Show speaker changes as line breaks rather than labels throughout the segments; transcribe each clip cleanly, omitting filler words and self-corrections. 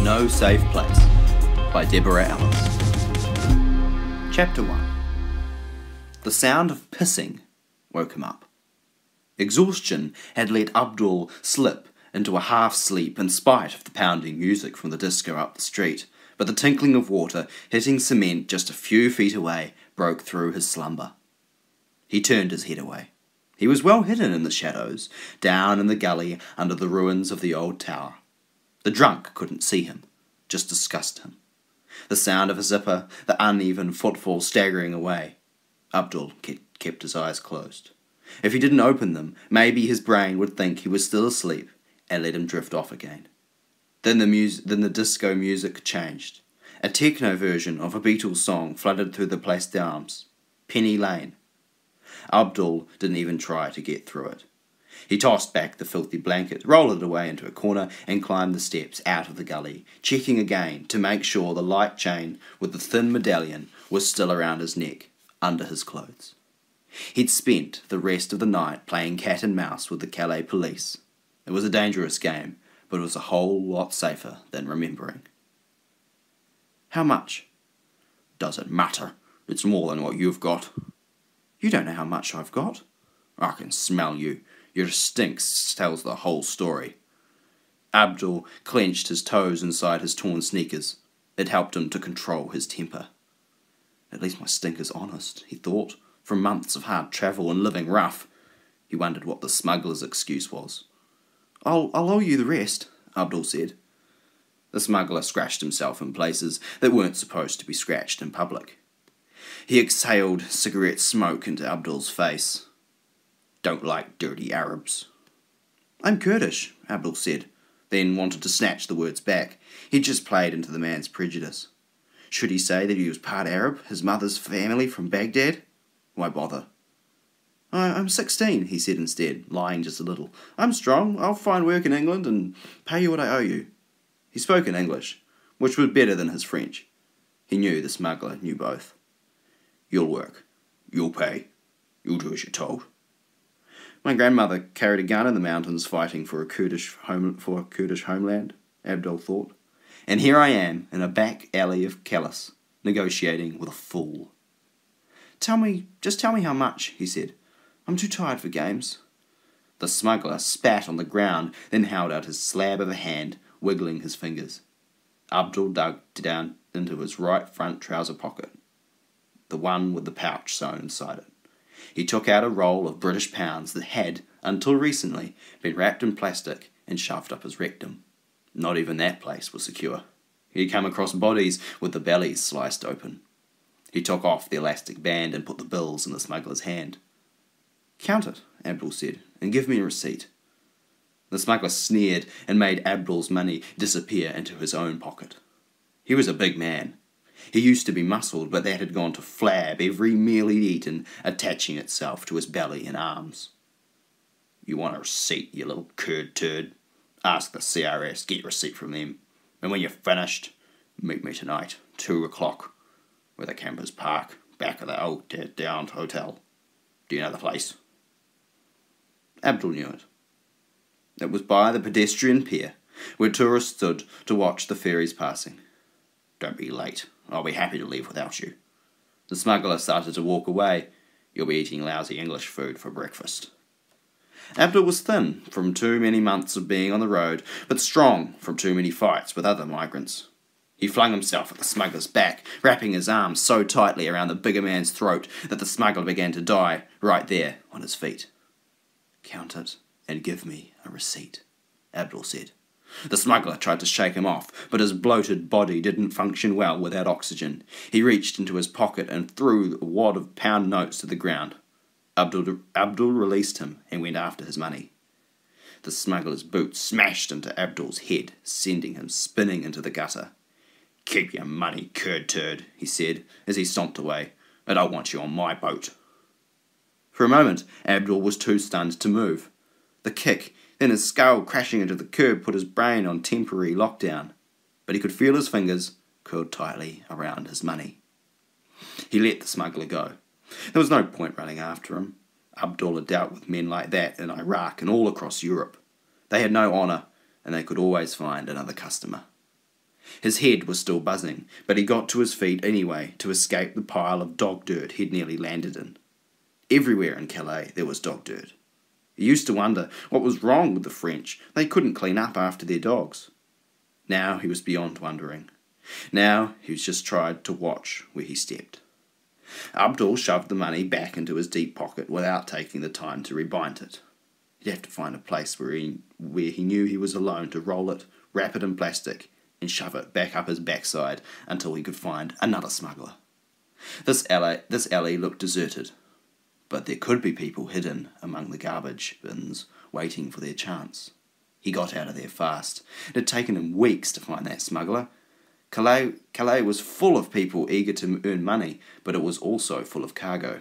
No Safe Place by Deborah Ellis. Chapter 1. The sound of pissing woke him up. Exhaustion had let Abdul slip into a half-sleep in spite of the pounding music from the disco up the street, but the tinkling of water hitting cement just a few feet away broke through his slumber. He turned his head away. He was well hidden in the shadows, down in the gully under the ruins of the old tower. The drunk couldn't see him, just discussed him. The sound of a zipper, the uneven footfall staggering away. Abdul kept his eyes closed. If he didn't open them, maybe his brain would think he was still asleep and let him drift off again. Then the disco music changed. A techno version of a Beatles song flooded through the Place d'Armes, Penny Lane. Abdul didn't even try to get through it. He tossed back the filthy blanket, rolled it away into a corner, and climbed the steps out of the gully, checking again to make sure the light chain with the thin medallion was still around his neck, under his clothes. He'd spent the rest of the night playing cat and mouse with the Calais police. It was a dangerous game, but it was a whole lot safer than remembering. How much? Doesn't matter. It's more than what you've got. You don't know how much I've got. I can smell you. Your stink tells the whole story. Abdul clenched his toes inside his torn sneakers. It helped him to control his temper. At least my stink is honest, he thought, from months of hard travel and living rough. He wondered what the smuggler's excuse was. I'll owe you the rest, Abdul said. The smuggler scratched himself in places that weren't supposed to be scratched in public. He exhaled cigarette smoke into Abdul's face. Don't like dirty Arabs. I'm Kurdish, Abdul said, then wanted to snatch the words back. He'd just played into the man's prejudice. Should he say that he was part Arab, his mother's family from Baghdad? Why bother? I'm 16, he said instead, lying just a little. I'm strong. I'll find work in England and pay you what I owe you. He spoke in English, which was better than his French. He knew the smuggler knew both. You'll work. You'll pay. You'll do as you're told. My grandmother carried a gun in the mountains fighting for a Kurdish homeland, Abdul thought. And here I am in a back alley of Calais, negotiating with a fool. Just tell me how much, he said. I'm too tired for games. The smuggler spat on the ground, then held out his slab of a hand, wiggling his fingers. Abdul dug down into his right front trouser pocket, the one with the pouch sewn inside it. He took out a roll of British pounds that had, until recently, been wrapped in plastic and shoved up his rectum. Not even that place was secure. He'd come across bodies with the bellies sliced open. He took off the elastic band and put the bills in the smuggler's hand. Count it, Abdul said, and give me a receipt. The smuggler sneered and made Abdul's money disappear into his own pocket. He was a big man. He used to be muscled, but that had gone to flab, every meal he'd eaten attaching itself to his belly and arms. You want a receipt, you little Kurd turd? Ask the CRS, get your receipt from them. And when you're finished, meet me tonight, 2 o'clock, where the campers park, back of the old downed hotel. Do you know the place? Abdul knew it. It was by the pedestrian pier, where tourists stood to watch the ferries passing. Don't be late. I'll be happy to leave without you. The smuggler started to walk away. You'll be eating lousy English food for breakfast. Abdul was thin from too many months of being on the road, but strong from too many fights with other migrants. He flung himself at the smuggler's back, wrapping his arms so tightly around the bigger man's throat that the smuggler began to die right there on his feet. Count it and give me a receipt, Abdul said. The smuggler tried to shake him off, but his bloated body didn't function well without oxygen. He reached into his pocket and threw a wad of pound notes to the ground. Abdul released him and went after his money. The smuggler's boot smashed into Abdul's head, sending him spinning into the gutter. Keep your money, Kurd turd, he said, as he stomped away. I don't want you on my boat. For a moment, Abdul was too stunned to move. The kick, then his skull crashing into the curb put his brain on temporary lockdown, but he could feel his fingers curled tightly around his money. He let the smuggler go. There was no point running after him. Abdul had dealt with men like that in Iraq and all across Europe. They had no honour, and they could always find another customer. His head was still buzzing, but he got to his feet anyway to escape the pile of dog dirt he'd nearly landed in. Everywhere in Calais there was dog dirt. He used to wonder what was wrong with the French. They couldn't clean up after their dogs. Now he was beyond wondering. Now he just tried to watch where he stepped. Abdul shoved the money back into his deep pocket without taking the time to rebind it. He'd have to find a place where he knew he was alone to roll it, wrap it in plastic, and shove it back up his backside until he could find another smuggler. This alley looked deserted, but there could be people hidden among the garbage bins waiting for their chance. He got out of there fast. It had taken him weeks to find that smuggler. Calais was full of people eager to earn money, but it was also full of cargo.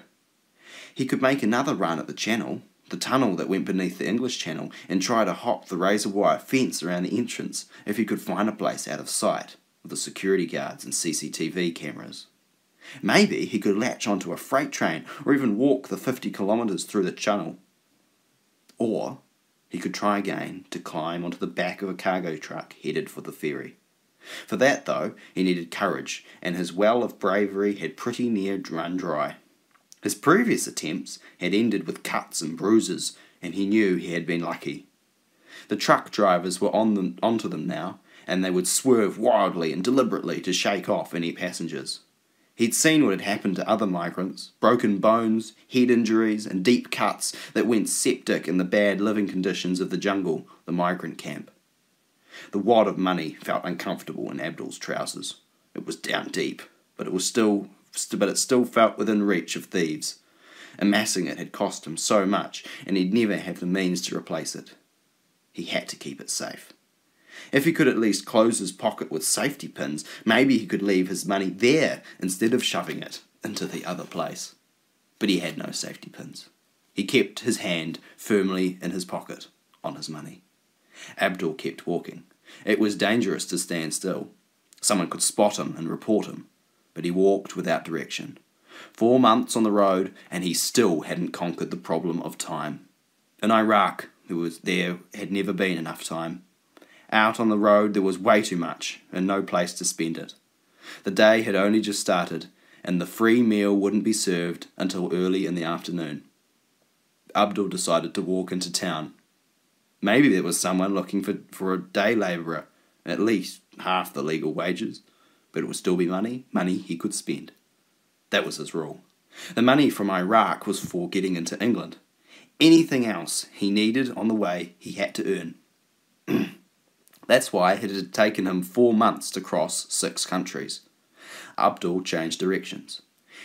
He could make another run at the channel, the tunnel that went beneath the English Channel, and try to hop the razor wire fence around the entrance if he could find a place out of sight, with the security guards and CCTV cameras. Maybe he could latch onto a freight train, or even walk the 50 kilometres through the channel. Or he could try again to climb onto the back of a cargo truck headed for the ferry. For that, though, he needed courage, and his well of bravery had pretty near run dry. His previous attempts had ended with cuts and bruises, and he knew he had been lucky. The truck drivers were onto them now, and they would swerve wildly and deliberately to shake off any passengers. He'd seen what had happened to other migrants, broken bones, head injuries, and deep cuts that went septic in the bad living conditions of the jungle, the migrant camp. The wad of money felt uncomfortable in Abdul's trousers. It was down deep, but it still felt within reach of thieves. Amassing it had cost him so much, and he'd never have the means to replace it. He had to keep it safe. If he could at least close his pocket with safety pins, maybe he could leave his money there instead of shoving it into the other place. But he had no safety pins. He kept his hand firmly in his pocket, on his money. Abdul kept walking. It was dangerous to stand still. Someone could spot him and report him, but he walked without direction. 4 months on the road, and he still hadn't conquered the problem of time. In Iraq, there had never been enough time. Out on the road there was way too much, and no place to spend it. The day had only just started, and the free meal wouldn't be served until early in the afternoon. Abdul decided to walk into town. Maybe there was someone looking for a day labourer, at least half the legal wages, but it would still be money he could spend. That was his rule. The money from Iraq was for getting into England. Anything else he needed on the way he had to earn. That's why it had taken him 4 months to cross 6 countries. Abdul changed directions.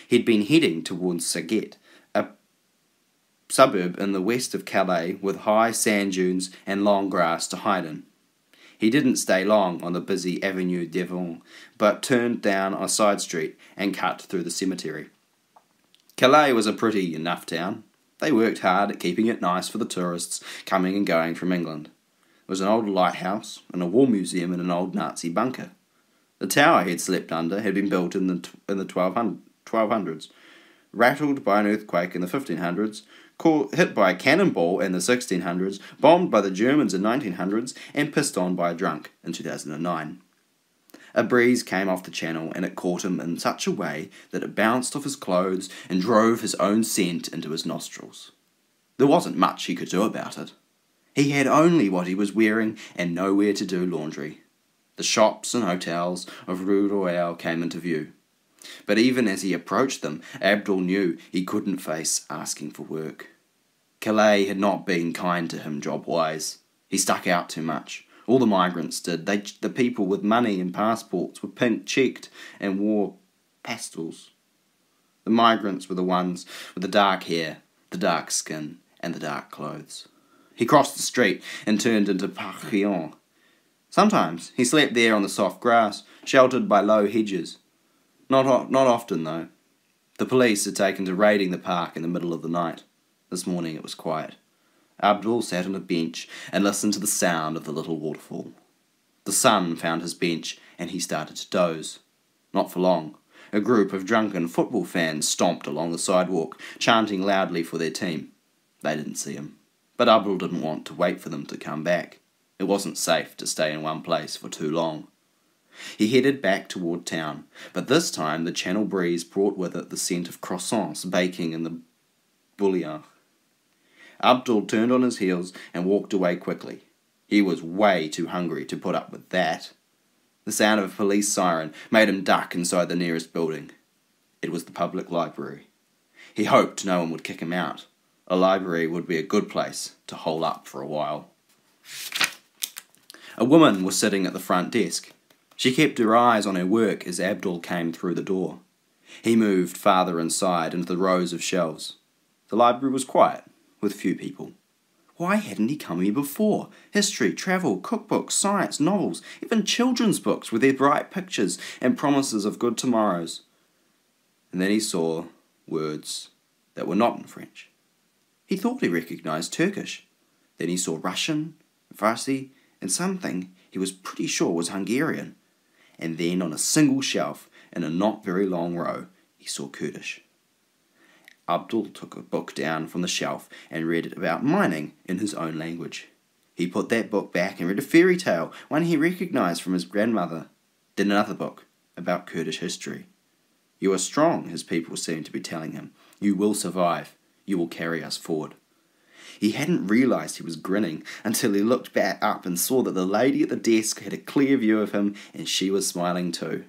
He'd been heading towards Saget, a suburb in the west of Calais with high sand dunes and long grass to hide in. He didn't stay long on the busy Avenue Devon, but turned down a side street and cut through the cemetery. Calais was a pretty enough town. They worked hard at keeping it nice for the tourists coming and going from England. There was an old lighthouse and a war museum and an old Nazi bunker. The tower he had slept under had been built in the 1200s, rattled by an earthquake in the 1500s, hit by a cannonball in the 1600s, bombed by the Germans in 1900s, and pissed on by a drunk in 2009. A breeze came off the channel, and it caught him in such a way that it bounced off his clothes and drove his own scent into his nostrils. There wasn't much he could do about it. He had only what he was wearing and nowhere to do laundry. The shops and hotels of Rue Royale came into view. But even as he approached them, Abdul knew he couldn't face asking for work. Calais had not been kind to him job-wise. He stuck out too much. All the migrants did. The people with money and passports were pink-cheeked and wore pastels. The migrants were the ones with the dark hair, the dark skin, and the dark clothes. He crossed the street and turned into Parvana. Sometimes he slept there on the soft grass, sheltered by low hedges. Not often, though. The police had taken to raiding the park in the middle of the night. This morning it was quiet. Abdul sat on a bench and listened to the sound of the little waterfall. The sun found his bench and he started to doze. Not for long. A group of drunken football fans stomped along the sidewalk, chanting loudly for their team. They didn't see him. But Abdul didn't want to wait for them to come back. It wasn't safe to stay in one place for too long. He headed back toward town, but this time the Channel breeze brought with it the scent of croissants baking in the bouillon. Abdul turned on his heels and walked away quickly. He was way too hungry to put up with that. The sound of a police siren made him duck inside the nearest building. It was the public library. He hoped no one would kick him out. A library would be a good place to hole up for a while. A woman was sitting at the front desk. She kept her eyes on her work as Abdul came through the door. He moved farther inside into the rows of shelves. The library was quiet, with few people. Why hadn't he come here before? History, travel, cookbooks, science, novels, even children's books with their bright pictures and promises of good tomorrows. And then he saw words that were not in French. He thought he recognized Turkish. Then he saw Russian, Farsi, and something he was pretty sure was Hungarian. And then on a single shelf, in a not very long row, he saw Kurdish. Abdul took a book down from the shelf and read it about mining in his own language. He put that book back and read a fairy tale, one he recognized from his grandmother. Then another book about Kurdish history. You are strong, his people seemed to be telling him. You will survive. You will carry us forward. He hadn't realized he was grinning until he looked back up and saw that the lady at the desk had a clear view of him and she was smiling too.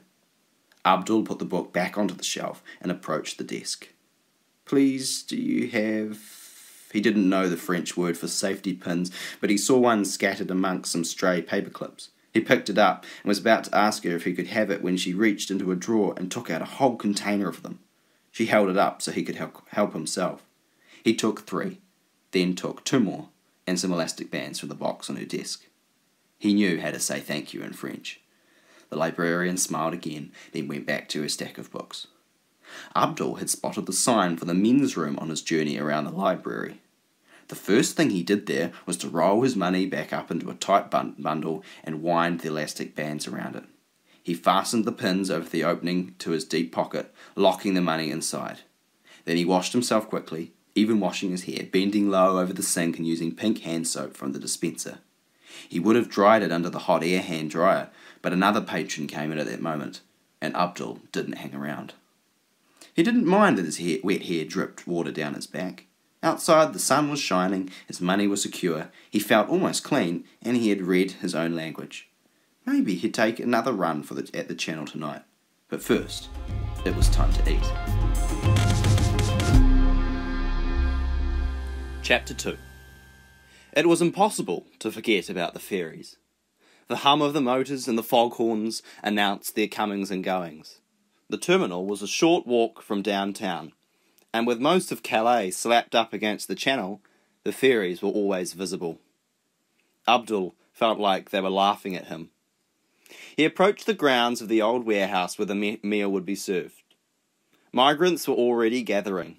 Abdul put the book back onto the shelf and approached the desk. Please, do you have... He didn't know the French word for safety pins, but he saw one scattered amongst some stray paper clips. He picked it up and was about to ask her if he could have it when she reached into a drawer and took out a whole container of them. She held it up so he could help himself. He took 3, then took 2 more, and some elastic bands from the box on her desk. He knew how to say thank you in French. The librarian smiled again, then went back to her stack of books. Abdul had spotted the sign for the men's room on his journey around the library. The first thing he did there was to roll his money back up into a tight bundle and wind the elastic bands around it. He fastened the pins over the opening to his deep pocket, locking the money inside. Then he washed himself quickly, even washing his hair, bending low over the sink and using pink hand soap from the dispenser. He would have dried it under the hot air hand dryer, but another patron came in at that moment, and Abdul didn't hang around. He didn't mind that his wet hair dripped water down his back. Outside the sun was shining, his money was secure, he felt almost clean, and he had read his own language. Maybe he'd take another run at the channel tonight. But first, it was time to eat. Chapter 2. It was impossible to forget about the ferries. The hum of the motors and the foghorns announced their comings and goings. The terminal was a short walk from downtown, and with most of Calais slapped up against the channel, the ferries were always visible. Abdul felt like they were laughing at him. He approached the grounds of the old warehouse where the meal would be served. Migrants were already gathering.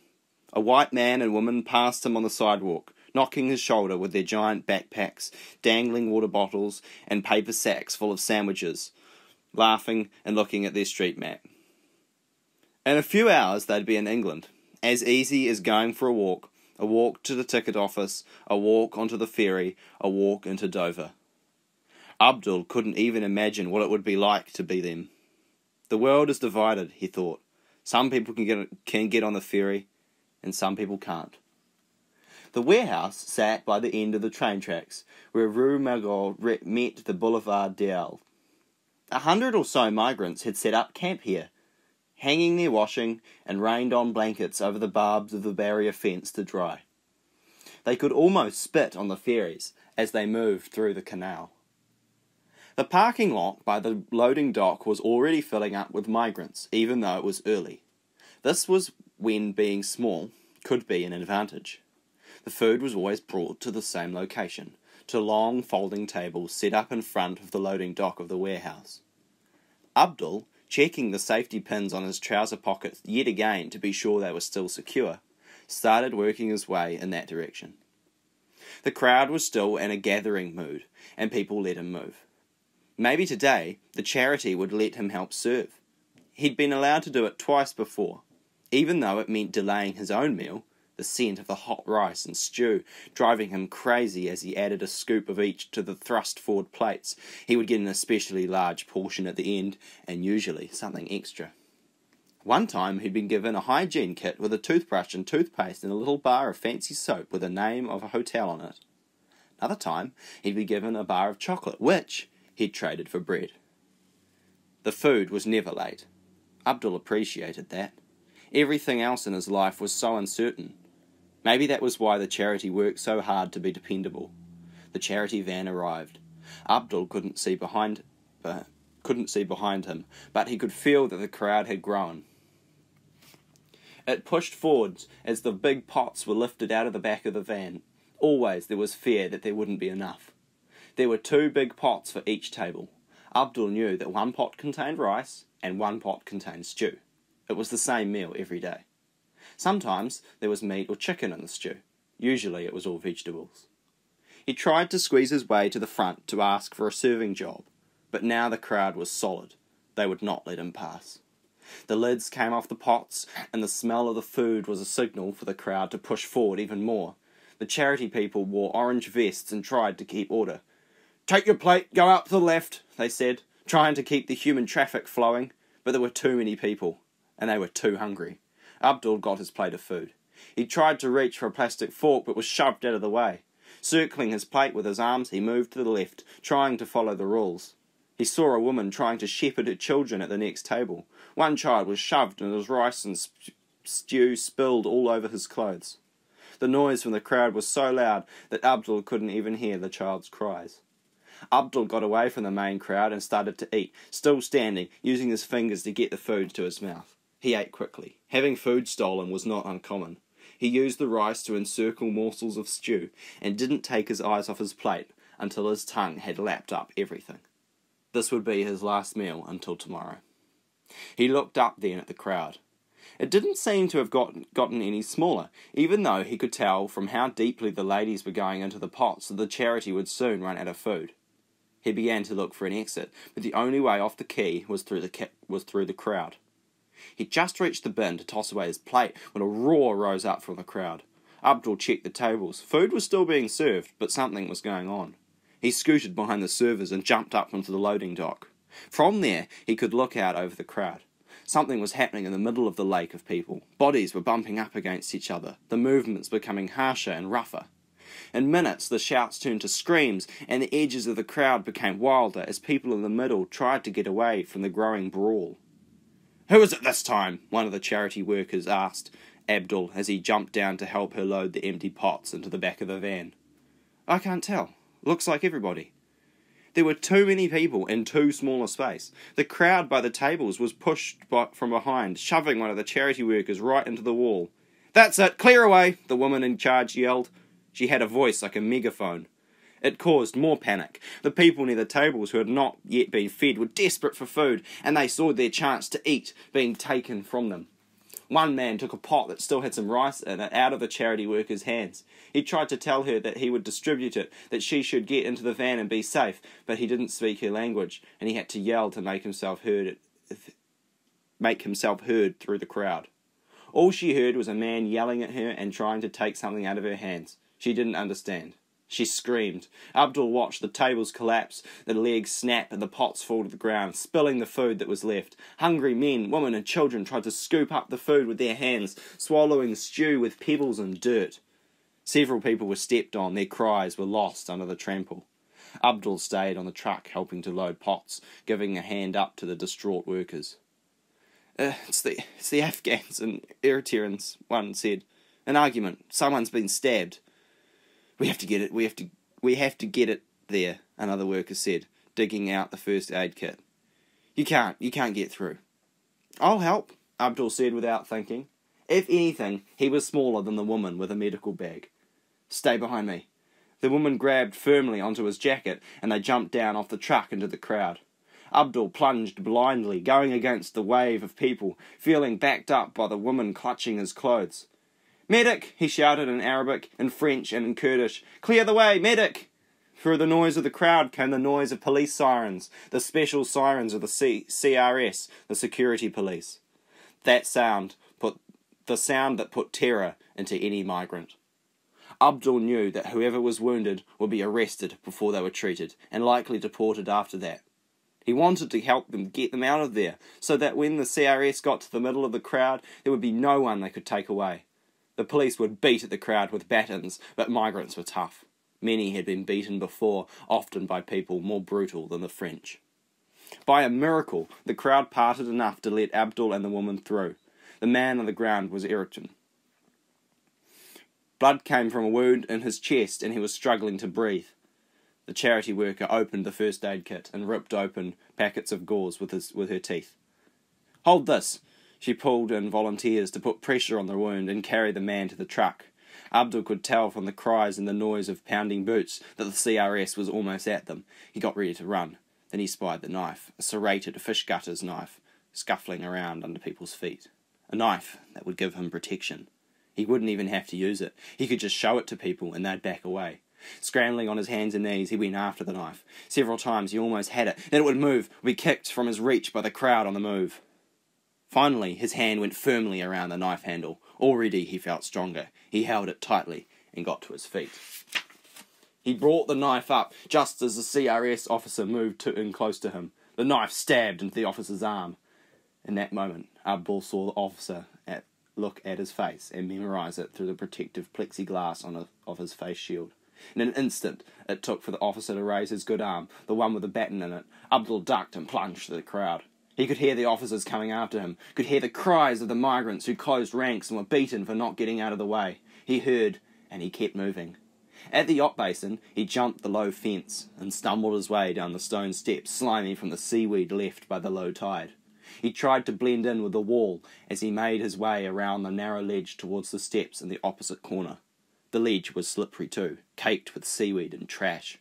A white man and woman passed him on the sidewalk, knocking his shoulder with their giant backpacks, dangling water bottles, and paper sacks full of sandwiches, laughing and looking at their street map. In a few hours they'd be in England, as easy as going for a walk to the ticket office, a walk onto the ferry, a walk into Dover. Abdul couldn't even imagine what it would be like to be them. The world is divided, he thought. Some people can get on the ferry, and some people can't. The warehouse sat by the end of the train tracks, where Rue Margot met the Boulevard d'Arles. 100 or so migrants had set up camp here, hanging their washing and rained-on blankets over the barbs of the barrier fence to dry. They could almost spit on the ferries as they moved through the canal. The parking lot by the loading dock was already filling up with migrants, even though it was early. This was when being small could be an advantage. The food was always brought to the same location, to long folding tables set up in front of the loading dock of the warehouse. Abdul, checking the safety pins on his trouser pockets yet again to be sure they were still secure, started working his way in that direction. The crowd was still in a gathering mood, and people let him move. Maybe today the charity would let him help serve. He'd been allowed to do it twice before. Even though it meant delaying his own meal, the scent of the hot rice and stew driving him crazy as he added a scoop of each to the thrust-forward plates. He would get an especially large portion at the end, and usually something extra. One time he'd been given a hygiene kit with a toothbrush and toothpaste and a little bar of fancy soap with the name of a hotel on it. Another time he'd be given a bar of chocolate, which he'd traded for bread. The food was never late. Abdul appreciated that. Everything else in his life was so uncertain. Maybe that was why the charity worked so hard to be dependable. The charity van arrived. Abdul couldn't see behind him, but he could feel that the crowd had grown. It pushed forwards as the big pots were lifted out of the back of the van. Always there was fear that there wouldn't be enough. There were 2 big pots for each table. Abdul knew that one pot contained rice and one pot contained stew. It was the same meal every day. Sometimes there was meat or chicken in the stew. Usually it was all vegetables. He tried to squeeze his way to the front to ask for a serving job, but now the crowd was solid. They would not let him pass. The lids came off the pots, and the smell of the food was a signal for the crowd to push forward even more. The charity people wore orange vests and tried to keep order. "Take your plate, go up to the left," they said, trying to keep the human traffic flowing, but there were too many people, and they were too hungry. Abdul got his plate of food. He tried to reach for a plastic fork, but was shoved out of the way. Circling his plate with his arms, he moved to the left, trying to follow the rules. He saw a woman trying to shepherd her children at the next table. One child was shoved, and his rice and stew spilled all over his clothes. The noise from the crowd was so loud that Abdul couldn't even hear the child's cries. Abdul got away from the main crowd and started to eat, still standing, using his fingers to get the food to his mouth. He ate quickly. Having food stolen was not uncommon. He used the rice to encircle morsels of stew, and didn't take his eyes off his plate until his tongue had lapped up everything. This would be his last meal until tomorrow. He looked up then at the crowd. It didn't seem to have gotten any smaller, even though he could tell from how deeply the ladies were going into the pots that the charity would soon run out of food. He began to look for an exit, but the only way off the quay was through the crowd. He just reached the bin to toss away his plate when a roar rose up from the crowd. Abdul checked the tables. Food was still being served, but something was going on. He scooted behind the servers and jumped up onto the loading dock. From there, he could look out over the crowd. Something was happening in the middle of the lake of people. Bodies were bumping up against each other, the movements becoming harsher and rougher. In minutes, the shouts turned to screams, and the edges of the crowd became wilder as people in the middle tried to get away from the growing brawl. "Who is it this time?" one of the charity workers asked Abdul as he jumped down to help her load the empty pots into the back of the van. "I can't tell. Looks like everybody." There were too many people in too small a space. The crowd by the tables was pushed from behind, shoving one of the charity workers right into the wall. "That's it! Clear away!" the woman in charge yelled. She had a voice like a megaphone. It caused more panic. The people near the tables who had not yet been fed were desperate for food, and they saw their chance to eat being taken from them. One man took a pot that still had some rice in it out of the charity worker's hands. He tried to tell her that he would distribute it, that she should get into the van and be safe, but he didn't speak her language, and he had to yell to make himself heard through the crowd. All she heard was a man yelling at her and trying to take something out of her hands. She didn't understand. She screamed. Abdul watched the tables collapse, the legs snap, and the pots fall to the ground, spilling the food that was left. Hungry men, women, and children tried to scoop up the food with their hands, swallowing stew with pebbles and dirt. Several people were stepped on. Their cries were lost under the trample. Abdul stayed on the truck, helping to load pots, giving a hand up to the distraught workers. It's the Afghans and Eritreans," one said. "An argument. Someone's been stabbed." We have to get it there," another worker said, digging out the first aid kit. You can't get through." "I'll help," Abdul said without thinking. If anything, he was smaller than the woman with a medical bag. "Stay behind me." The woman grabbed firmly onto his jacket, and they jumped down off the truck into the crowd. Abdul plunged blindly, going against the wave of people, feeling backed up by the woman clutching his clothes. "Medic!" he shouted in Arabic, in French, and in Kurdish. "Clear the way, medic!" Through the noise of the crowd came the noise of police sirens, the special sirens of the CRS, the security police. The sound that put terror
into any migrant. Abdul knew that whoever was wounded would be arrested before they were treated, and likely deported after that. He wanted to help them get them out of there, so that when the CRS got to the middle of the crowd, there would be no one they could take away. The police would beat at the crowd with batons, but migrants were tough. Many had been beaten before, often by people more brutal than the French. By a miracle, the crowd parted enough to let Abdul and the woman through. The man on the ground was Erickson. Blood came from a wound in his chest, and he was struggling to breathe. The charity worker opened the first aid kit and ripped open packets of gauze with her teeth. "Hold this!" She pulled in volunteers to put pressure on the wound and carry the man to the truck. Abdul could tell from the cries and the noise of pounding boots that the CRS was almost at them. He got ready to run. Then he spied the knife, a serrated fish gutter's knife, scuffling around under people's feet. A knife that would give him protection. He wouldn't even have to use it. He could just show it to people and they'd back away. Scrambling on his hands and knees, he went after the knife. Several times he almost had it. Then it would move, would be kicked from his reach by the crowd on the move. Finally, his hand went firmly around the knife handle. Already he felt stronger. He held it tightly and got to his feet. He brought the knife up just as the CRS officer moved in close to him. The knife stabbed into the officer's arm. In that moment, Abdul saw the officer look at his face and memorize it through the protective plexiglass of his face shield. In an instant, it took for the officer to raise his good arm, the one with the baton in it. Abdul ducked and plunged through the crowd. He could hear the officers coming after him, could hear the cries of the migrants who closed ranks and were beaten for not getting out of the way. He heard, and he kept moving. At the yacht basin, he jumped the low fence and stumbled his way down the stone steps, slimy from the seaweed left by the low tide. He tried to blend in with the wall as he made his way around the narrow ledge towards the steps in the opposite corner. The ledge was slippery too, caked with seaweed and trash.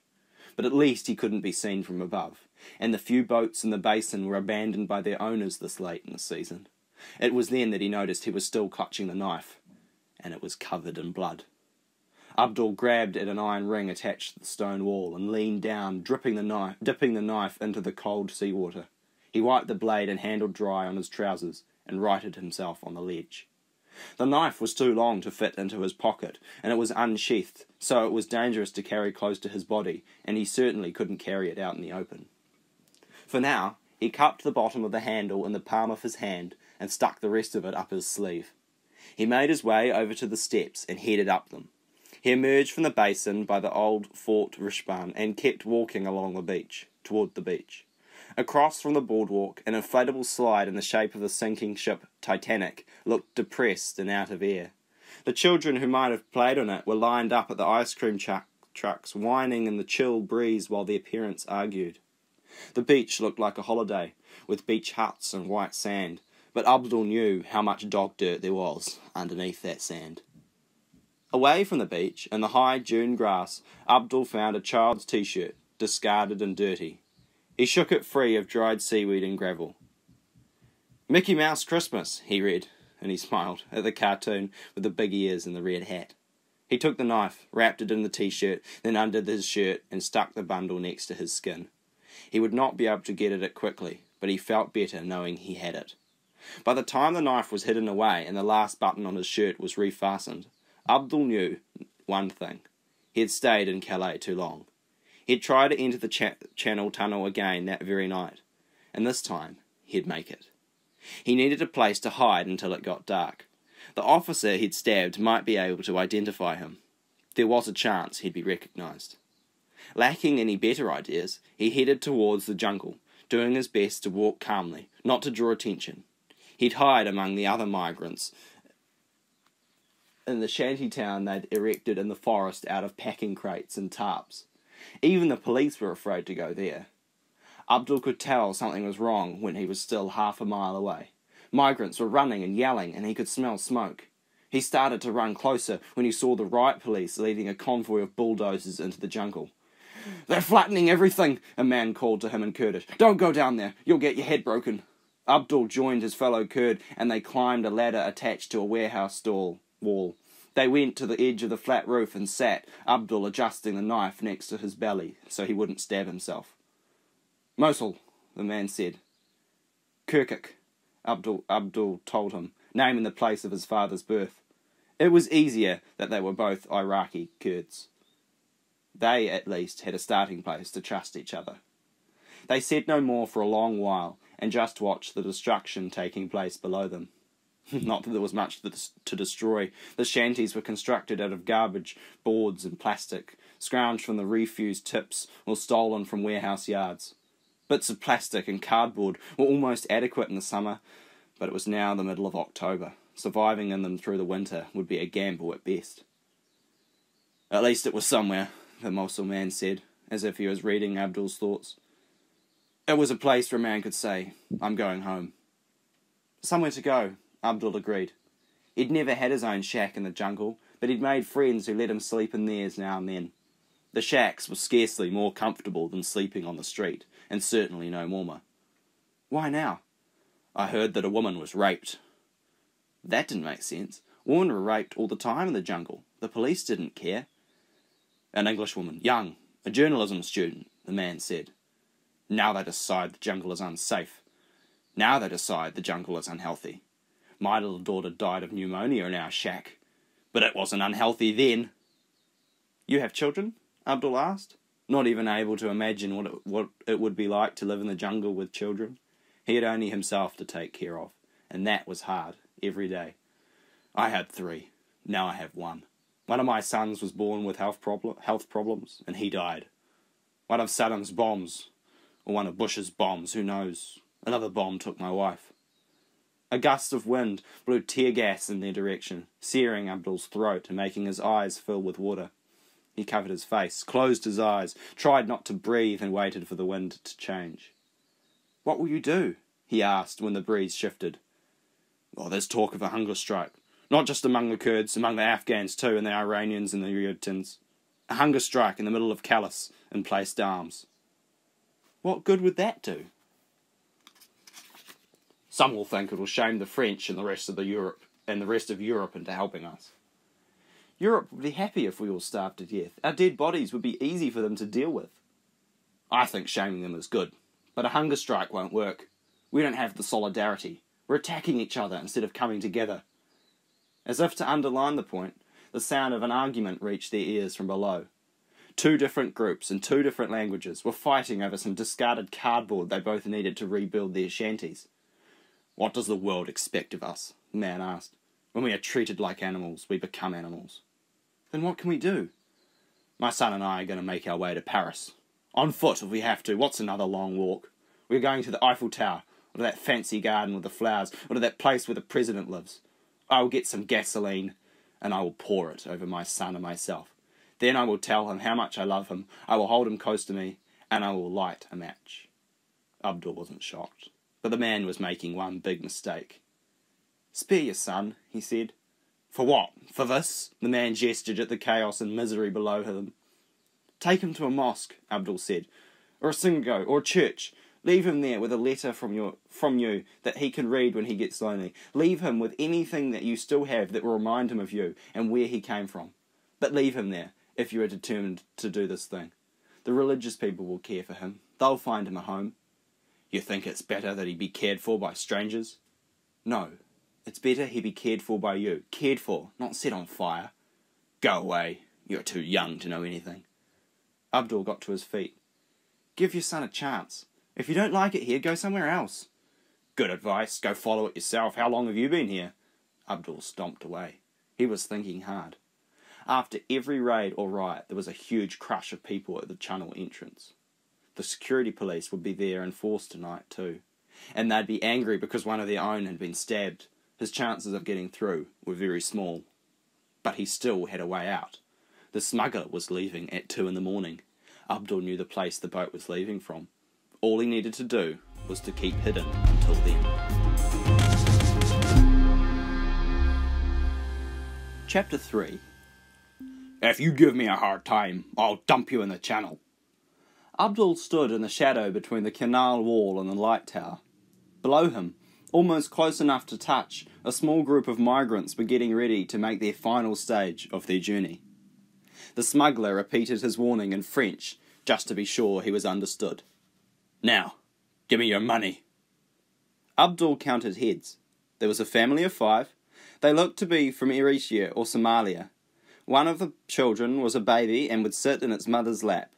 But at least he couldn't be seen from above, and the few boats in the basin were abandoned by their owners this late in the season. It was then that he noticed he was still clutching the knife, and it was covered in blood. Abdul grabbed at an iron ring attached to the stone wall and leaned down, dipping the knife into the cold seawater. He wiped the blade and handle dry on his trousers and righted himself on the ledge. The knife was too long to fit into his pocket, and it was unsheathed, so it was dangerous to carry close to his body, and he certainly couldn't carry it out in the open. For now, he cupped the bottom of the handle in the palm of his hand and stuck the rest of it up his sleeve. He made his way over to the steps and headed up them. He emerged from the basin by the old Fort Rishban and kept walking along the beach, toward the beach. Across from the boardwalk, an inflatable slide in the shape of the sinking ship Titanic looked depressed and out of air. The children who might have played on it were lined up at the ice cream trucks, whining in the chill breeze while their parents argued. The beach looked like a holiday, with beach huts and white sand, but Abdul knew how much dog dirt there was underneath that sand. Away from the beach, in the high June grass, Abdul found a child's t-shirt, discarded and dirty. He shook it free of dried seaweed and gravel. "Mickey Mouse Christmas," he read, and he smiled at the cartoon with the big ears and the red hat. He took the knife, wrapped it in the t-shirt, then undid his shirt and stuck the bundle next to his skin. He would not be able to get at it quickly, but he felt better knowing he had it. By the time the knife was hidden away and the last button on his shirt was refastened, Abdul knew one thing. He had stayed in Calais too long. He had tried to enter the Channel Tunnel again that very night, and this time he'd make it. He needed a place to hide until it got dark. The officer he'd stabbed might be able to identify him. There was a chance he'd be recognised. Lacking any better ideas, he headed towards the jungle, doing his best to walk calmly, not to draw attention. He'd hide among the other migrants in the shanty town they'd erected in the forest out of packing crates and tarps. Even the police were afraid to go there. Abdul could tell something was wrong when he was still half a mile away. Migrants were running and yelling, and he could smell smoke. He started to run closer when he saw the riot police leading a convoy of bulldozers into the jungle. "They're flattening everything," a man called to him in Kurdish. "Don't go down there, you'll get your head broken." Abdul joined his fellow Kurd, and they climbed a ladder attached to a warehouse store wall. They went to the edge of the flat roof and sat, Abdul adjusting the knife next to his belly so he wouldn't stab himself. "Mosul," the man said. "Kirkuk," Abdul told him, naming the place of his father's birth. It was easier that they were both Iraqi Kurds. They, at least, had a starting place to trust each other. They said no more for a long while, and just watched the destruction taking place below them. Not that there was much to destroy. The shanties were constructed out of garbage, boards and plastic, scrounged from the refuse tips or stolen from warehouse yards. Bits of plastic and cardboard were almost adequate in the summer, but it was now the middle of October. Surviving in them through the winter would be a gamble at best. At least it was somewhere, the Mosul man said, as if he was reading Abdul's thoughts. It was a place where a man could say, "I'm going home." Somewhere to go, Abdul agreed. He'd never had his own shack in the jungle, but he'd made friends who let him sleep in theirs now and then. The shacks were scarcely more comfortable than sleeping on the street, and certainly no warmer. Why now? I heard that a woman was raped. That didn't make sense. Women were raped all the time in the jungle. The police didn't care. An Englishwoman, young, a journalism student, the man said. Now they decide the jungle is unsafe. Now they decide the jungle is unhealthy. My little daughter died of pneumonia in our shack, but it wasn't unhealthy then. You have children? Abdul asked, not even able to imagine what it would be like to live in the jungle with children. He had only himself to take care of, and that was hard, every day. I had 3. Now I have 1. One of my sons was born with health problems, and he died. One of Saddam's bombs, or one of Bush's bombs, who knows? Another bomb took my wife. A gust of wind blew tear gas in their direction, searing Abdul's throat and making his eyes fill with water. He covered his face, closed his eyes, tried not to breathe, and waited for the wind to change. What will you do? He asked when the breeze shifted. Well, there's talk of a hunger strike. Not just among the Kurds, among the Afghans too, and the Iranians and the Urians. A hunger strike in the middle of Calais and placed arms. What good would that do? Some will think it will shame the French and the rest of Europe into helping us. Europe would be happy if we all starved to death. Our dead bodies would be easy for them to deal with. I think shaming them is good, but a hunger strike won't work. We don't have the solidarity. We're attacking each other instead of coming together. As if to underline the point, the sound of an argument reached their ears from below. 2 different groups in 2 different languages were fighting over some discarded cardboard they both needed to rebuild their shanties. What does the world expect of us? The man asked. When we are treated like animals, we become animals. Then what can we do? My son and I are going to make our way to Paris. On foot if we have to. What's another long walk? We're going to the Eiffel Tower, or to that fancy garden with the flowers, or to that place where the president lives. I will get some gasoline, and I will pour it over my son and myself. Then I will tell him how much I love him. I will hold him close to me, and I will light a match. Abdul wasn't shocked, but the man was making one big mistake. Spare your son, he said. For what? For this? The man gestured at the chaos and misery below him. Take him to a mosque, Abdul said, or a synagogue, or a church. Leave him there with a letter from you that he can read when he gets lonely. Leave him with anything that you still have that will remind him of you and where he came from. But leave him there, if you are determined to do this thing. The religious people will care for him. They'll find him a home. You think it's better that he be cared for by strangers? No, it's better he be cared for by you. Cared for, not set on fire. Go away. You're too young to know anything. Abdul got to his feet. Give your son a chance. If you don't like it here, go somewhere else. Good advice. Go follow it yourself. How long have you been here? Abdul stomped away. He was thinking hard. After every raid or riot, there was a huge crush of people at the channel entrance. The security police would be there in force tonight too. And they'd be angry because one of their own had been stabbed. His chances of getting through were very small. But he still had a way out. The smuggler was leaving at 2 a.m. Abdul knew the place the boat was leaving from. All he needed to do was to keep hidden until then. Chapter 3. If you give me a hard time, I'll dump you in the channel. Abdul stood in the shadow between the canal wall and the light tower. Below him, almost close enough to touch, a small group of migrants were getting ready to make their final stage of their journey. The smuggler repeated his warning in French, just to be sure he was understood. Now, give me your money. Abdul counted heads. There was a family of 5. They looked to be from Eritrea or Somalia. One of the children was a baby and would sit in its mother's lap.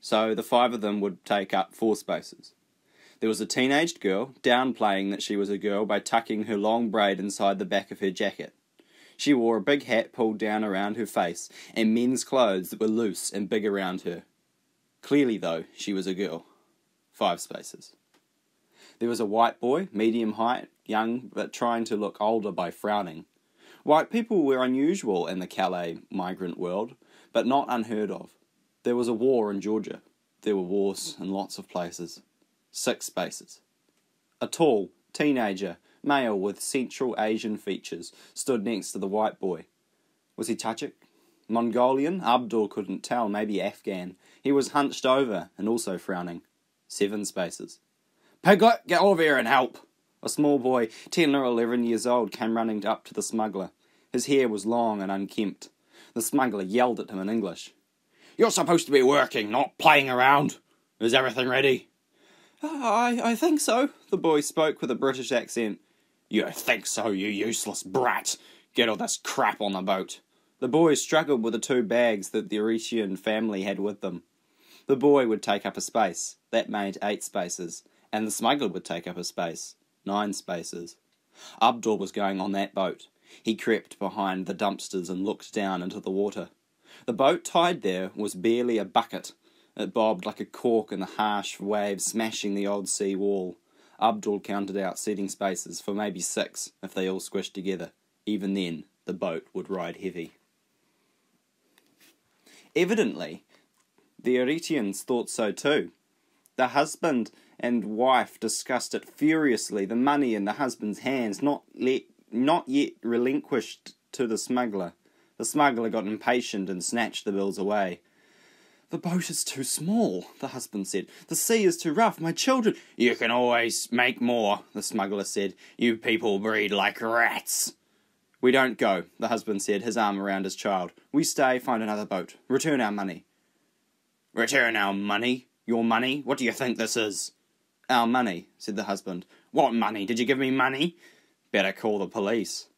So the 5 of them would take up 4 spaces. There was a teenaged girl, downplaying that she was a girl by tucking her long braid inside the back of her jacket. She wore a big hat pulled down around her face, and men's clothes that were loose and big around her. Clearly, though, she was a girl. 5 spaces. There was a white boy, medium height, young, but trying to look older by frowning. White people were unusual in the Calais migrant world, but not unheard of. There was a war in Georgia. There were wars in lots of places. 6 spaces. A tall, teenager, male with Central Asian features, stood next to the white boy. Was he Tajik? Mongolian? Abdul couldn't tell, maybe Afghan. He was hunched over and also frowning. 7 spaces. Piglet, get over here and help! A small boy, 10 or 11 years old, came running up to the smuggler. His hair was long and unkempt. The smuggler yelled at him in English. You're supposed to be working, not playing around. Is everything ready? I think so, the boy spoke with a British accent. You think so, you useless brat. Get all this crap on the boat. The boy struggled with the 2 bags that the Eritrean family had with them. The boy would take up a space. That made 8 spaces. And the smuggler would take up a space. 9 spaces. Abdul was going on that boat. He crept behind the dumpsters and looked down into the water. The boat tied there was barely a bucket. It bobbed like a cork in the harsh waves smashing the old sea wall. Abdul counted out seating spaces for maybe 6 if they all squished together. Even then, the boat would ride heavy. Evidently, the Eritreans thought so too. The husband and wife discussed it furiously, the money in the husband's hands not yet relinquished to the smuggler. The smuggler got impatient and snatched the bills away. The boat is too small, the husband said. The sea is too rough. My children... You can always make more, the smuggler said. You people breed like rats. We don't go, the husband said, his arm around his child. We stay, find another boat. Return our money. Return our money? Your money? What do you think this is? Our money, said the husband. What money? Did you give me money? Better call the police.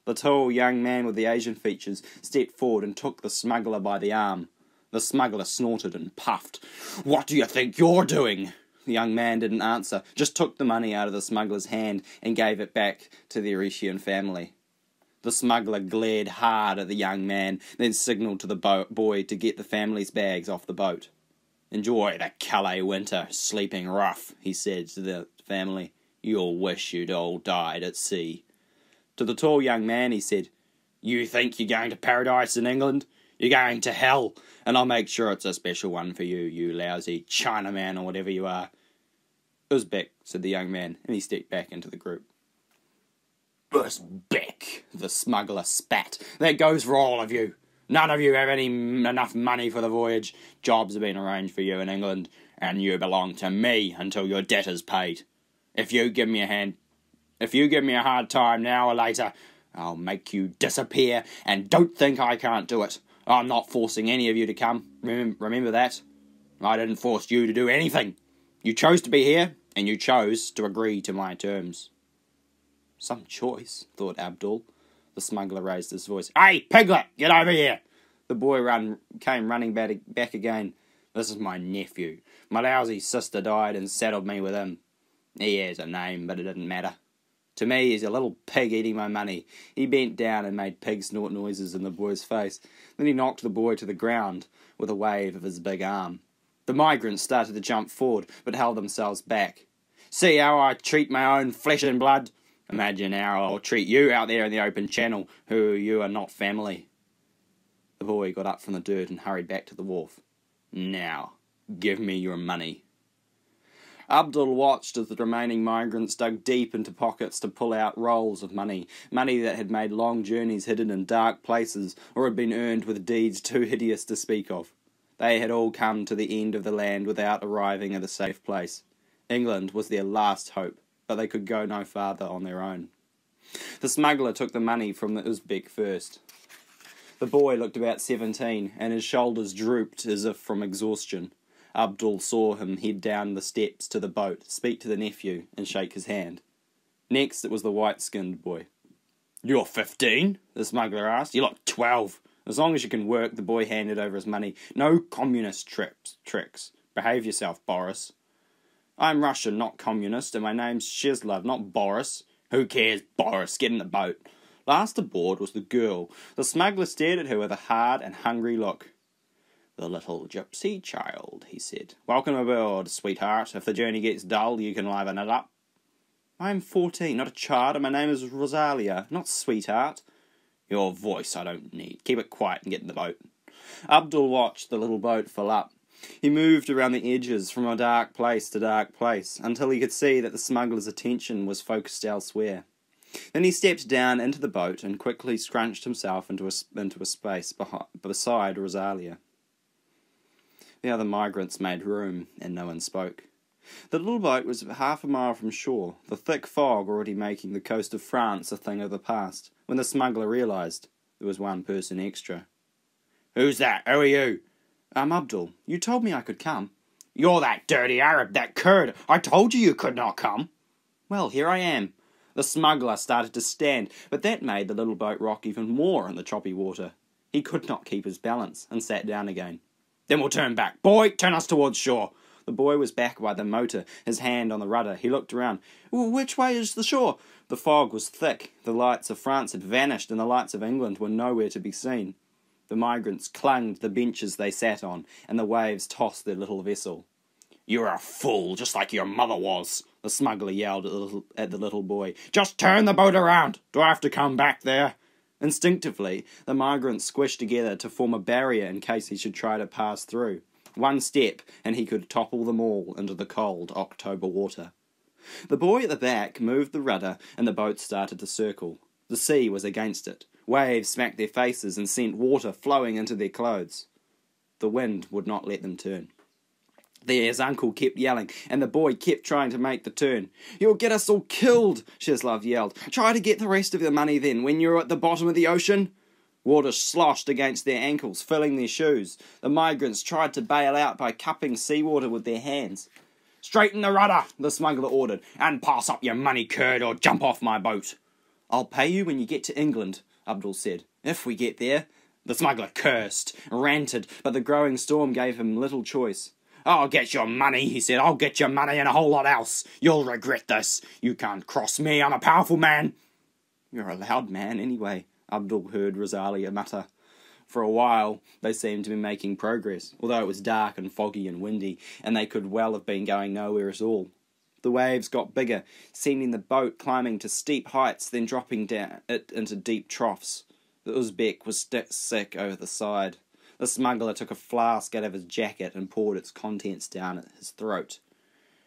The tall young man with the Asian features stepped forward and took the smuggler by the arm. The smuggler snorted and puffed. What do you think you're doing? The young man didn't answer, just took the money out of the smuggler's hand and gave it back to the Eritrean family. The smuggler glared hard at the young man, then signalled to the boy to get the family's bags off the boat. Enjoy the Calais winter, sleeping rough, he said to the family. You'll wish you'd all died at sea. To the tall young man he said, You think you're going to paradise in England? You're going to hell, and I'll make sure it's a special one for you, you lousy Chinaman or whatever you are. Uzbek, said the young man, and he stepped back into the group. Uzbek, the smuggler spat. That goes for all of you. None of you have enough money for the voyage. Jobs have been arranged for you in England, and you belong to me until your debt is paid. If you give me a hard time now or later, I'll make you disappear, and don't think I can't do it. I'm not forcing any of you to come. Remember that. I didn't force you to do anything. You chose to be here, and you chose to agree to my terms. Some choice, thought Abdul. The smuggler raised his voice. Hey, Piglet, get over here! The boy came running back again. This is my nephew. My lousy sister died and saddled me with him. He has a name, but it didn't matter. To me, he's a little pig eating my money. He bent down and made pig snort noises in the boy's face. Then he knocked the boy to the ground with a wave of his big arm. The migrants started to jump forward, but held themselves back. See how I treat my own flesh and blood? Imagine how I'll treat you out there in the open channel, who you are not family. The boy got up from the dirt and hurried back to the wharf. Now, give me your money. Abdul watched as the remaining migrants dug deep into pockets to pull out rolls of money that had made long journeys hidden in dark places or had been earned with deeds too hideous to speak of. They had all come to the end of the land without arriving at a safe place. England was their last hope, but they could go no farther on their own. The smuggler took the money from the Uzbek first. The boy looked about 17, and his shoulders drooped as if from exhaustion. Abdul saw him head down the steps to the boat, speak to the nephew, and shake his hand. Next it was the white-skinned boy. "You're 15?" the smuggler asked. "You look 12. As long as you can work," the boy handed over his money. "No communist tricks. Behave yourself, Boris." "I'm Russian, not communist, and my name's Shislov, not Boris." "Who cares, Boris? Get in the boat." Last aboard was the girl. The smuggler stared at her with a hard and hungry look. "The little gypsy child," he said. "Welcome aboard, sweetheart. If the journey gets dull, you can liven it up." "I'm 14, not a child, and my name is Rosalia, not sweetheart." "Your voice I don't need. Keep it quiet and get in the boat." Abdul watched the little boat fill up. He moved around the edges from a dark place to dark place until he could see that the smuggler's attention was focused elsewhere. Then he stepped down into the boat and quickly scrunched himself into a space beside Rosalia. The other migrants made room, and no one spoke. The little boat was half a mile from shore, the thick fog already making the coast of France a thing of the past, when the smuggler realised there was one person extra. "Who's that? Who are you?" "I'm Abdul. You told me I could come." "You're that dirty Arab, that Kurd. I told you could not come." "Well, here I am." The smuggler started to stand, but that made the little boat rock even more in the choppy water. He could not keep his balance, and sat down again. "Then we'll turn back. Boy, turn us towards shore." The boy was back by the motor, his hand on the rudder. He looked around. "Which way is the shore?" The fog was thick. The lights of France had vanished, and the lights of England were nowhere to be seen. The migrants clung to the benches they sat on, and the waves tossed their little vessel. "You're a fool, just like your mother was," the smuggler yelled at the little boy. "Just turn the boat around. Do I have to come back there?" Instinctively, the migrants squished together to form a barrier in case he should try to pass through. One step, and he could topple them all into the cold October water. The boy at the back moved the rudder, and the boat started to circle. The sea was against it. Waves smacked their faces and sent water flowing into their clothes. The wind would not let them turn. His uncle kept yelling, and the boy kept trying to make the turn. "You'll get us all killed," Shislov yelled. "Try to get the rest of the money then, when you're at the bottom of the ocean." Water sloshed against their ankles, filling their shoes. The migrants tried to bail out by cupping seawater with their hands. "Straighten the rudder," the smuggler ordered, "and pass up your money, Kurd, or jump off my boat." "I'll pay you when you get to England," Abdul said. "If we get there." The smuggler cursed, ranted, but the growing storm gave him little choice. "I'll get your money," he said. "I'll get your money and a whole lot else. You'll regret this. You can't cross me. I'm a powerful man." "You're a loud man, anyway," Abdul heard Rosalia mutter. For a while, they seemed to be making progress, although it was dark and foggy and windy, and they could well have been going nowhere at all. The waves got bigger, sending the boat climbing to steep heights, then dropping down it into deep troughs. The Uzbek was sick over the side. The smuggler took a flask out of his jacket and poured its contents down at his throat.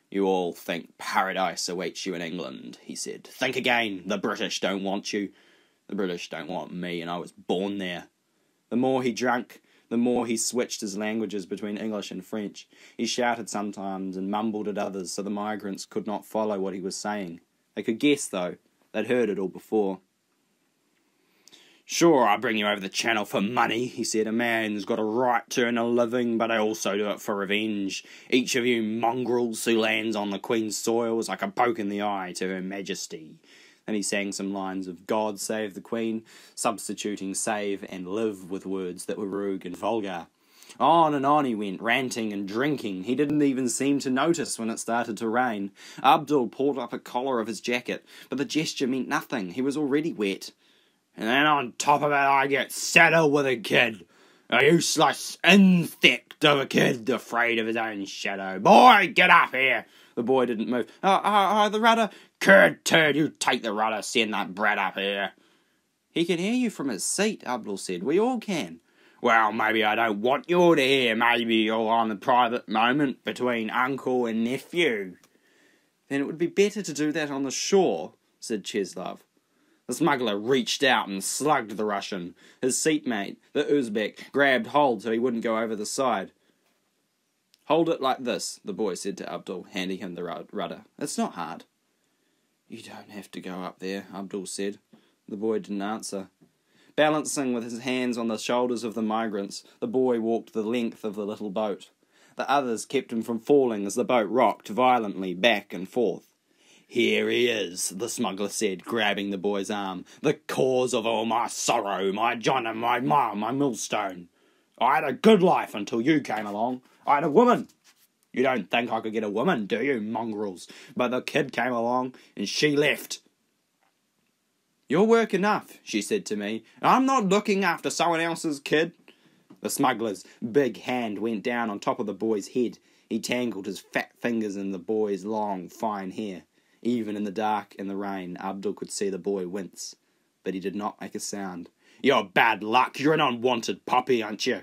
"You all think paradise awaits you in England," he said. "Think again. The British don't want you. The British don't want me, and I was born there." The more he drank, the more he switched his languages between English and French. He shouted sometimes and mumbled at others so the migrants could not follow what he was saying. They could guess, though. They'd heard it all before. "Sure, I bring you over the channel for money," he said. "A man's got a right to earn a living, but I also do it for revenge. Each of you mongrels who lands on the Queen's soil is like a poke in the eye to Her Majesty." And he sang some lines of "God save the Queen," substituting save and live with words that were rude and vulgar. On and on he went, ranting and drinking. He didn't even seem to notice when it started to rain. Abdul pulled up a collar of his jacket, but the gesture meant nothing. He was already wet. "And then on top of it I get saddled with a kid. A useless insect of a kid, afraid of his own shadow. Boy, get up here." The boy didn't move. The rudder." "Kurd turd, you take the rudder, send that brat up here." "He can hear you from his seat," Abdul said. "We all can." "Well, maybe I don't want you to hear. Maybe you're on a private moment between uncle and nephew." "Then it would be better to do that on the shore," said Cheslov. The smuggler reached out and slugged the Russian. His seatmate, the Uzbek, grabbed hold so he wouldn't go over the side. "Hold it like this," the boy said to Abdul, handing him the rudder. "It's not hard." "You don't have to go up there," Abdul said. The boy didn't answer. Balancing with his hands on the shoulders of the migrants, the boy walked the length of the little boat. The others kept him from falling as the boat rocked violently back and forth. "Here he is," the smuggler said, grabbing the boy's arm. "The cause of all my sorrow, my John and my mom, my millstone. I had a good life until you came along. I had a woman. You don't think I could get a woman, do you, mongrels? But the kid came along, and she left. You're work enough," she said to me. "I'm not looking after someone else's kid." The smuggler's big hand went down on top of the boy's head. He tangled his fat fingers in the boy's long, fine hair. Even in the dark and the rain, Abdul could see the boy wince, but he did not make a sound. "You're bad luck. You're an unwanted puppy, aren't you?"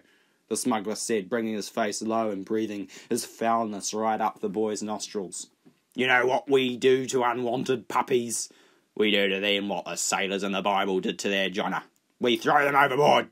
the smuggler said, bringing his face low and breathing his foulness right up the boy's nostrils. "You know what we do to unwanted puppies? We do to them what the sailors in the Bible did to their Jonah. We throw them overboard."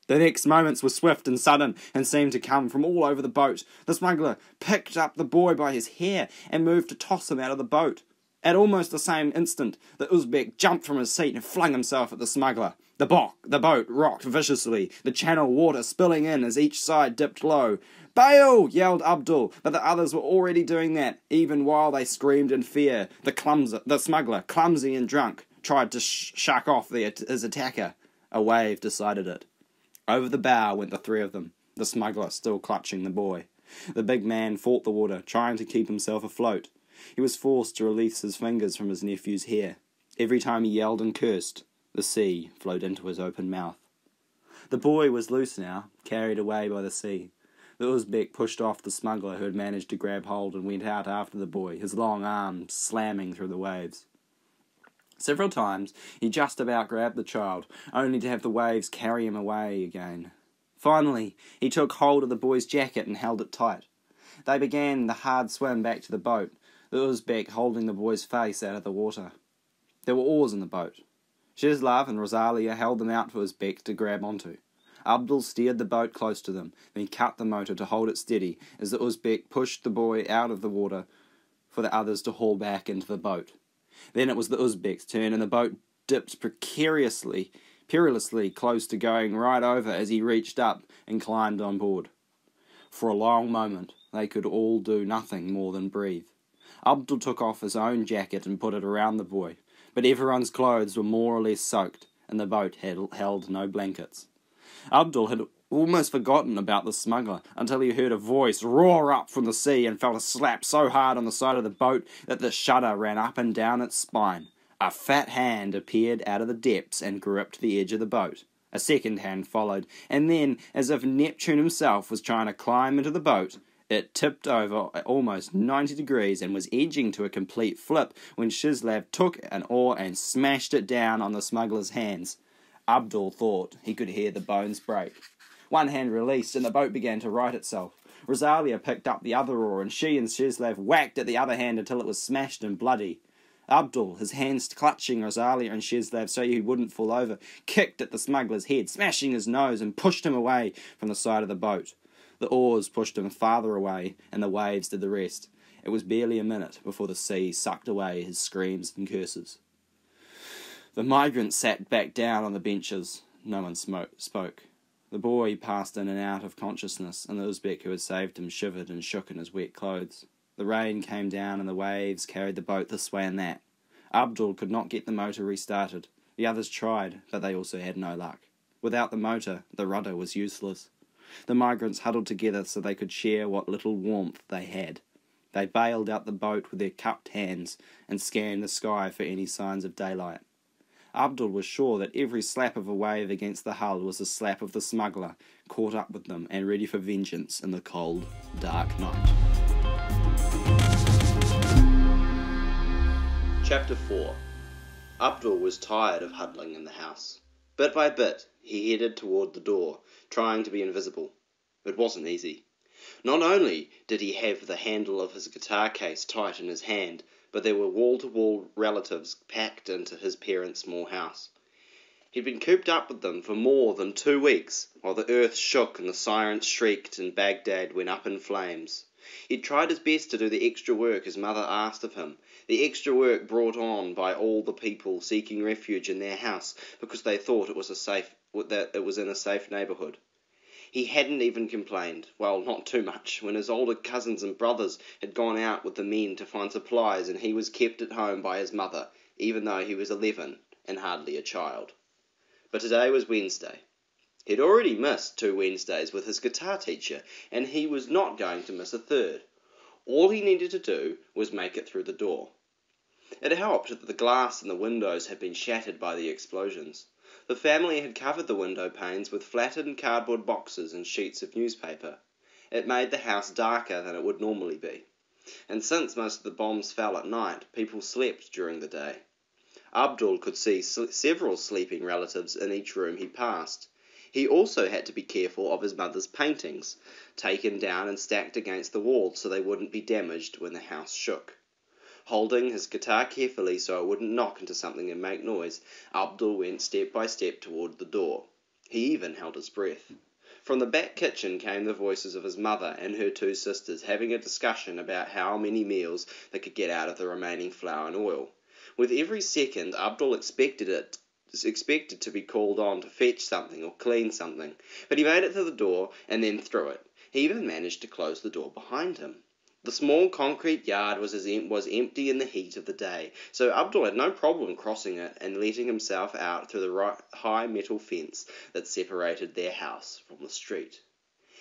The next moments were swift and sudden, and seemed to come from all over the boat. The smuggler picked up the boy by his hair and moved to toss him out of the boat. At almost the same instant, the Uzbek jumped from his seat and flung himself at the smuggler. The boat rocked viciously, the channel water spilling in as each side dipped low. "Bail!" yelled Abdul, but the others were already doing that, even while they screamed in fear. The smuggler, clumsy and drunk, tried to shuck off his attacker. A wave decided it. Over the bow went the three of them, the smuggler still clutching the boy. The big man fought the water, trying to keep himself afloat. He was forced to release his fingers from his nephew's hair. Every time he yelled and cursed, the sea flowed into his open mouth. The boy was loose now, carried away by the sea. The Uzbek pushed off the smuggler who had managed to grab hold and went out after the boy, his long arms slamming through the waves. Several times he just about grabbed the child, only to have the waves carry him away again. Finally, he took hold of the boy's jacket and held it tight. They began the hard swim back to the boat, the Uzbek holding the boy's face out of the water. There were oars in the boat. Shislav and Rosalia held them out for Uzbek to grab onto. Abdul steered the boat close to them, then cut the motor to hold it steady as the Uzbek pushed the boy out of the water for the others to haul back into the boat. Then it was the Uzbek's turn, and the boat dipped perilously close to going right over as he reached up and climbed on board. For a long moment, they could all do nothing more than breathe. Abdul took off his own jacket and put it around the boy, but everyone's clothes were more or less soaked, and the boat held no blankets. Abdul had almost forgotten about the smuggler until he heard a voice roar up from the sea and felt a slap so hard on the side of the boat that the shudder ran up and down its spine. A fat hand appeared out of the depths and gripped the edge of the boat. A second hand followed, and then, as if Neptune himself was trying to climb into the boat, it tipped over almost 90 degrees and was edging to a complete flip when Shislav took an oar and smashed it down on the smuggler's hands. Abdul thought he could hear the bones break. One hand released, and the boat began to right itself. Rosalia picked up the other oar, and she and Shislav whacked at the other hand until it was smashed and bloody. Abdul, his hands clutching Rosalia and Shislav so he wouldn't fall over, kicked at the smuggler's head, smashing his nose, and pushed him away from the side of the boat. The oars pushed him farther away, and the waves did the rest. It was barely a minute before the sea sucked away his screams and curses. The migrant sat back down on the benches. No one spoke. The boy passed in and out of consciousness, and the Uzbek who had saved him shivered and shook in his wet clothes. The rain came down, and the waves carried the boat this way and that. Abdul could not get the motor restarted. The others tried, but they also had no luck. Without the motor, the rudder was useless. The migrants huddled together so they could share what little warmth they had. They bailed out the boat with their cupped hands and scanned the sky for any signs of daylight. Abdul was sure that every slap of a wave against the hull was a slap of the smuggler, caught up with them and ready for vengeance in the cold, dark night.
Chapter 4. Abdul was tired of huddling in the house. Bit by bit, he headed toward the door, trying to be invisible. It wasn't easy. Not only did he have the handle of his guitar case tight in his hand, but there were wall-to-wall relatives packed into his parents' small house. He'd been cooped up with them for more than 2 weeks, while the earth shook and the sirens shrieked and Baghdad went up in flames. He'd tried his best to do the extra work his mother asked of him, the extra work brought on by all the people seeking refuge in their house because they thought it was in a safe neighbourhood.
He hadn't even complained, well, not too much, when his older cousins and brothers had gone out with the men to find supplies and he was kept at home by his mother, even though he was 11 and hardly a child. But today was Wednesday. He'd already missed 2 Wednesdays with his guitar teacher, and he was not going to miss a third. All he needed to do was make it through the door. It helped that the glass in the windows had been shattered by the explosions. The family had covered the window panes with flattened cardboard boxes and sheets of newspaper. It made the house darker than it would normally be. And since most of the bombs fell at night, people slept during the day. Abdul could see several sleeping relatives in each room he passed. He also had to be careful of his mother's paintings, taken down and stacked against the wall so they wouldn't be damaged when the house shook. Holding his guitar carefully so it wouldn't knock into something and make noise, Abdul went step by step toward the door. He even held his breath. From the back kitchen came the voices of his mother and her 2 sisters having a discussion about how many meals they could get out of the remaining flour and oil. With every second, Abdul expected to be called on to fetch something or clean something, but he made it to the door and then through it. He even managed to close the door behind him. The small concrete yard was empty in the heat of the day, so Abdul had no problem crossing it and letting himself out through the high metal fence that separated their house from the street.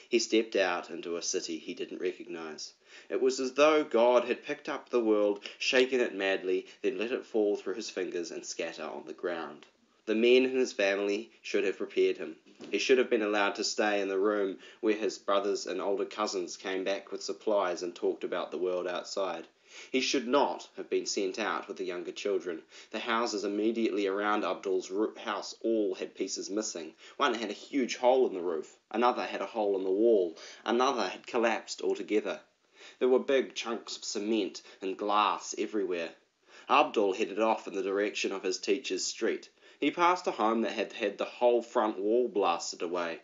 He stepped out into a city he didn't recognize. It was as though God had picked up the world, shaken it madly, then let it fall through his fingers and scatter on the ground. The men in his family should have prepared him. He should have been allowed to stay in the room where his brothers and older cousins came back with supplies and talked about the world outside. He should not have been sent out with the younger children. The houses immediately around Abdul's house all had pieces missing. One had a huge hole in the roof. Another had a hole in the wall. Another had collapsed altogether. There were big chunks of cement and glass everywhere. Abdul headed off in the direction of his teacher's street. He passed a home that had had the whole front wall blasted away.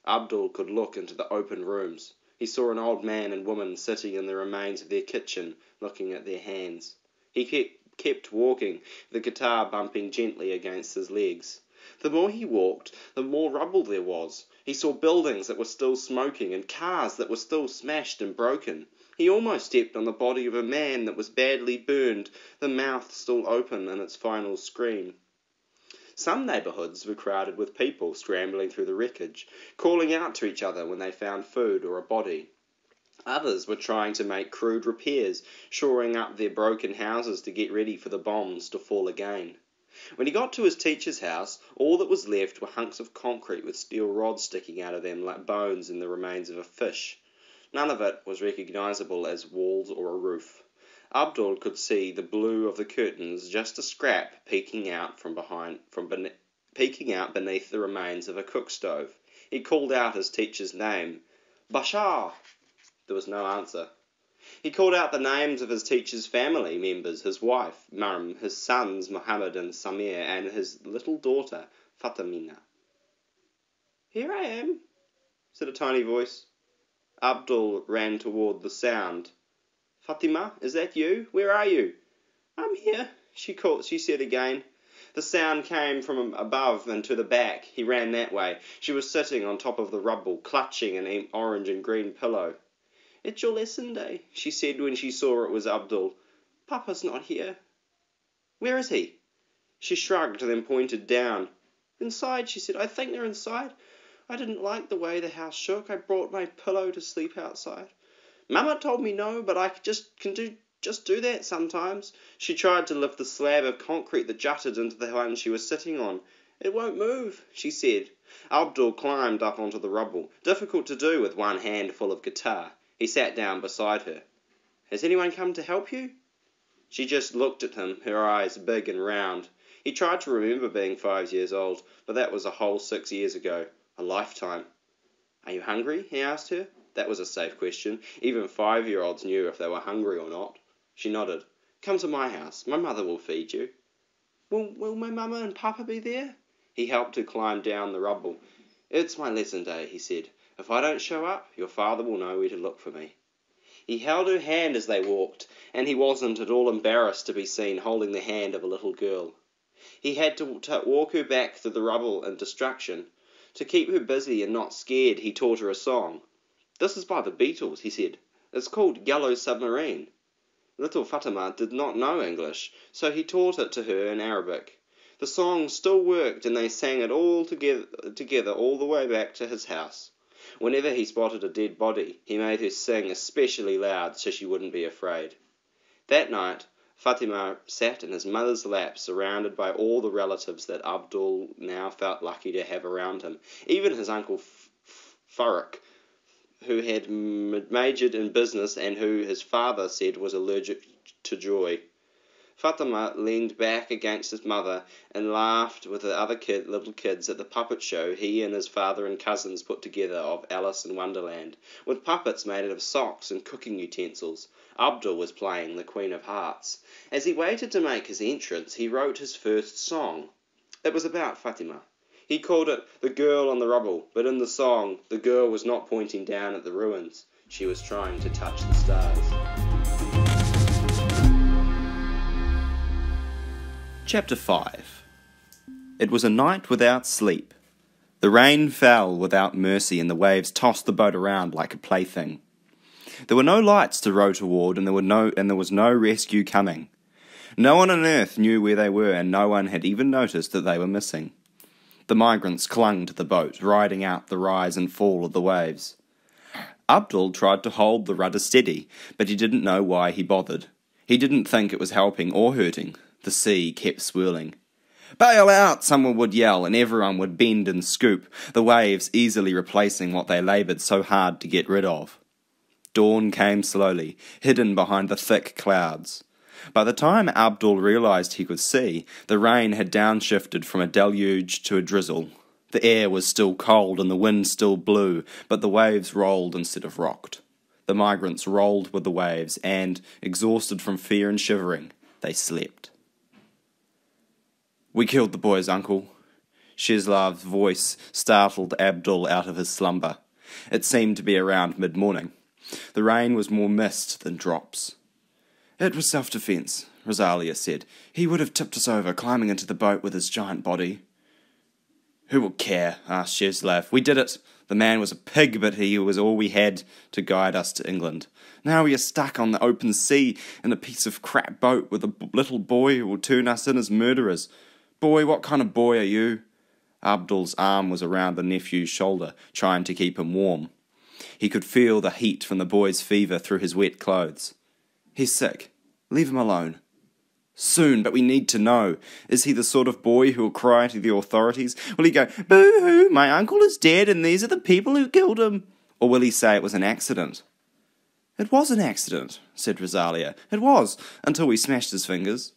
Abdul could look into the open rooms. He saw an old man and woman sitting in the remains of their kitchen, looking at their hands. He kept walking, the guitar bumping gently against his legs. The more he walked, the more rubble there was. He saw buildings that were still smoking and cars that were still smashed and broken. He almost stepped on the body of a man that was badly burned, the mouth still open in its final scream. Some neighbourhoods were crowded with people scrambling through the wreckage, calling out to each other when they found food or a body. Others were trying to make crude repairs, shoring up their broken houses to get ready for the bombs to fall again. When he got to his teacher's house, all that was left were hunks of concrete with steel rods sticking out of them like bones and the remains of a fish. None of it was recognisable as walls or a roof. Abdul could see the blue of the curtains, just a scrap peeking out beneath the remains of a cook stove. He called out his teacher's name. Bashar! There was no answer. He called out the names of his teacher's family members, his wife, Maryam, his sons, Muhammad and Samir, and his little daughter, Fatimina. "Here I am," said a tiny voice. Abdul ran toward the sound. "Fatima, is that you? Where are you?" "I'm here," she said again. The sound came from above and to the back. He ran that way. She was sitting on top of the rubble, clutching an orange and green pillow. "It's your lesson day," she said when she saw it was Abdul. "Papa's not here." "Where is he?" She shrugged, then pointed down. "Inside," she said. "I think they're inside. I didn't like the way the house shook. I brought my pillow to sleep outside. Mama told me no, but I can do that sometimes." She tried to lift the slab of concrete that jutted into the one she was sitting on. "It won't move," she said. Abdul climbed up onto the rubble, difficult to do with one hand full of guitar. He sat down beside her. "Has anyone come to help you?" She just looked at him, her eyes big and round. He tried to remember being 5 years old, but that was a whole 6 years ago, a lifetime. "Are you hungry?" he asked her. That was a safe question. Even 5-year-olds knew if they were hungry or not. She nodded. "Come to my house. My mother will feed you." Will my mama and papa be there?" He helped her climb down the rubble. "It's my lesson day," he said. "If I don't show up, your father will know where to look for me." He held her hand as they walked, and he wasn't at all embarrassed to be seen holding the hand of a little girl. He had to walk her back through the rubble and destruction. To keep her busy and not scared, he taught her a song. "This is by the Beatles," he said. "It's called Yellow Submarine." Little Fatima did not know English, so he taught it to her in Arabic. The song still worked, and they sang it all together all the way back to his house. Whenever he spotted a dead body, he made her sing especially loud so she wouldn't be afraid. That night, Fatima sat in his mother's lap, surrounded by all the relatives that Abdul now felt lucky to have around him, even his uncle Farooq, who had majored in business and who his father said was allergic to joy. Fatima leaned back against his mother and laughed with the other little kids at the puppet show he and his father and cousins put together of Alice in Wonderland, with puppets made out of socks and cooking utensils. Abdul was playing the Queen of Hearts. As he waited to make his entrance, he wrote his first song. It was about Fatima. He called it "The Girl on the Rubble," but in the song, the girl was not pointing down at the ruins. She was trying to touch the stars.
Chapter 5. It was a night without sleep. The rain fell without mercy, and the waves tossed the boat around like a plaything. There were no lights to row toward, and there was no rescue coming. No one on earth knew where they were, and no one had even noticed that they were missing. The migrants clung to the boat, riding out the rise and fall of the waves. Abdul tried to hold the rudder steady, but he didn't know why he bothered. He didn't think it was helping or hurting. The sea kept swirling. "Bail out!" someone would yell, and everyone would bend and scoop, the waves easily replacing what they laboured so hard to get rid of. Dawn came slowly, hidden behind the thick clouds. By the time Abdul realised he could see, the rain had downshifted from a deluge to a drizzle. The air was still cold and the wind still blew, but the waves rolled instead of rocked. The migrants rolled with the waves, and, exhausted from fear and shivering, they slept. "We killed the boys, Uncle." Sheslav's voice startled Abdul out of his slumber. It seemed to be around mid-morning. The rain was more mist than drops. "It was self-defence," Rosalia said. "He would have tipped us over, climbing into the boat with his giant body." "Who will care?" asked Sheslav. "We did it. The man was a pig, but he was all we had to guide us to England. Now we are stuck on the open sea in a piece of crap boat with a little boy who will turn us in as murderers. Boy, what kind of boy are you?" Abdul's arm was around the nephew's shoulder, trying to keep him warm. He could feel the heat from the boy's fever through his wet clothes. "He's sick. Leave him alone." "Soon, but we need to know. Is he the sort of boy who will cry to the authorities? Will he go, 'Boo-hoo, my uncle is dead and these are the people who killed him'? Or will he say it was an accident?" "It was an accident," said Rosalia. "It was, until we smashed his fingers."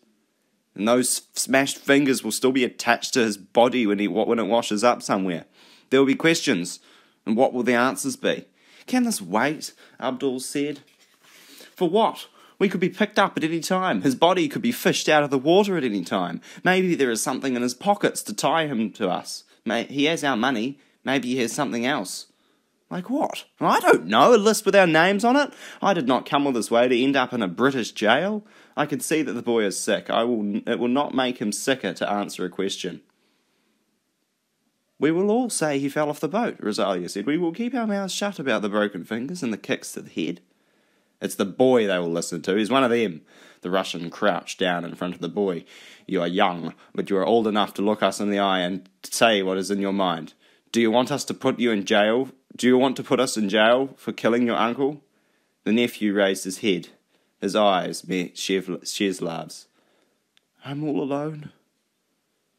"And those smashed fingers will still be attached to his body when it washes up somewhere. There will be questions, and what will the answers be?" "Can this wait?" Abdul said. "For what? We could be picked up at any time. His body could be fished out of the water at any time. Maybe there is something in his pockets to tie him to us. He has our money. Maybe he has something else." "Like what?" "I don't know. A list with our names on it. I did not come all this way to end up in a British jail. I can see that the boy is sick. It will not make him sicker to answer a question." "We will all say he fell off the boat," Rosalia said. "We will keep our mouths shut about the broken fingers and the kicks to the head." "It's the boy they will listen to. He's one of them." The Russian crouched down in front of the boy. "You are young, but you are old enough to look us in the eye and say what is in your mind. Do you want us to put you in jail? Do you want to put us in jail for killing your uncle?" The nephew raised his head. His eyes met Sheslav's. "I'm all alone."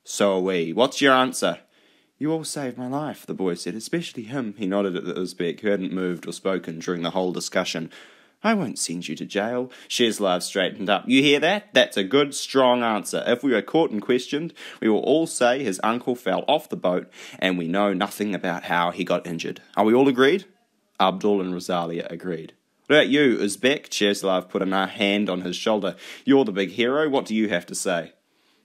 "So are we. What's your answer?" "You all saved my life," the boy said, "especially him." He nodded at the Uzbek, who hadn't moved or spoken during the whole discussion. "I won't send you to jail." Sheslav straightened up. "You hear that? That's a good, strong answer. If we are caught and questioned, we will all say his uncle fell off the boat, and we know nothing about how he got injured. Are we all agreed?" Abdul and Rosalia agreed. "What about you, Uzbek?" Sheslav put a hand on his shoulder. "You're the big hero. What do you have to say?"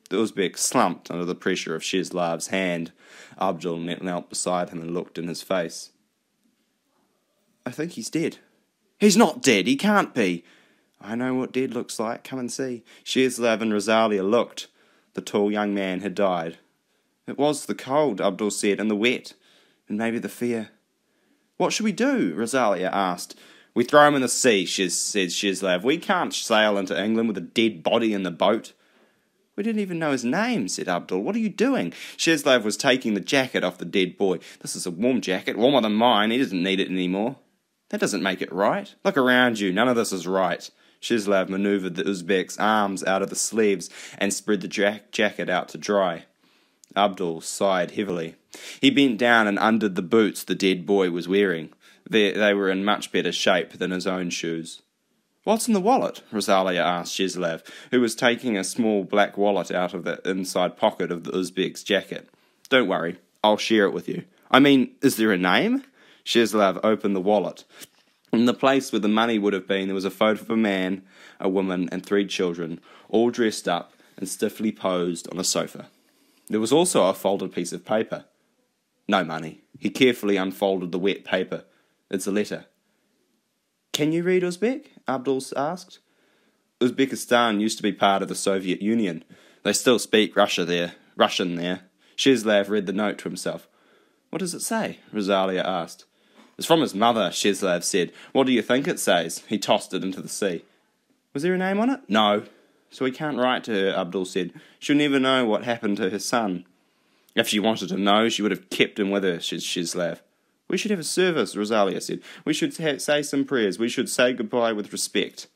The Uzbek slumped under the pressure of Sheslav's hand. Abdul knelt beside him and looked in his face. "I think he's dead." "He's not dead. He can't be." "I know what dead looks like. Come and see." Sheslav and Rosalia looked. The tall young man had died. "It was the cold," Abdul said, "and the wet.
and maybe the fear. What should we do? Rosalia asked. We throw him in the sea, said Shislav. We can't sail into England with a dead body in the boat. We didn't even know his name, said Abdul. What are you doing? Shislav was taking the jacket off the dead boy. This is a warm jacket, warmer than mine. He doesn't need it anymore. That doesn't make it right. Look around you. None of this is right. Shislav manoeuvred the Uzbek's arms out of the sleeves and spread the jacket out to dry. Abdul sighed heavily. He bent down and undid the boots the dead boy was wearing. They were in much better shape than his own shoes. What's in the wallet? Rosalia asked Shislav, who was taking a small black wallet out of the inside pocket of the Uzbek's jacket. Don't worry, I'll share it with you. I mean, is there a name? Shislav opened the wallet. In the place where the money would have been, there was a photo of a man, a woman, and 3 children, all dressed up and stiffly posed on a sofa. There was also a folded piece of paper. No money. He carefully unfolded the wet paper. It's a letter. Can you read Uzbek? Abdul asked. Uzbekistan used to be part of the Soviet Union. They still speak Russian there. Shislav read the note to himself. What does it say? Rosalia asked. It's from his mother, Shislav said. What do you think it says? He tossed it into the sea. Was there a name on it? No. So he can't write to her, Abdul said. She'll never know what happened to her son. If she wanted to know, she would have kept him with her, said Shislav. We should have a service, Rosalia said. We should say some prayers. We should say goodbye with respect.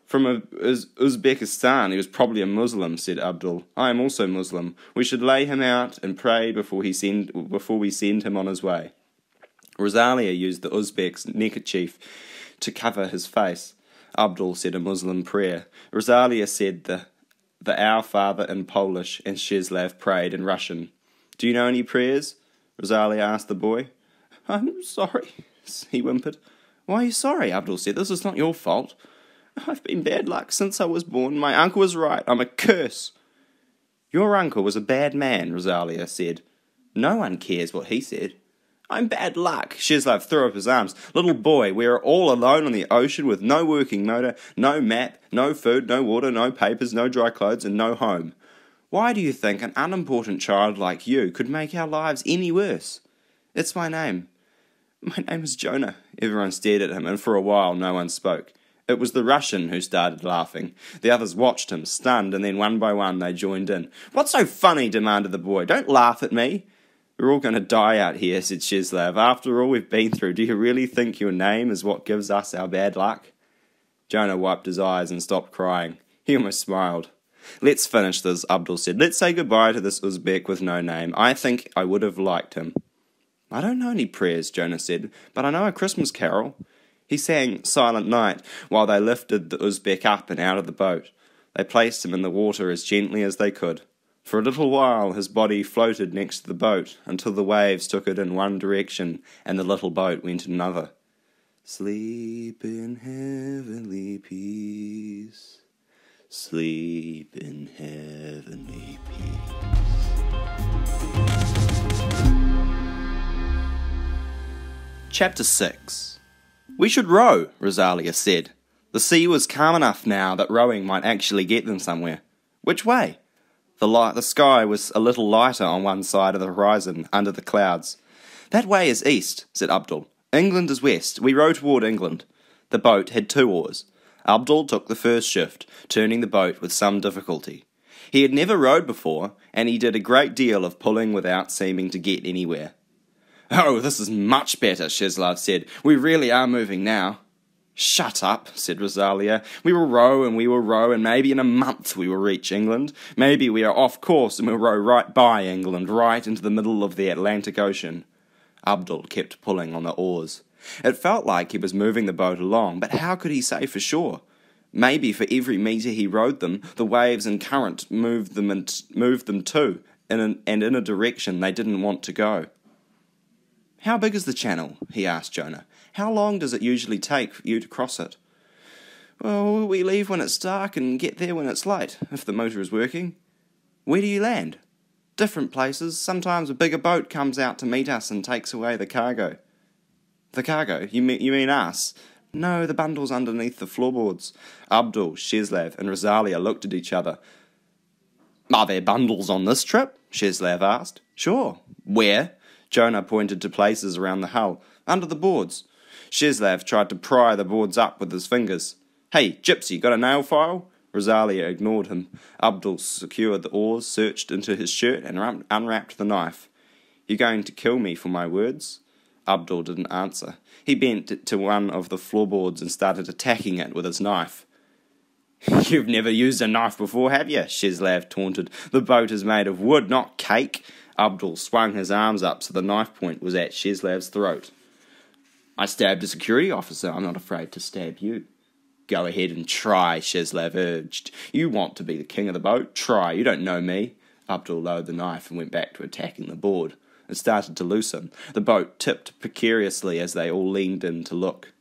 From Uzbekistan, he was probably a Muslim, said Abdul. I am also Muslim. We should lay him out and pray before we send him on his way. Rosalia used the Uzbek's neckerchief to cover his face. Abdul said a Muslim prayer. Rosalia said the Our Father in Polish, and Shislav prayed in Russian. Do you know any prayers? Rosalia asked the boy. I'm sorry, he whimpered. Why are you sorry? Abdul said. This is not your fault. I've been bad luck since I was born. My uncle was right. I'm a curse. Your uncle was a bad man, Rosalia said. No one cares what he said. I'm bad luck. Shislav threw up his arms. Little boy, we are all alone on the ocean with no working motor, no map, no food, no water, no papers, no dry clothes, and no home. Why do you think an unimportant child like you could make our lives any worse? It's my name. My name is Jonah. Everyone stared at him, and for a while no one spoke. It was the Russian who started laughing. The others watched him, stunned, and then one by one they joined in. What's so funny? Demanded the boy. Don't laugh at me. We're all going to die out here, said Shislav. After all we've been through, do you really think your name is what gives us our bad luck? Jonah wiped his eyes and stopped crying. He almost smiled. Let's finish this, Abdul said. Let's say goodbye to this Uzbek with no name. I think I would have liked him. I don't know any prayers, Jonah said, but I know a Christmas carol. He sang Silent Night while they lifted the Uzbek up and out of the boat. They placed him in the water as gently as they could. For a little while his body floated next to the boat until the waves took it in one direction and the little boat went in another. Sleep in heavenly peace. Sleep in heavenly peace.
Chapter 6. We should row, Rosalia said. The sea was calm enough now that rowing might actually get them somewhere. Which way? The sky was a little lighter on one side of the horizon, under the clouds. That way is east, said Abdul. England is west. We row toward England. The boat had 2 oars. Abdul took the first shift, turning the boat with some difficulty. He had never rowed before, and he did a great deal of pulling without seeming to get anywhere. Oh, this is much better, Shislav said. We really are moving now. Shut up, said Rosalia. We will row, and maybe in a month we will reach England. Maybe we are off course and we'll row right by England, right into the middle of the Atlantic Ocean. Abdul kept pulling on the oars. It felt like he was moving the boat along, but how could he say for sure? Maybe for every metre he rowed them, the waves and current moved them too, and in a direction they didn't want to go. How big is the channel? He asked Jonah. How long does it usually take for you to cross it? Well, we leave when it's dark and get there when it's light, if the motor is working. Where do you land? Different places. Sometimes a bigger boat comes out to meet us and takes away the cargo. The cargo? You mean us? No, the bundles underneath the floorboards. Abdul, Shislav, and Rosalia looked at each other. Are there bundles on this trip? Shislav asked. Sure. Where?
Jonah pointed to places around the hull, under the boards. Sheslav tried to pry the boards up with his fingers. "Hey, gypsy, got a nail file?" Rosalia ignored him. Abdul secured the oars, searched into his shirt, and unwrapped the knife. "You going to kill me for my words?" Abdul didn't answer. He bent to one of the floorboards and started attacking it with his knife. "You've never used a knife before, have you?" Sheslav taunted. "The boat is made of wood, not cake." Abdul swung his arms up so the knife point was at Sheslav's throat. "I stabbed a security officer. I'm not afraid to stab you." "Go ahead and try," Sheslav urged. "You want to be the king of the boat? Try. You don't know me." Abdul lowered the knife and went back to attacking the board. It started to loosen. The boat tipped precariously as they all leaned in to look.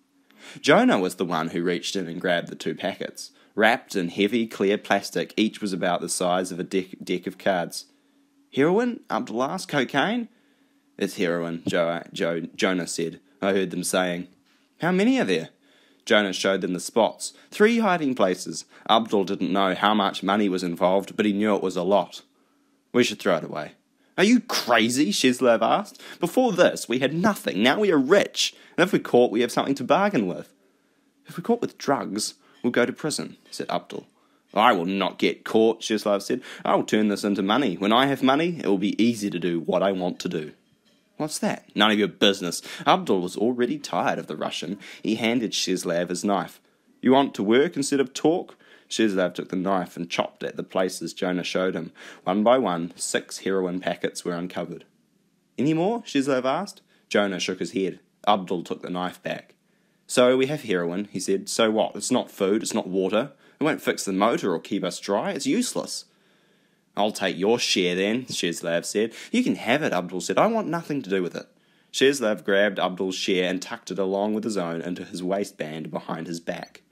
Jonah was the one who reached in and grabbed the 2 packets. Wrapped in heavy, clear plastic, each was about the size of a deck of cards. "Heroin?" Abdul asked. "Cocaine?" "It's heroin," Jonah said. "I heard them saying." "How many are there?" Jonah showed them the spots. 3 hiding places. Abdul didn't know how much money was involved, but he knew it was a lot. "We should throw it away." "Are you crazy?" Sheslav asked. "Before this, we had nothing. Now we are rich. And if we're caught, we have something to bargain with." "If we're caught with drugs, we'll go to prison," said Abdul. "I will not get caught," Sheslav said. "I will turn this into money. When I have money, it will be easy to do what I want to do." "What's that?" "None of your business." Abdul was already tired of the Russian. He handed Sheslav his knife. "You want to work instead of talk?" Sheslav took the knife and chopped at the places Jonah showed him. One by one, 6 heroin packets were uncovered. "Any more?" Sheslav asked. Jonah shook his head. Abdul took the knife back. "So we have heroin," he said. "So what? It's not food, it's not water. It won't fix the motor or keep us dry. It's useless." "I'll take your share then," Sheslav said. "You can have it," Abdul said. "I want nothing to do with it." Sheslav grabbed Abdul's share and tucked it along with his own into his waistband behind his back.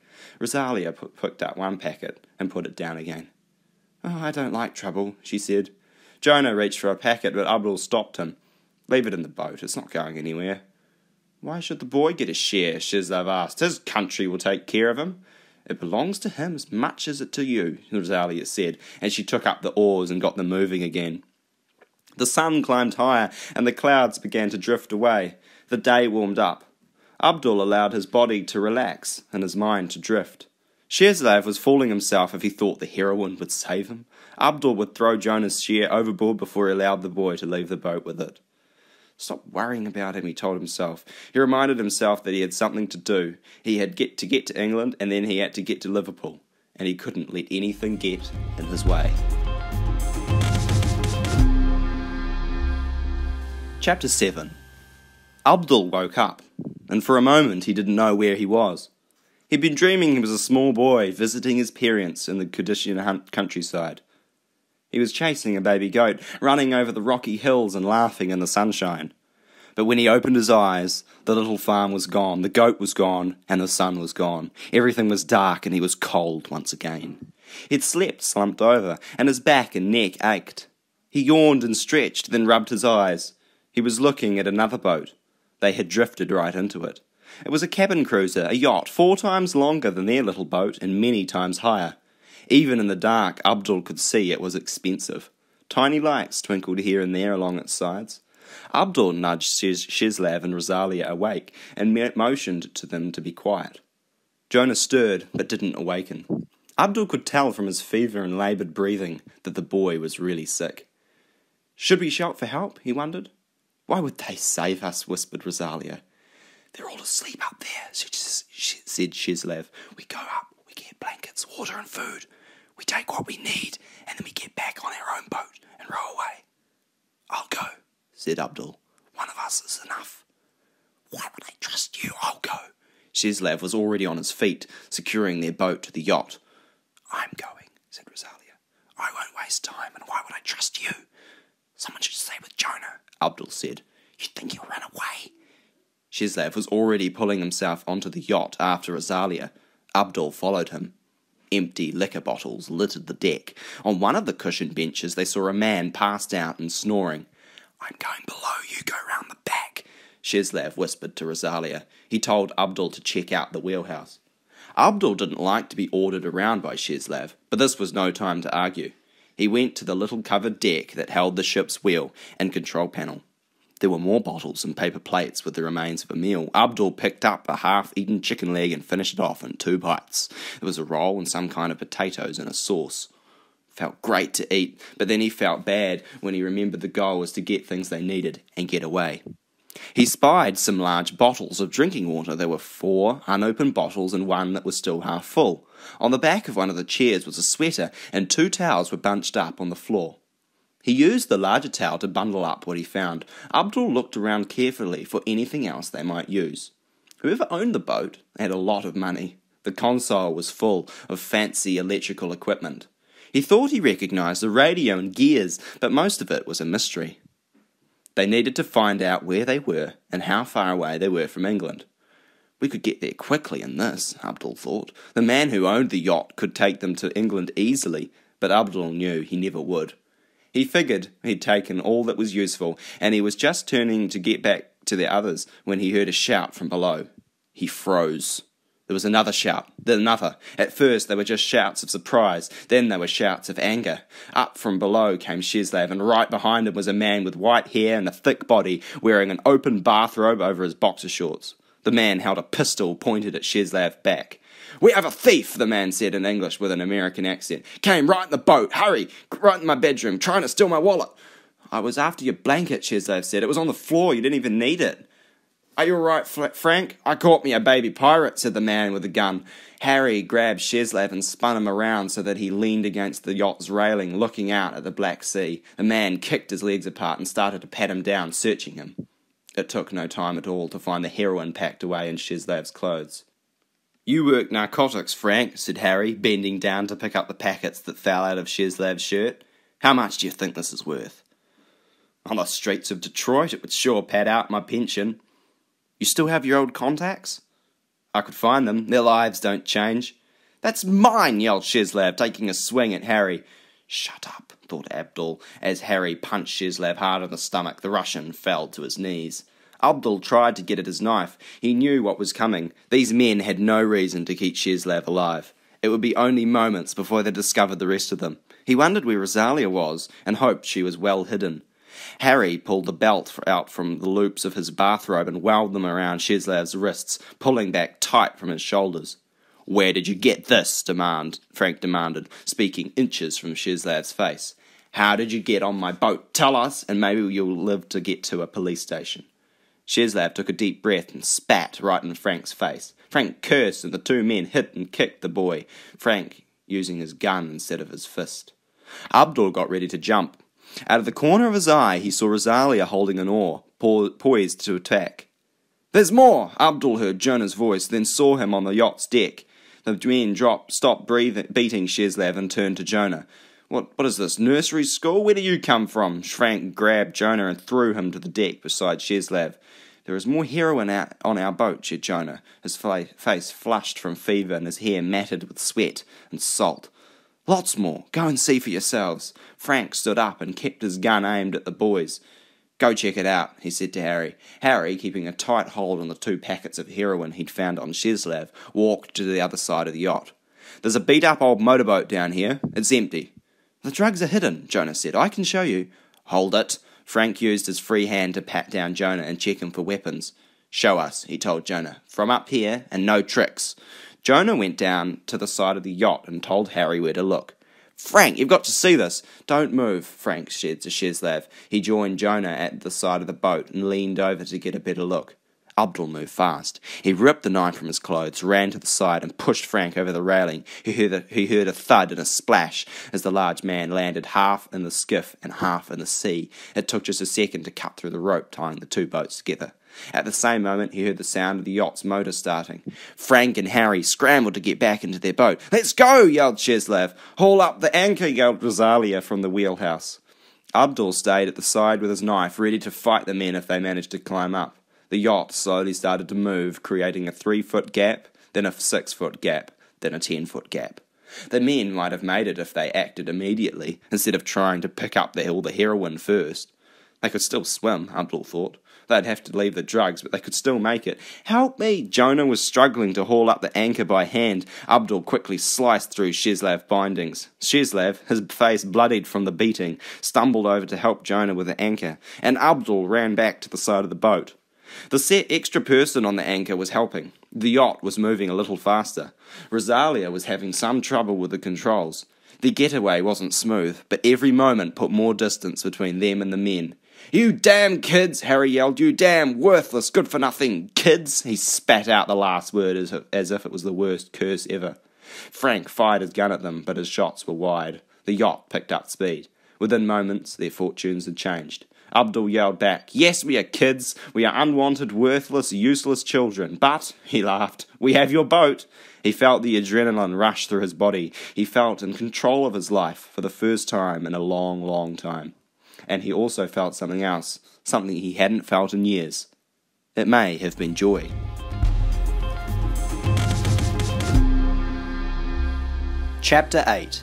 Rosalia picked up 1 packet and put it down again. "Oh, I don't like trouble," she said. Jonah reached for a packet, but Abdul stopped him. "Leave it in the boat. It's not going anywhere." "Why should the boy get a share?" Sheslav asked. "His country will take care of him." "It belongs to him as much as it to you," Rosalia said, and she took up the oars and got them moving again. The sun climbed higher, and the clouds began to drift away. The day warmed up. Abdul allowed his body to relax and his mind to drift. Sheslav was fooling himself if he thought the heroin would save him. Abdul would throw Jonah's share overboard before he allowed the boy to leave the boat with it. "Stop worrying about him," he told himself. He reminded himself that he had something to do. He had to get to England, and then he had to get to Liverpool, and he couldn't let anything get in his way. Chapter 7. Abdul woke up, and for a moment he didn't know where he was. He'd been dreaming he was a small boy visiting his parents in the Kurdistan countryside. He was chasing a baby goat, running over the rocky hills and laughing in the sunshine. But when he opened his eyes, the little farm was gone, the goat was gone, and the sun was gone. Everything was dark, and he was cold once again. He'd slept slumped over, and his back and neck ached. He yawned and stretched, then rubbed his eyes. He was looking at another boat. They had drifted right into it. It was a cabin cruiser, a yacht, 4 times longer than their little boat, and many times higher. Even in the dark, Abdul could see it was expensive. Tiny lights twinkled here and there along its sides. Abdul nudged Sheslav and Rosalia awake and motioned to them to be quiet. Jonah stirred, but didn't awaken. Abdul could tell from his fever and laboured breathing that the boy was really sick. "Should we shout for help?" he wondered. "Why would they save us?" whispered Rosalia. "They're all asleep up there," said Sheslav. "We go up. We get blankets, water and food. We take what we need, and then we get back on our own boat and row away." "I'll go," said Abdul. "One of us is enough." "Why would I trust you? I'll go." Sheslav was already on his feet, securing their boat to the yacht. "I'm going," said Rosalia. "I won't waste time, and why would I trust you?" "Someone should stay with Jonah," Abdul said. "You think he'll run away?" Sheslav was already pulling himself onto the yacht after Rosalia. Abdul followed him. Empty liquor bottles littered the deck. On one of the cushioned benches they saw a man passed out and snoring. "I'm going below, you go round the back," Sheslav whispered to Rosalia. He told Abdul to check out the wheelhouse. Abdul didn't like to be ordered around by Sheslav, but this was no time to argue. He went to the little covered deck that held the ship's wheel and control panel. There were more bottles and paper plates with the remains of a meal. Abdul picked up a half-eaten chicken leg and finished it off in 2 bites. There was a roll and some kind of potatoes and a sauce. Felt great to eat, but then he felt bad when he remembered the goal was to get things they needed and get away. He spied some large bottles of drinking water. There were 4 unopened bottles and one that was still half full. On the back of one of the chairs was a sweater, and 2 towels were bunched up on the floor. He used the larger towel to bundle up what he found. Abdul looked around carefully for anything else they might use. Whoever owned the boat had a lot of money. The console was full of fancy electrical equipment. He thought he recognised the radio and gears, but most of it was a mystery. They needed to find out where they were and how far away they were from England. We could get there quickly in this, Abdul thought. The man who owned the yacht could take them to England easily, but Abdul knew he never would. He figured he'd taken all that was useful, and he was just turning to get back to the others when he heard a shout from below. He froze. There was another shout, then another. At first they were just shouts of surprise, then they were shouts of anger. Up from below came Sheslav, and right behind him was a man with white hair and a thick body, wearing an open bathrobe over his boxer shorts. The man held a pistol pointed at Sheslav's back. "We have a thief," the man said in English with an American accent. "Came right in the boat. Hurry! Right in my bedroom, trying to steal my wallet." "I was after your blanket," Sheslav said. "It was on the floor. You didn't even need it." "Are you all right, Frank? I caught me a baby pirate," said the man with the gun. Harry grabbed Sheslav and spun him around so that he leaned against the yacht's railing, looking out at the Black Sea. The man kicked his legs apart and started to pat him down, searching him. It took no time at all to find the heroin packed away in Sheslav's clothes. "You work narcotics, Frank," said Harry, bending down to pick up the packets that fell out of Sheslav's shirt. "How much do you think this is worth?" "On the streets of Detroit, it would sure pad out my pension." "You still have your old contacts?" "I could find them. Their lives don't change." "That's mine," yelled Sheslav, taking a swing at Harry. "Shut up," thought Abdul, as Harry punched Sheslav hard on the stomach. The Russian fell to his knees. Abdul tried to get at his knife. He knew what was coming. These men had no reason to keep Sheslav alive. It would be only moments before they discovered the rest of them. He wondered where Rosalia was, and hoped she was well hidden. Harry pulled the belt out from the loops of his bathrobe and wound them around Sheslav's wrists, pulling back tight from his shoulders. "Where did you get this?" Frank demanded, speaking inches from Sheslav's face. "How did you get on my boat? Tell us, and maybe you'll live to get to a police station." Sheslav took a deep breath and spat right in Frank's face. Frank cursed, and the 2 men hit and kicked the boy, Frank using his gun instead of his fist. Abdul got ready to jump. Out of the corner of his eye, he saw Rosalia holding an oar, poised to attack. "There's more!" Abdul heard Jonah's voice, then saw him on the yacht's deck. The men stopped beating Sheslav and turned to Jonah. What is this, nursery school? Where do you come from?" Frank grabbed Jonah and threw him to the deck beside Sheslav. "There is more heroin out on our boat," said Jonah, his face flushed from fever and his hair matted with sweat and salt. "Lots more. Go and see for yourselves." Frank stood up and kept his gun aimed at the boys. "Go check it out," he said to Harry. Harry, keeping a tight hold on the 2 packets of heroin he'd found on Sheslav, walked to the other side of the yacht. "There's a beat-up old motorboat down here. It's empty." "The drugs are hidden," Jonah said. "I can show you." "Hold it." Frank used his free hand to pat down Jonah and check him for weapons. "Show us," he told Jonah. "From up here, and no tricks." Jonah went down to the side of the yacht and told Harry where to look. "Frank, you've got to see this." "Don't move," Frank said to Sheslav. He joined Jonah at the side of the boat and leaned over to get a better look. Abdul moved fast. He ripped the knife from his clothes, ran to the side, and pushed Frank over the railing. He heard a thud and a splash as the large man landed half in the skiff and half in the sea. It took just a second to cut through the rope tying the 2 boats together. At the same moment, he heard the sound of the yacht's motor starting. Frank and Harry scrambled to get back into their boat. "Let's go!" yelled Sheslav. "Haul up the anchor!" yelled Rosalia from the wheelhouse. Abdul stayed at the side with his knife, ready to fight the men if they managed to climb up. The yacht slowly started to move, creating a 3-foot gap, then a 6-foot gap, then a 10-foot gap. The men might have made it if they acted immediately, instead of trying to pick up all the heroin first. They could still swim, Abdul thought. They'd have to leave the drugs, but they could still make it. Help me! Jonah was struggling to haul up the anchor by hand. Abdul quickly sliced through Shezlav's bindings. Shezlav, his face bloodied from the beating, stumbled over to help Jonah with the anchor, and Abdul ran back to the side of the boat. The extra person on the anchor was helping. The yacht was moving a little faster. Rosalia was having some trouble with the controls. The getaway wasn't smooth, but every moment put more distance between them and the men. "You damn kids," Harry yelled. "You damn worthless, good-for-nothing kids." He spat out the last word as if it was the worst curse ever. Frank fired his gun at them, but his shots were wide. The yacht picked up speed. Within moments, their fortunes had changed. Abdul yelled back, "Yes, we are kids. We are unwanted, worthless, useless children. But," he laughed, "we have your boat." He felt the adrenaline rush through his body. He felt in control of his life for the first time in a long, long time. And he also felt something else, something he hadn't felt in years. It may have been joy.
Chapter 8.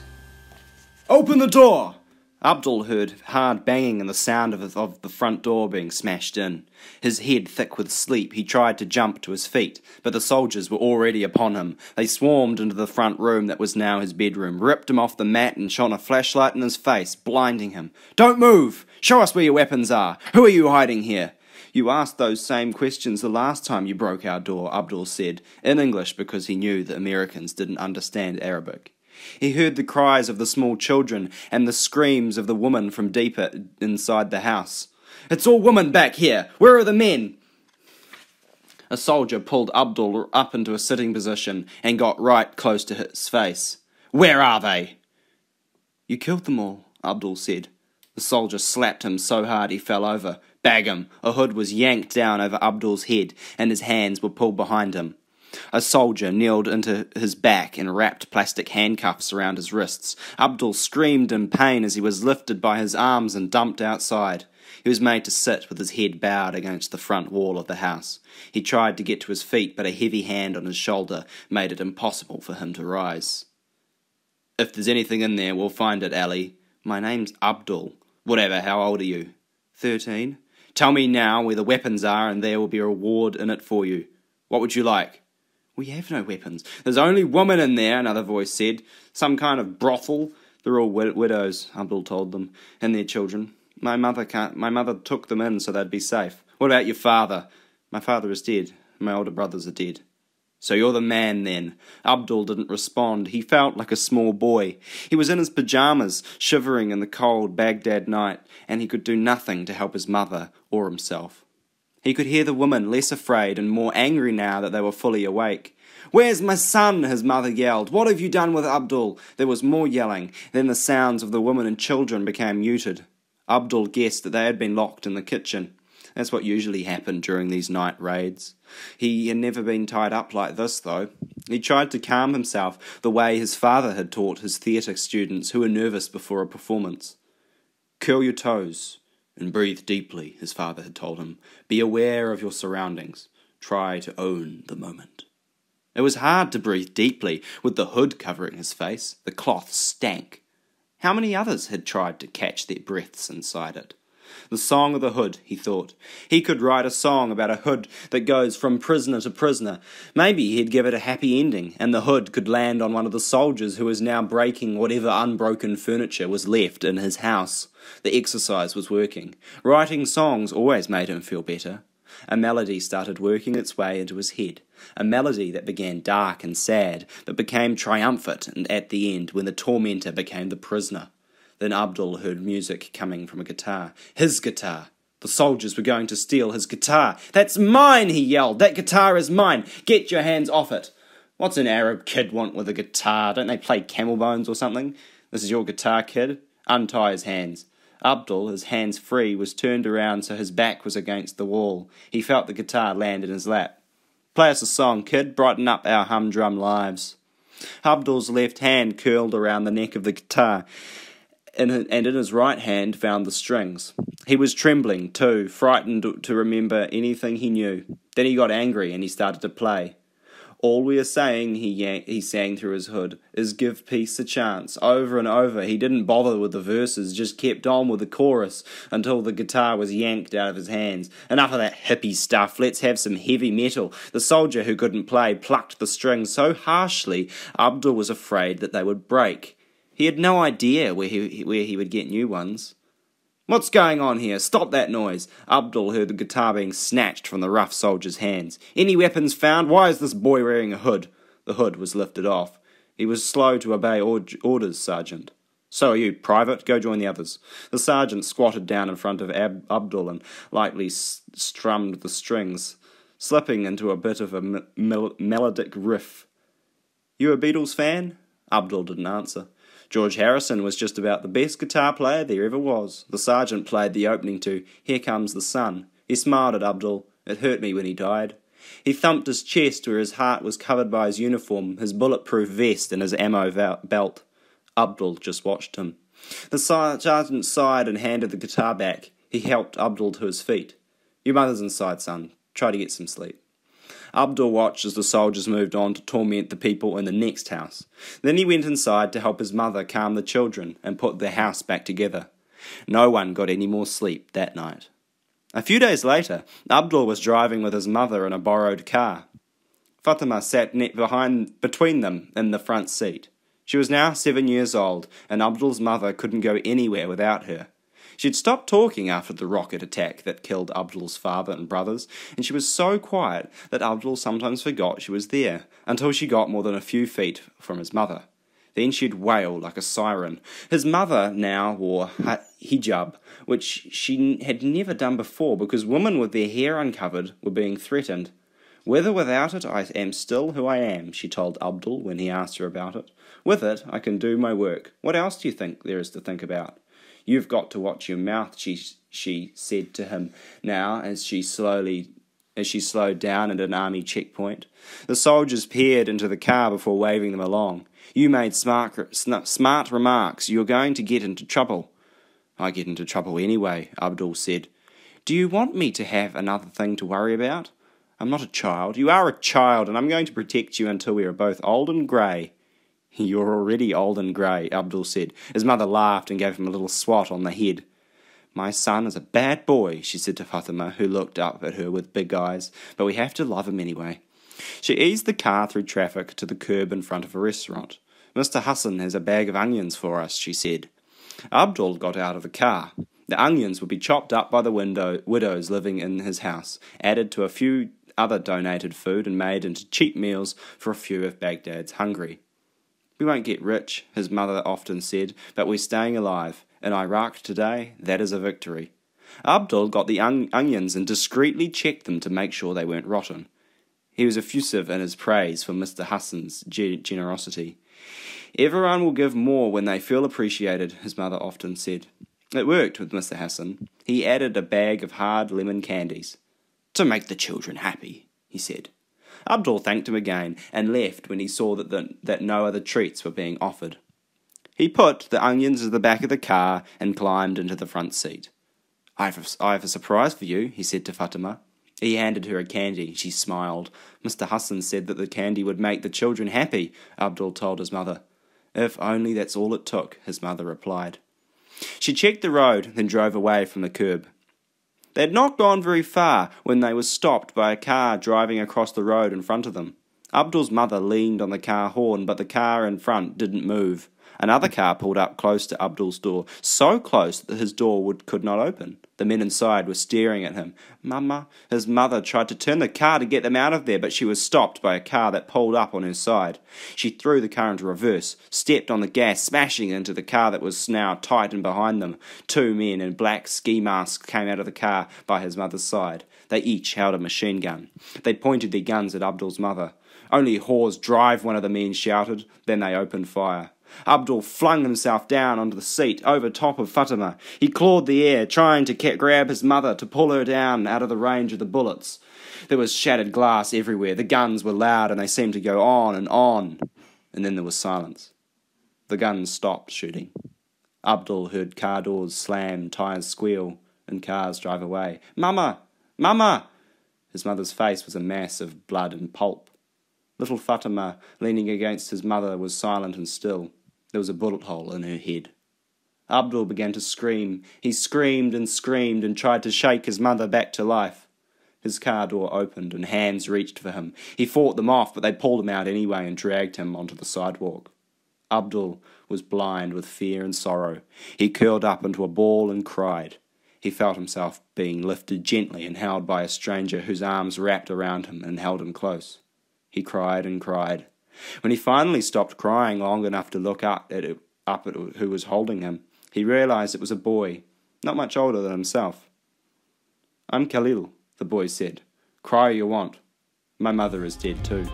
"Open the door!" Abdul heard hard banging and the sound of the front door being smashed in. His head thick with sleep, he tried to jump to his feet, but the soldiers were already upon him. They swarmed into the front room that was now his bedroom, ripped him off the mat and shone a flashlight in his face, blinding him. "Don't move! Show us where your weapons are! Who are you hiding here?" "You asked those same questions the last time you broke our door," Abdul said, in English because he knew the Americans didn't understand Arabic. He heard the cries of the small children and the screams of the woman from deeper inside the house. "It's all women back here! Where are the men?" A soldier pulled Abdul up into a sitting position and got right close to his face. "Where are they?" "You killed them all," Abdul said. The soldier slapped him so hard he fell over. "Bag him!" A hood was yanked down over Abdul's head and his hands were pulled behind him. A soldier kneeled into his back and wrapped plastic handcuffs around his wrists. Abdul screamed in pain as he was lifted by his arms and dumped outside. He was made to sit with his head bowed against the front wall of the house. He tried to get to his feet, but a heavy hand on his shoulder made it impossible for him to rise. "If there's anything in there, we'll find it, Ali." "My name's Abdul." "Whatever, how old are you?" 13. "Tell me now where the weapons are and there will be a reward in it for you. What would you like?" "We have no weapons." "There's only women in there," another voice said. "Some kind of brothel." "They're all widows," Abdul told them, "and their children. My mother took them in so they'd be safe." "What about your father?" "My father is dead. My older brothers are dead." "So you're the man, then?" Abdul didn't respond. He felt like a small boy. He was in his pyjamas, shivering in the cold Baghdad night, and he could do nothing to help his mother or himself. He could hear the women less afraid and more angry now that they were fully awake. "Where's my son?" his mother yelled. "What have you done with Abdul?" There was more yelling. Then the sounds of the women and children became muted. Abdul guessed that they had been locked in the kitchen. That's what usually happened during these night raids. He had never been tied up like this, though. He tried to calm himself the way his father had taught his theatre students who were nervous before a performance. "Curl your toes and breathe deeply," his father had told him. "Be aware of your surroundings. Try to own the moment." It was hard to breathe deeply with the hood covering his face. The cloth stank. How many others had tried to catch their breaths inside it? The song of the hood, he thought. He could write a song about a hood that goes from prisoner to prisoner. Maybe he'd give it a happy ending, and the hood could land on one of the soldiers who was now breaking whatever unbroken furniture was left in his house. The exercise was working. Writing songs always made him feel better. A melody started working its way into his head. A melody that began dark and sad, but became triumphant and at the end when the tormentor became the prisoner. Then Abdul heard music coming from a guitar. His guitar. The soldiers were going to steal his guitar. "That's mine," he yelled. "That guitar is mine. Get your hands off it." "What's an Arab kid want with a guitar? Don't they play camel bones or something?" "This is your guitar, kid. Untie his hands." Abdul, his hands free, was turned around so his back was against the wall. He felt the guitar land in his lap. "Play us a song, kid. Brighten up our humdrum lives." Abdul's left hand curled around the neck of the guitar, and in his right hand found the strings. He was trembling too, frightened to remember anything he knew. Then he got angry and he started to play.
All we are saying, he sang through his hood, is give peace a chance. Over and over, he didn't bother with the verses, just kept on with the chorus until the guitar was yanked out of his hands. Enough of that hippie stuff, let's have some heavy metal. The soldier who couldn't play plucked the strings so harshly, Abdul was afraid that they would break. He had no idea where he would get new ones. What's going on here? Stop that noise! Abdul heard the guitar being snatched from the rough soldier's hands. Any weapons found? Why is this boy wearing a hood? The hood was lifted off. He was slow to obey orders, Sergeant. So are you, Private. Go join the others. The sergeant squatted down in front of Abdul and lightly strummed the strings, slipping into a bit of a melodic riff. You a Beatles fan? Abdul didn't answer. George Harrison was just about the best guitar player there ever was. The sergeant played the opening to Here Comes the Sun. He smiled at Abdul. It hurt me when he died. He thumped his chest where his heart was covered by his uniform, his bulletproof vest and his ammo belt. Abdul just watched him. The sergeant sighed and handed the guitar back. He helped Abdul to his feet. Your mother's inside, son. Try to get some sleep. Abdul watched as the soldiers moved on to torment the people in the next house. Then he went inside to help his mother calm the children and put the house back together. No one got any more sleep that night. A few days later, Abdul was driving with his mother in a borrowed car. Fatima sat between them in the front seat. She was now 7 years old, and Abdul's mother couldn't go anywhere without her. She'd stopped talking after the rocket attack that killed Abdul's father and brothers, and she was so quiet that Abdul sometimes forgot she was there, until she got more than a few feet from his mother. Then she'd wail like a siren. His mother now wore hijab, which she had never done before, because women with their hair uncovered were being threatened. With or without it, I am still who I am, she told Abdul when he asked her about it. With it, I can do my work. What else do you think there is to think about? You've got to watch your mouth, she said to him now as she slowed down at an army checkpoint. The soldiers peered into the car before waving them along. You made smart remarks. You're going to get into trouble. I get into trouble anyway, Abdul said. Do you want me to have another thing to worry about? I'm not a child. You are a child, and I'm going to protect you until we are both old and grey. You're already old and grey, Abdul said. His mother laughed and gave him a little swat on the head. My son is a bad boy, she said to Fatima, who looked up at her with big eyes, but we have to love him anyway. She eased the car through traffic to the curb in front of a restaurant. Mr. Hassan has a bag of onions for us, she said. Abdul got out of the car. The onions would be chopped up by the widows living in his house, added to a few other donated food and made into cheap meals for a few of Baghdad's hungry. We won't get rich, his mother often said, but we're staying alive. In Iraq today, that is a victory. Abdul got the onions and discreetly checked them to make sure they weren't rotten. He was effusive in his praise for Mr. Hassan's generosity. Everyone will give more when they feel appreciated, his mother often said. It worked with Mr. Hassan. He added a bag of hard lemon candies. To make the children happy, he said. Abdul thanked him again and left when he saw that no other treats were being offered. He put the onions at the back of the car and climbed into the front seat. I have a surprise for you, he said to Fatima. He handed her a candy. She smiled. Mr. Hassan said that the candy would make the children happy, Abdul told his mother. If only that's all it took, his mother replied. She checked the road, then drove away from the curb. They had not gone very far when they were stopped by a car driving across the road in front of them. Abdul's mother leaned on the car horn, but the car in front didn't move. Another car pulled up close to Abdul's door, so close that his door could not open. The men inside were staring at him. Mama, his mother tried to turn the car to get them out of there, but she was stopped by a car that pulled up on her side. She threw the car into reverse, stepped on the gas, smashing into the car that was now tightened behind them. Two men in black ski masks came out of the car by his mother's side. They each held a machine gun. They pointed their guns at Abdul's mother. Only whores drive, one of the men shouted. Then they opened fire. Abdul flung himself down onto the seat over top of Fatima. He clawed the air, trying to grab his mother to pull her down out of the range of the bullets. There was shattered glass everywhere. The guns were loud and they seemed to go on. And then there was silence. The guns stopped shooting. Abdul heard car doors slam, tyres squeal, and cars drive away. Mama! Mama! His mother's face was a mass of blood and pulp. Little Fatima, leaning against his mother, was silent and still. There was a bullet hole in her head. Abdul began to scream. He screamed and tried to shake his mother back to life. His car door opened and hands reached for him. He fought them off, but they pulled him out anyway and dragged him onto the sidewalk. Abdul was blind with fear and sorrow. He curled up into a ball and cried. He felt himself being lifted gently and held by a stranger whose arms wrapped around him and held him close. He cried and cried. When he finally stopped crying long enough to look up at who was holding him, he realized it was a boy, not much older than himself. "I'm Khalil," the boy said. "Cry all you want. My mother is dead too."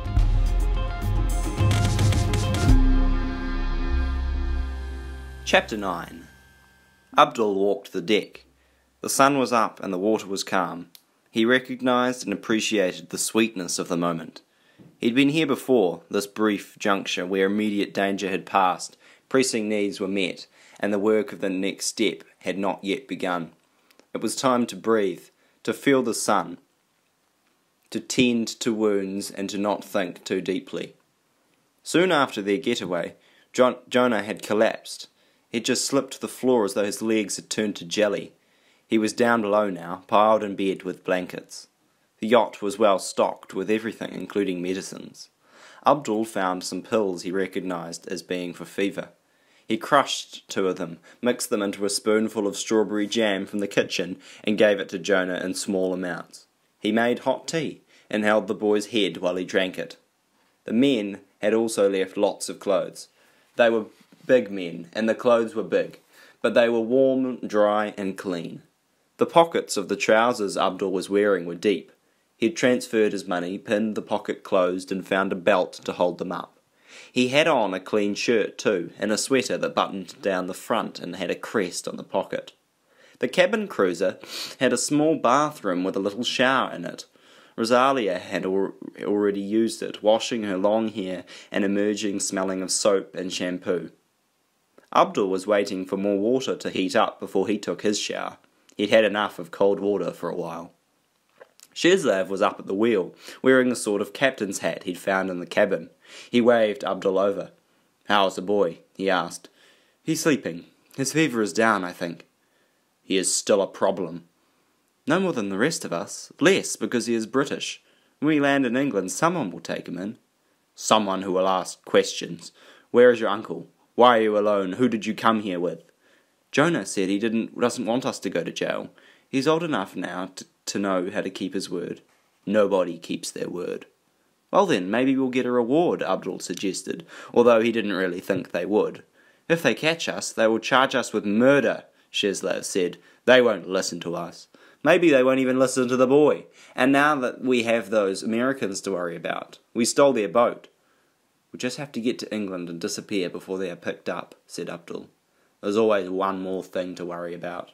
Chapter 9. Abdul walked the deck. The sun was up and the water was calm. He recognized and appreciated the sweetness of the moment. He'd been here before, this brief juncture where immediate danger had passed, pressing needs were met, and the work of the next step had not yet begun. It was time to breathe, to feel the sun, to tend to wounds and to not think too deeply. Soon after their getaway, Jonah had collapsed. He'd just slipped to the floor as though his legs had turned to jelly. He was down below now, piled in bed with blankets. The yacht was well stocked with everything, including medicines. Abdul found some pills he recognized as being for fever. He crushed 2 of them, mixed them into a spoonful of strawberry jam from the kitchen, and gave it to Jonah in small amounts. He made hot tea, and held the boy's head while he drank it. The men had also left lots of clothes. They were big men, and the clothes were big, but they were warm, dry, and clean. The pockets of the trousers Abdul was wearing were deep. He'd transferred his money, pinned the pocket closed, and found a belt to hold them up. He had on a clean shirt too, and a sweater that buttoned down the front and had a crest on the pocket. The cabin cruiser had a small bathroom with a little shower in it. Rosalia had already used it, washing her long hair and emerging smelling of soap and shampoo. Abdul was waiting for more water to heat up before he took his shower. He'd had enough of cold water for a while. Sheslav was up at the wheel, wearing a sort of captain's hat he'd found in the cabin. He waved Abdul over. "How's the boy?" he asked. "He's sleeping. His fever is down, I think." "He is still a problem." "No more than the rest of us. Less, because he is British. When we land in England, someone will take him in." "Someone who will ask questions. Where is your uncle? Why are you alone? Who did you come here with?" "Jonah said he doesn't want us to go to jail. He's old enough now to know how to keep his word." "Nobody keeps their word." "Well then, maybe we'll get a reward," Abdul suggested, although he didn't really think they would. "If they catch us, they will charge us with murder," Sheslav said. "They won't listen to us. Maybe they won't even listen to the boy. And now that we have those Americans to worry about, we stole their boat." "We'll just have to get to England and disappear before they are picked up," said Abdul. "There's always one more thing to worry about."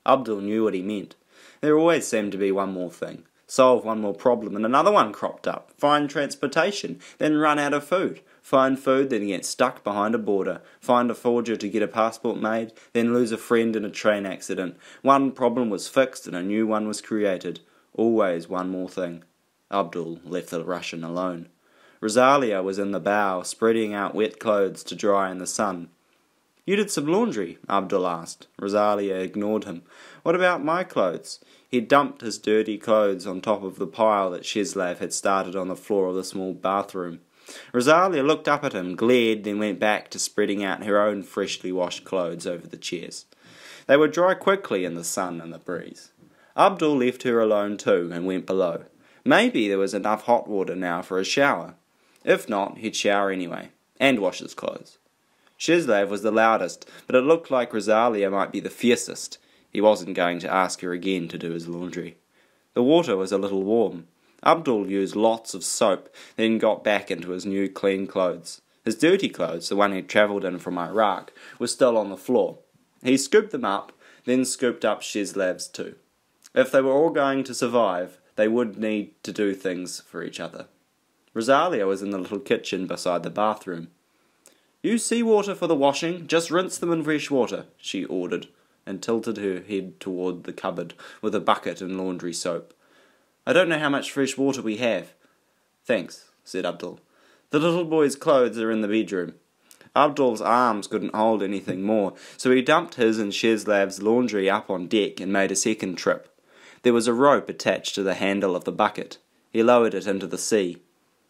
Abdul knew what he meant. There always seemed to be one more thing. Solve one more problem and another one cropped up. Find transportation, then run out of food. Find food, then get stuck behind a border. Find a forger to get a passport made, then lose a friend in a train accident. One problem was fixed and a new one was created. Always one more thing. Abdul left the Russian alone. Rosalia was in the bow, spreading out wet clothes to dry in the sun. "You did some laundry?" Abdul asked. Rosalia ignored him. "What about my clothes?" He dumped his dirty clothes on top of the pile that Sheslav had started on the floor of the small bathroom. Rosalia looked up at him, glared, then went back to spreading out her own freshly washed clothes over the chairs. They would dry quickly in the sun and the breeze. Abdul left her alone too and went below. Maybe there was enough hot water now for a shower. If not, he'd shower anyway, and wash his clothes. Sheslav was the loudest, but it looked like Rosalia might be the fiercest. He wasn't going to ask her again to do his laundry. The water was a little warm. Abdul used lots of soap, then got back into his new clean clothes. His dirty clothes, the one he'd travelled in from Iraq, were still on the floor. He scooped them up, then scooped up Sheslav's too. If they were all going to survive, they would need to do things for each other. Rosalia was in the little kitchen beside the bathroom. "Use seawater for the washing, just rinse them in fresh water," she ordered, and tilted her head toward the cupboard with a bucket and laundry soap. "I don't know how much fresh water we have." "Thanks," said Abdul.
The little boy's clothes are in the bedroom. Abdul's arms couldn't hold anything more, so he dumped his and Shezlav's laundry up on deck and made a second trip. There was a rope attached to the handle of the bucket. He lowered it into the sea.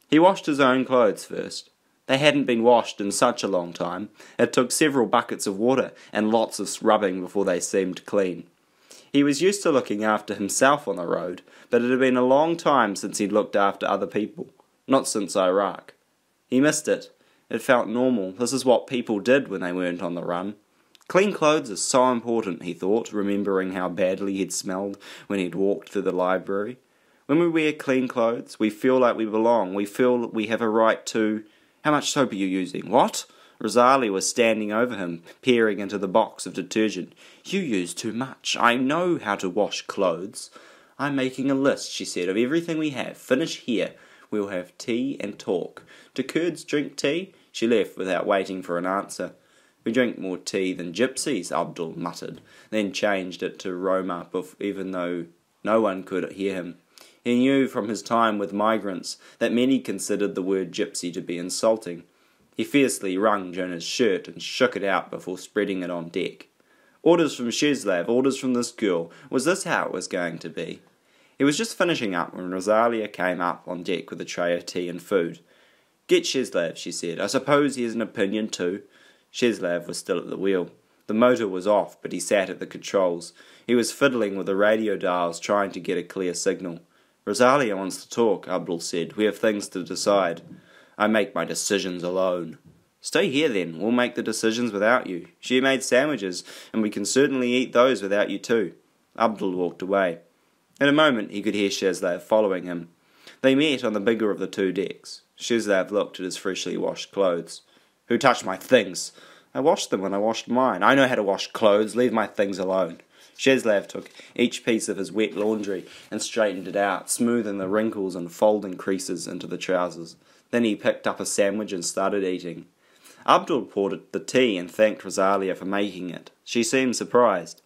He washed his own clothes first. They hadn't been washed in such a long time. It took several buckets of water and lots of scrubbing before they seemed clean. He was used to looking after himself on the road, but it had been a long time since he'd looked after other people. Not since Iraq. He missed it. It felt normal. This is what people did when they weren't on the run. Clean clothes are so important, he thought, remembering how badly he'd smelled when he'd walked through the library. When we wear clean clothes, we feel like we belong. We feel we have a right to... How much soap are you using? What? Rosalia was standing over him, peering into the box of detergent. You use too much. I know how to wash clothes. I'm making a list, she said, of everything we have. Finish here. We'll have tea and talk. Do Kurds drink tea? She left without waiting for an answer. We drink more tea than gypsies, Abdul muttered, then changed it to Roma, even though no one could hear him. He knew from his time with migrants that many considered the word gypsy to be insulting. He fiercely wrung Jonah's shirt and shook it out before spreading it on deck. Orders from Sheslav, orders from this girl. Was this how it was going to be? He was just finishing up when Rosalia came up on deck with a tray of tea and food. Get Sheslav, she said. I suppose he has an opinion too. Sheslav was still at the wheel. The motor was off, but he sat at the controls. He was fiddling with the radio dials, trying to get a clear signal. Rosalia wants to talk, Abdul said. We have things to decide. I make my decisions alone. Stay here then. We'll make the decisions without you. She made sandwiches, and we can certainly eat those without you too. Abdul walked away. In a moment he could hear Sheslav following him. They met on the bigger of the two decks. Sheslav looked at his freshly washed clothes. Who touched my things? I washed them when I washed mine. I know how to wash clothes. Leave my things alone. Sheslav took each piece of his wet laundry and straightened it out, smoothing the wrinkles and folding creases into the trousers. Then he picked up a sandwich and started eating. Abdul poured the tea and thanked Rosalia for making it. She seemed surprised.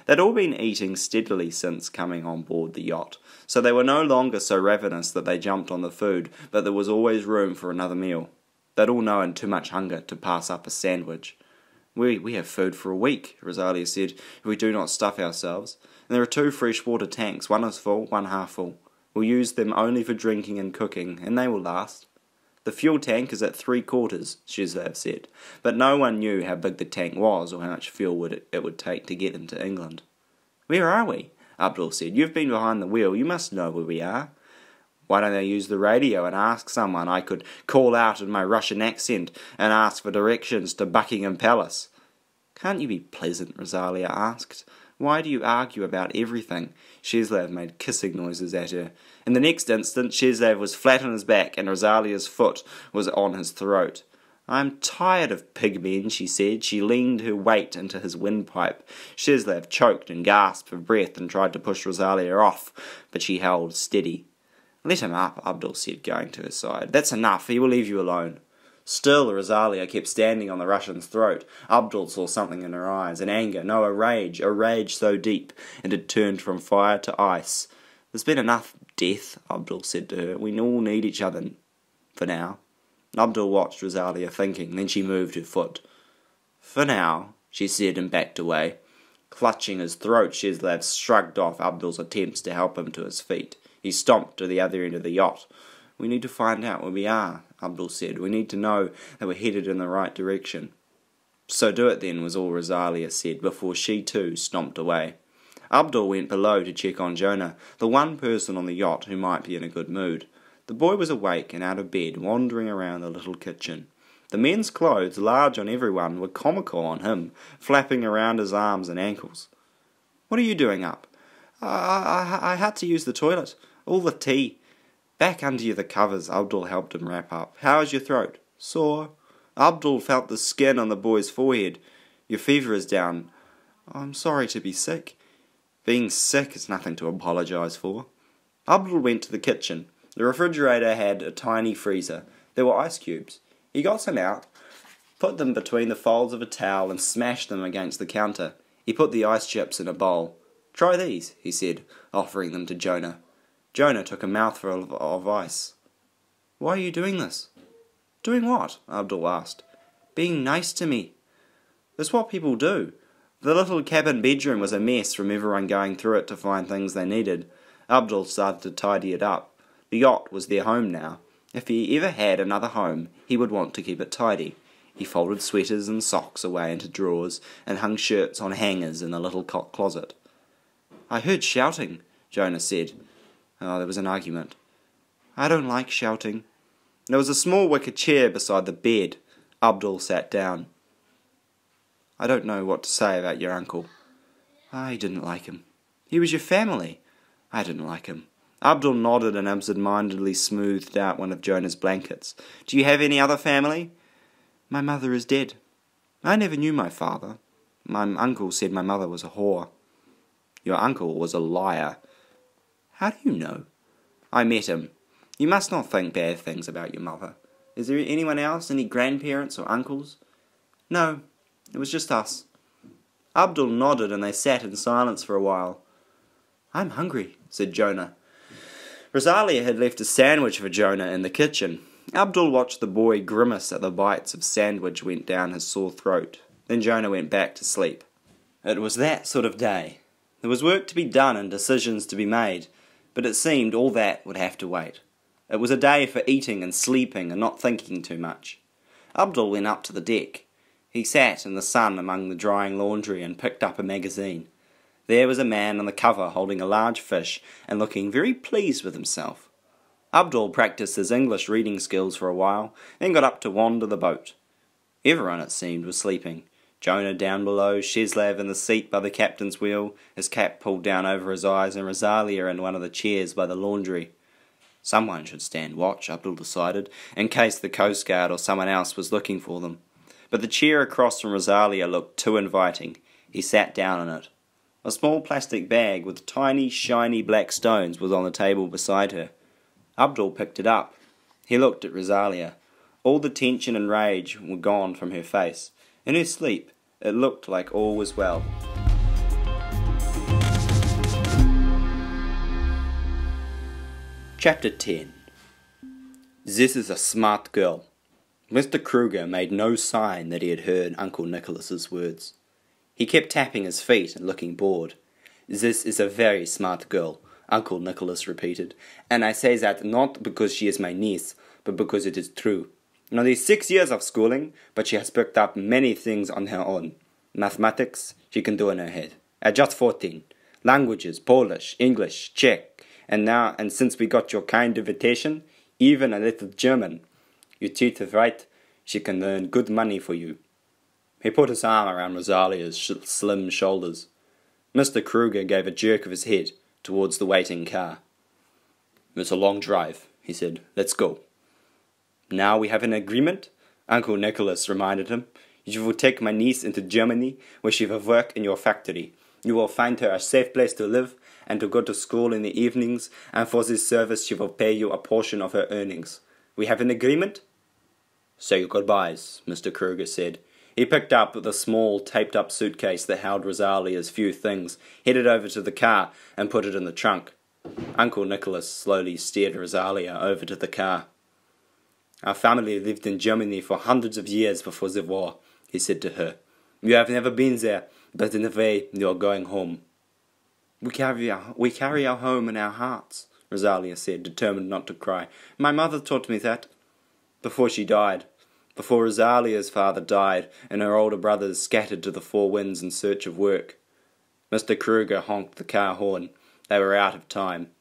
They'd all been eating steadily since coming on board the yacht, so they were no longer so ravenous that they jumped on the food, but there was always room for another meal. They'd all known too much hunger to pass up a sandwich. We have food for a week, Rosalia said, if we do not stuff ourselves. And there are 2 freshwater tanks, one is full, one half full. We'll use them only for drinking and cooking, and they will last. The fuel tank is at 3/4, Sheslav said, but no one knew how big the tank was or how much fuel it would take to get into England. Where are we? Abdul said. You've been behind the wheel, you must know where we are. Why don't they use the radio and ask someone? I could call out in my Russian accent and ask for directions to Buckingham Palace. Can't you be pleasant? Rosalia asked. Why do you argue about everything? Sheslav made kissing noises at her. In the next instant, Sheslav was flat on his back and Rosalia's foot was on his throat. I'm tired of pigmen, she said. She leaned her weight into his windpipe. Sheslav choked and gasped for breath and tried to push Rosalia off, but she held steady. Let him up, Abdul said, going to his side. That's enough. He will leave you alone. Still, Rosalia kept standing on the Russian's throat. Abdul saw something in her eyes, an anger, no, a rage so deep it had turned from fire to ice. There's been enough death, Abdul said to her. We all need each other for now. Abdul watched Rosalia thinking, then she moved her foot. For now, she said and backed away. Clutching his throat, Sheslav shrugged off Abdul's attempts to help him to his feet. He stomped to the other end of the yacht. We need to find out where we are, Abdul said. We need to know that we're headed in the right direction. So do it then, was all Rosalia said, before she too stomped away. Abdul went below to check on Jonah, the one person on the yacht who might be in a good mood. The boy was awake and out of bed, wandering around the little kitchen. The men's clothes, large on everyone, were comical on him, flapping around his arms and ankles. What are you doing up? I had to use the toilet. All the tea. Back under you the covers, Abdul helped him wrap up. How is your throat? Sore. Abdul felt the skin on the boy's forehead. Your fever is down. I'm sorry to be sick. Being sick is nothing to apologise for. Abdul went to the kitchen. The refrigerator had a tiny freezer. There were ice cubes. He got some out, put them between the folds of a towel and smashed them against the counter. He put the ice chips in a bowl. Try these, he said, offering them to Jonah. Jonah took a mouthful of ice. Why are you doing this?
Doing what? Abdul asked. Being nice to me. That's what people do. The little cabin bedroom was a mess from everyone going through it to find things they needed. Abdul started to tidy it up. The yacht was their home now. If he ever had another home, he would want to keep it tidy. He folded sweaters and socks away into drawers and hung shirts on hangers in the little closet. I heard shouting, Jonah said. Oh, there was an argument. I don't like shouting. There was a small wicker chair beside the bed. Abdul sat down. I don't know what to say about your uncle. I didn't like him. He was your family. I didn't like him. Abdul nodded and absent-mindedly smoothed out one of Jonah's blankets. Do you have any other family? My mother is dead. I never knew my father. My uncle said my mother was a whore. Your uncle was a liar. How do you know? I met him. You must not think bad things about your mother. Is there anyone else? Any grandparents or uncles? No, it was just us. Abdul nodded and they sat in silence for a while. I'm hungry, said Jonah. Rosalia had left a sandwich for Jonah in the kitchen. Abdul watched the boy grimace at the bites of sandwich went down his sore throat. Then Jonah went back to sleep. It was that sort of day. There was work to be done and decisions to be made, but it seemed all that would have to wait. It was a day for eating and sleeping and not thinking too much. Abdul went up to the deck. He sat in the sun among the drying laundry and picked up a magazine. There was a man on the cover holding a large fish and looking very pleased with himself. Abdul practiced his English reading skills for a while, then got up to wander the boat. Everyone, it seemed, was sleeping. Jonah down below, Sheslav in the seat by the captain's wheel, his cap pulled down over his eyes, and Rosalia in one of the chairs by the laundry. Someone should stand watch, Abdul decided, in case the Coast Guard or someone else was looking for them. But the chair across from Rosalia looked too inviting. He sat down on it. A small plastic bag with tiny, shiny black stones was on the table beside her. Abdul picked it up. He looked at Rosalia. All the tension and rage were gone from her face. In her sleep, it looked like all was well. Chapter 10. This is a smart girl. Mr. Kruger made no sign that he had heard Uncle Nicholas's words. He kept tapping his feet and looking bored. This is a very smart girl, Uncle Nicholas repeated, and I say that not because she is my niece, but because it is true. Only 6 years of schooling, but she has picked up many things on her own. Mathematics, she can do in her head. At just 14. Languages, Polish, English, Czech, and since we got your kind invitation, even a little German. You treat her right, she can earn good money for you. He put his arm around Rosalia's slim shoulders. Mr. Kruger gave a jerk of his head towards the waiting car. It's a long drive, he said. Let's go. Now we have an agreement? Uncle Nicholas reminded him. You will take my niece into Germany, where she will work in your factory. You will find her a safe place to live and to go to school in the evenings, and for this service she will pay you a portion of her earnings. We have an agreement? Say your goodbyes, Mr. Kruger said. He picked up the small, taped-up suitcase that held Rosalia's few things, headed over to the car, and put it in the trunk. Uncle Nicholas slowly steered Rosalia over to the car. Our family lived in Germany for hundreds of years before the war, he said to her. You have never been there, but in a way you are going home. We carry our home in our hearts, Rosalia said, determined not to cry. My mother taught me that. Before she died. Before Rosalia's father died, and her older brothers scattered to the four winds in search of work. Mr. Kruger honked the car horn. They were out of time.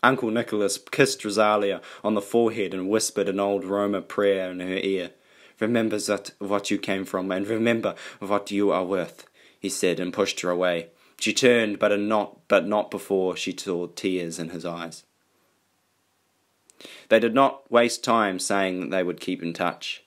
Uncle Nicholas kissed Rosalia on the forehead and whispered an old Roma prayer in her ear. Remember that what you came from, and remember what you are worth, he said, and pushed her away. She turned, but not before she saw tears in his eyes. They did not waste time saying that they would keep in touch.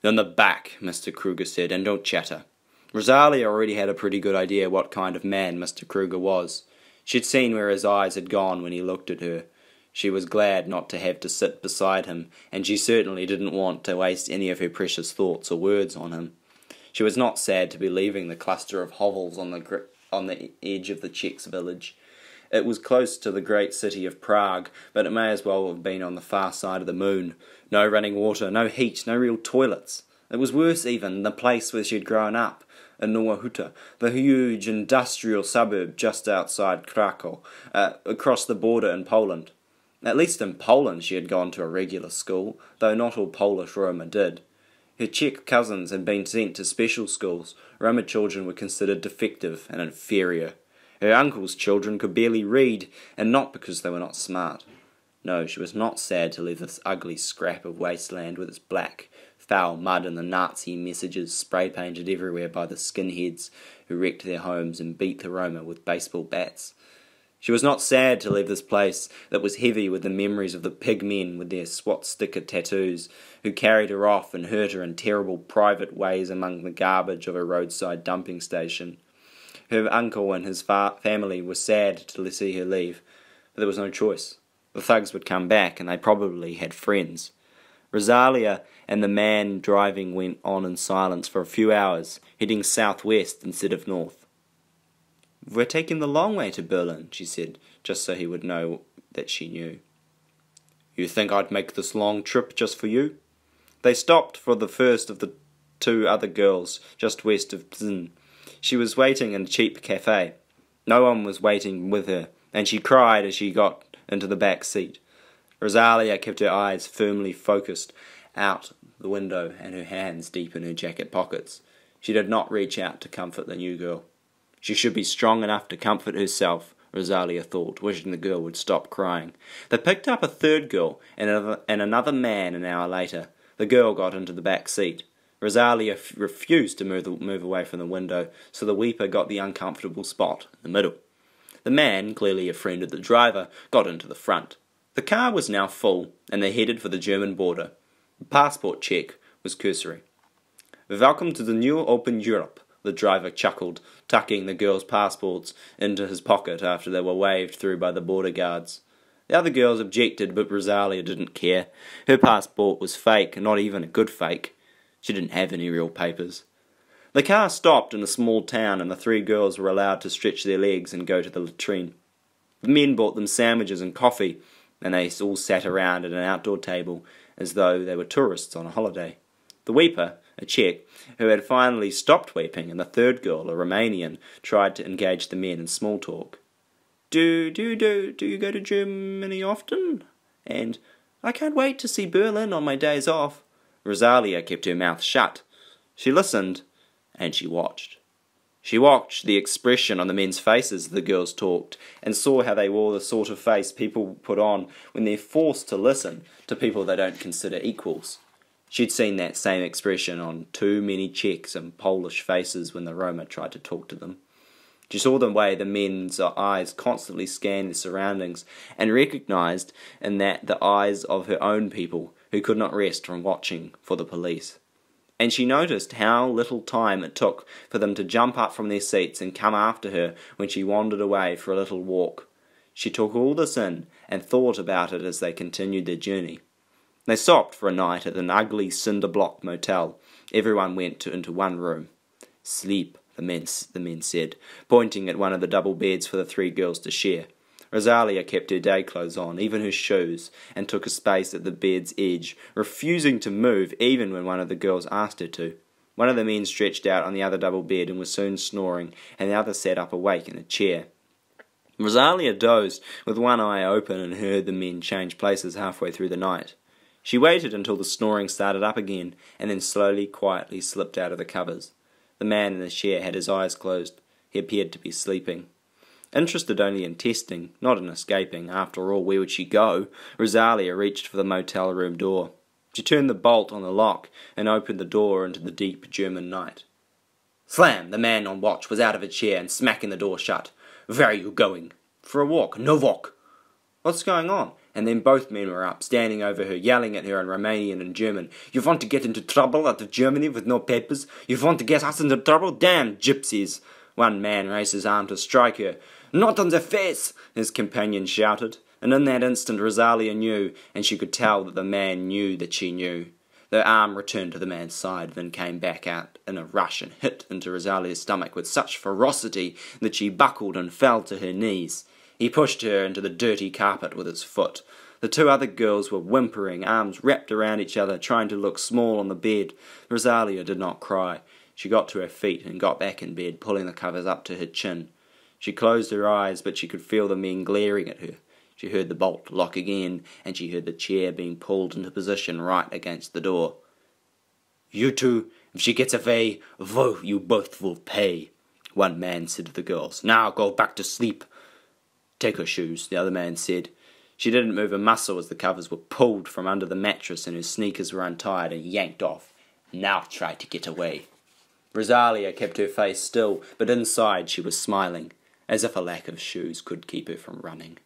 On the back, Mr. Kruger said, and don't chatter. Rosalia already had a pretty good idea what kind of man Mr. Kruger was. She'd seen where his eyes had gone when he looked at her. She was glad not to have to sit beside him, and she certainly didn't want to waste any of her precious thoughts or words on him. She was not sad to be leaving the cluster of hovels on the edge of the Czechs' village.
It was close to the great city of Prague, but it may as well have been on the far side of the moon. No running water, no heat, no real toilets. It was worse even than the place where she had grown up, in Nowa Huta, the huge industrial suburb just outside Krakow, across the border in Poland. At least in Poland she had gone to a regular school, though not all Polish Roma did. Her Czech cousins had been sent to special schools. Roma children were considered defective and inferior. Her uncle's children could barely read, and not because they were not smart. No, she was not sad to leave this ugly scrap of wasteland with its black, foul mud and the Nazi messages spray-painted everywhere by the skinheads who wrecked their homes and beat the Roma with baseball bats. She was not sad to leave this place that was heavy with the memories of the pig men with their swastika tattoos, who carried her off and hurt her in terrible private ways among the garbage of a roadside dumping station. Her uncle and his family were sad to see her leave, but there was no choice. The thugs would come back, and they probably had friends. Rosalia and the man driving went on in silence for a few hours, heading southwest instead of north. "We're taking the long way to Berlin," she said, just so he would know that she knew. "You think I'd make this long trip just for you?" They stopped for the first of the two other girls, just west of Bzin. She was waiting in a cheap cafe. No one was waiting with her, and she cried as she got into the back seat. Rosalia kept her eyes firmly focused out the window and her hands deep in her jacket pockets. She did not reach out to comfort the new girl. She should be strong enough to comfort herself, Rosalia thought, wishing the girl would stop crying. They picked up a third girl and another man an hour later. The girl got into the back seat. Rosalia refused to move away from the window, so the weeper got the uncomfortable spot in the middle. The man, clearly a friend of the driver, got into the front. The car was now full, and they headed for the German border. The passport check was cursory. "Welcome to the new open Europe," the driver chuckled, tucking the girls' passports into his pocket after they were waved through by the border guards. The other girls objected, but Rosalia didn't care. Her passport was fake, and not even a good fake. She didn't have any real papers. The car stopped in a small town, and the three girls were allowed to stretch their legs and go to the latrine. The men bought them sandwiches and coffee, and they all sat around at an outdoor table as though they were tourists on a holiday. The weeper, a Czech, who had finally stopped weeping, and the third girl, a Romanian, tried to engage the men in small talk. Do you go to Germany often?" And "I can't wait to see Berlin on my days off." Rosalia kept her mouth shut. She listened, and she watched. She watched the expression on the men's faces as the girls talked, and saw how they wore the sort of face people put on when they're forced to listen to people they don't consider equals. She'd seen that same expression on too many Czechs and Polish faces when the Roma tried to talk to them. She saw the way the men's eyes constantly scanned their surroundings, and recognised in that the eyes of her own people who could not rest from watching for the police. And she noticed how little time it took for them to jump up from their seats and come after her when she wandered away for a little walk. She took all this in and thought about it as they continued their journey. They stopped for a night at an ugly cinder-block motel. Everyone went into one room. "Sleep," the men said, pointing at one of the double beds for the three girls to share. Rosalia kept her day clothes on, even her shoes, and took a space at the bed's edge, refusing to move even when one of the girls asked her to. One of the men stretched out on the other double bed and was soon snoring, and the other sat up awake in a chair. Rosalia dozed with one eye open and heard the men change places halfway through the night. She waited until the snoring started up again, and then slowly, quietly slipped out of the covers. The man in the chair had his eyes closed. He appeared to be sleeping. Interested only in testing, not in escaping. After all, where would she go? Rosalia reached for the motel room door. She turned the bolt on the lock and opened the door into the deep German night. Slam! The man on watch was out of a chair and smacking the door shut. "Where are you going?" "For a walk." "No walk." "What's going on?" And then both men were up, standing over her, yelling at her in Romanian and German. "You want to get into trouble out of Germany with no papers? You want to get us into trouble? Damn gypsies!" One man raised his arm to strike her. "Not on the face!" his companion shouted. And in that instant Rosalia knew, and she could tell that the man knew that she knew. The arm returned to the man's side, then came back out in a rush and hit into Rosalia's stomach with such ferocity that she buckled and fell to her knees. He pushed her into the dirty carpet with his foot. The two other girls were whimpering, arms wrapped around each other, trying to look small on the bed. Rosalia did not cry. She got to her feet and got back in bed, pulling the covers up to her chin. She closed her eyes, but she could feel the men glaring at her. She heard the bolt lock again, and she heard the chair being pulled into position right against the door. "You two, if she gets away, you both will pay," one man said to the girls. "Now go back to sleep." "Take her shoes," the other man said. She didn't move a muscle as the covers were pulled from under the mattress and her sneakers were untied and yanked off. "Now try to get away." Rosalia kept her face still, but inside she was smiling, as if a lack of shoes could keep her from running.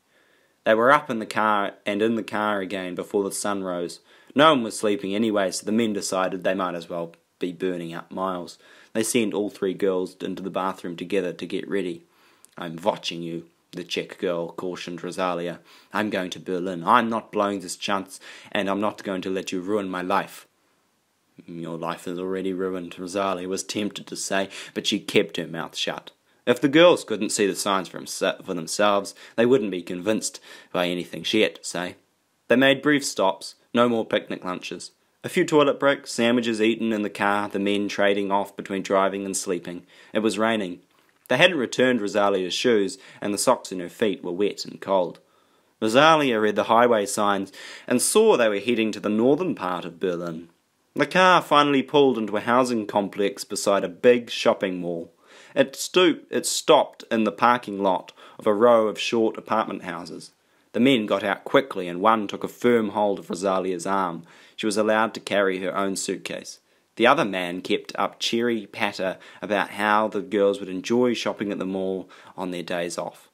They were up in the car and in the car again before the sun rose. No one was sleeping anyway, so the men decided they might as well be burning up miles. They sent all three girls into the bathroom together to get ready. "I'm watching you," the Czech girl cautioned Rosalia. "I'm going to Berlin. I'm not blowing this chance, and I'm not going to let you ruin my life." "Your life is already ruined," Rosalia was tempted to say, but she kept her mouth shut. If the girls couldn't see the signs for themselves, they wouldn't be convinced by anything she had to say. They made brief stops, no more picnic lunches. A few toilet breaks, sandwiches eaten in the car, the men trading off between driving and sleeping. It was raining. They hadn't returned Rosalia's shoes, and the socks in her feet were wet and cold. Rosalia read the highway signs and saw they were heading to the northern part of Berlin. The car finally pulled into a housing complex beside a big shopping mall. It stopped in the parking lot of a row of short apartment houses. The men got out quickly and one took a firm hold of Rosalia's arm. She was allowed to carry her own suitcase. The other man kept up cheery patter about how the girls would enjoy shopping at the mall on their days off.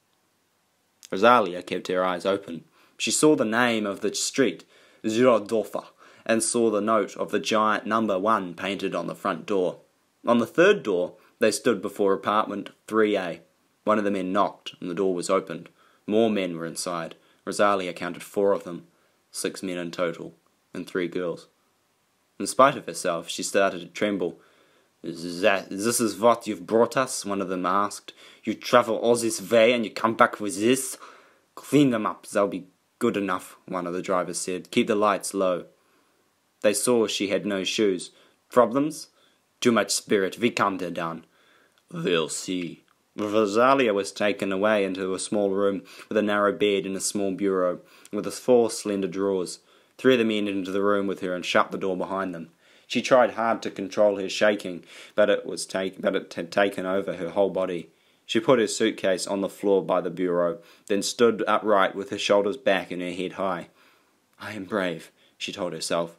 Rosalia kept her eyes open. She saw the name of the street, Girardhofer, and saw the note of the giant number 1 painted on the front door. On the third door, they stood before apartment 3A. One of the men knocked, and the door was opened. More men were inside. Rosalia counted 4 of them, 6 men in total, and 3 girls. In spite of herself, she started to tremble. This is what you've brought us?" one of them asked. "You travel all this way and you come back with this?" "Clean them up, they'll be good enough," one of the drivers said. "Keep the lights low." They saw she had no shoes. "Problems?" "Too much spirit, we calmed her down." "We'll see." Rosalia was taken away into a small room with a narrow bed and a small bureau, with 4 slender drawers. 3 of the men entered the room with her and shut the door behind them. She tried hard to control her shaking, but it had taken over her whole body. She put her suitcase on the floor by the bureau, then stood upright with her shoulders back and her head high. "I am brave," she told herself.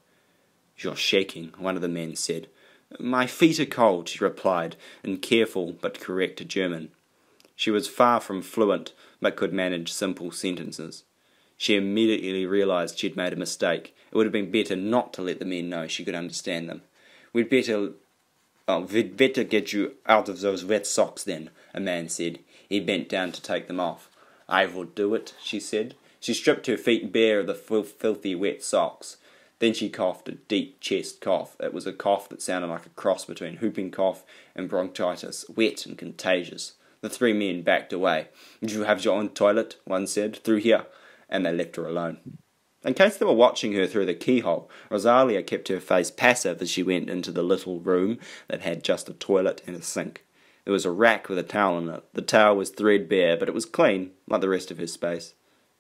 "You're shaking," one of the men said. "My feet are cold," she replied, in careful but correct German. She was far from fluent, but could manage simple sentences. She immediately realized she'd made a mistake. It would have been better not to let the men know she could understand them. We'd better get you out of those wet socks then," a man said. He bent down to take them off. "I will do it," she said. She stripped her feet bare of the filthy wet socks. Then she coughed a deep chest cough. It was a cough that sounded like a cross between whooping cough and bronchitis, wet and contagious. The 3 men backed away. "Do you have your own toilet?" one said. "Through here." And they left her alone. In case they were watching her through the keyhole, Rosalia kept her face passive as she went into the little room that had just a toilet and a sink. There was a rack with a towel in it. The towel was threadbare, but it was clean, like the rest of her space.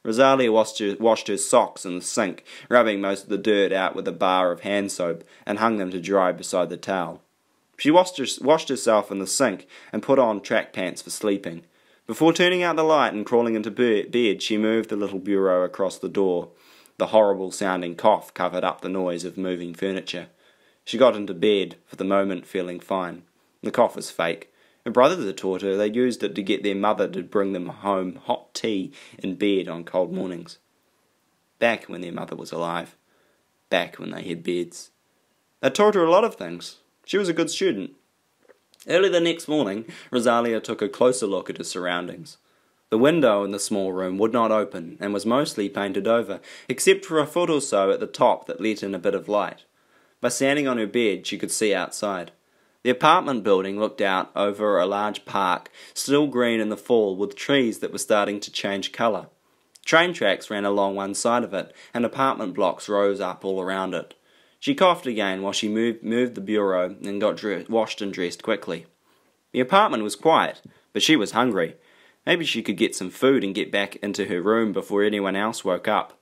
Rosalia washed her socks in the sink, rubbing most of the dirt out with a bar of hand soap, and hung them to dry beside the towel. She washed herself in the sink and put on track pants for sleeping. Before turning out the light and crawling into bed, she moved the little bureau across the door. The horrible-sounding cough covered up the noise of moving furniture. She got into bed, for the moment feeling fine. The cough was fake. Her brothers had taught her they used it to get their mother to bring them home hot tea in bed on cold mornings. Back when their mother was alive. Back when they had beds. They taught her a lot of things. She was a good student. Early the next morning, Rosalia took a closer look at her surroundings. The window in the small room would not open and was mostly painted over, except for a foot or so at the top that let in a bit of light. By standing on her bed, she could see outside. The apartment building looked out over a large park, still green in the fall, with trees that were starting to change colour. Train tracks ran along one side of it, and apartment blocks rose up all around it. She coughed again while she moved the bureau and got washed and dressed quickly. The apartment was quiet, but she was hungry. Maybe she could get some food and get back into her room before anyone else woke up.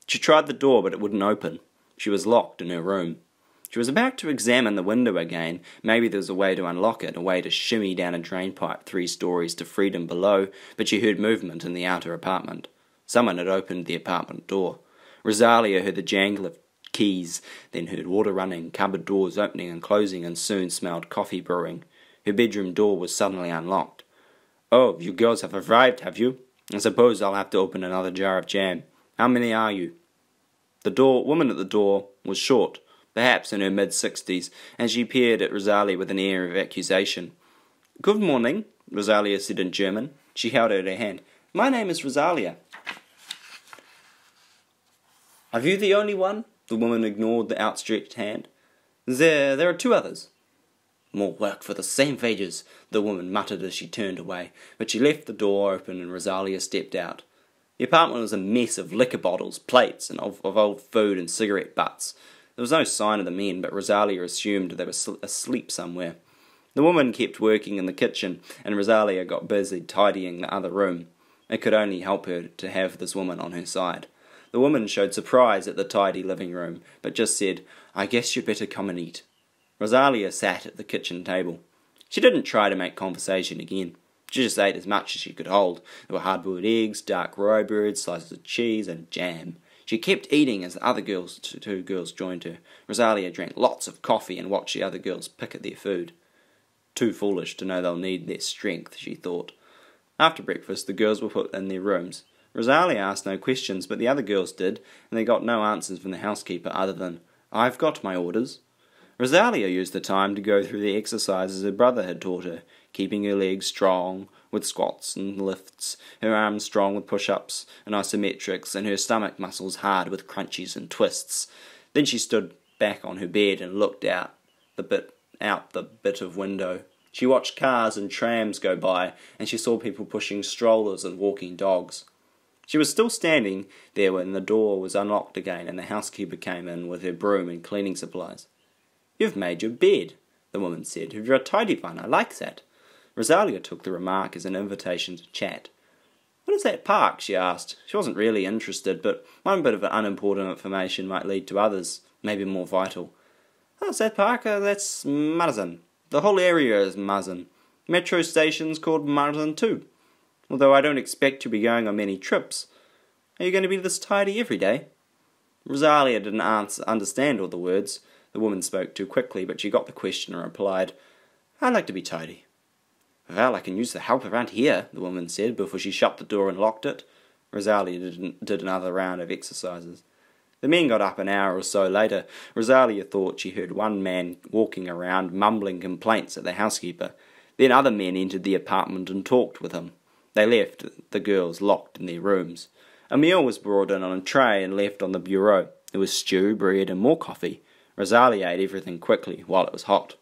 She tried the door, but it wouldn't open. She was locked in her room. She was about to examine the window again. Maybe there was a way to unlock it, a way to shimmy down a drain pipe 3 stories to freedom below, but she heard movement in the outer apartment. Someone had opened the apartment door. Rosalia heard the jangle of keys, then heard water running, cupboard doors opening and closing, and soon smelled coffee brewing. Her bedroom door was suddenly unlocked. "Oh, you girls have arrived, have you? I suppose I'll have to open another jar of jam. How many are you?" The woman at the door was short, perhaps in her mid-60s, and she peered at Rosalia with an air of accusation. "Good morning," Rosalia said in German. She held out her hand. "My name is Rosalia." "Are you the only one?" The woman ignored the outstretched hand. There are 2 others." "More work for the same wages," the woman muttered as she turned away, but she left the door open and Rosalia stepped out. The apartment was a mess of liquor bottles, plates, and of old food and cigarette butts. There was no sign of the men, but Rosalia assumed they were asleep somewhere. The woman kept working in the kitchen, and Rosalia got busy tidying the other room. It could only help her to have this woman on her side. The woman showed surprise at the tidy living room, but just said, "I guess you'd better come and eat." Rosalia sat at the kitchen table. She didn't try to make conversation again. She just ate as much as she could hold. There were hard-boiled eggs, dark rye bread, slices of cheese, and jam. She kept eating as the other two girls joined her. Rosalia drank lots of coffee and watched the other girls pick at their food. Too foolish to know they'll need their strength, she thought. After breakfast, the girls were put in their rooms. Rosalia asked no questions, but the other girls did, and they got no answers from the housekeeper other than, "I've got my orders." Rosalia used the time to go through the exercises her brother had taught her, keeping her legs strong with squats and lifts, her arms strong with push-ups and isometrics, and her stomach muscles hard with crunchies and twists. Then she stood back on her bed and looked out the bit of window. She watched cars and trams go by, and she saw people pushing strollers and walking dogs. She was still standing there when the door was unlocked again and the housekeeper came in with her broom and cleaning supplies. "You've made your bed," the woman said. "You're a tidy one, I like that." Rosalia took the remark as an invitation to chat. "What is that park?" she asked. She wasn't really interested, but one bit of unimportant information might lead to others, maybe more vital. "Oh, is that park? That's Marzin. The whole area is Marzin. Metro station's called Marzin too. Although I don't expect to be going on many trips. Are you going to be this tidy every day?" Rosalia didn't understand all the words. The woman spoke too quickly, but she got the question and replied, "I like to be tidy." "Well, I can use the help around here," the woman said before she shut the door and locked it. Rosalia did another round of exercises. The men got up an hour or so later. Rosalia thought she heard one man walking around mumbling complaints at the housekeeper. Then other men entered the apartment and talked with him. They left the girls locked in their rooms. A meal was brought in on a tray and left on the bureau. There was stew, bread, and more coffee. Rosalia ate everything quickly while it was hot.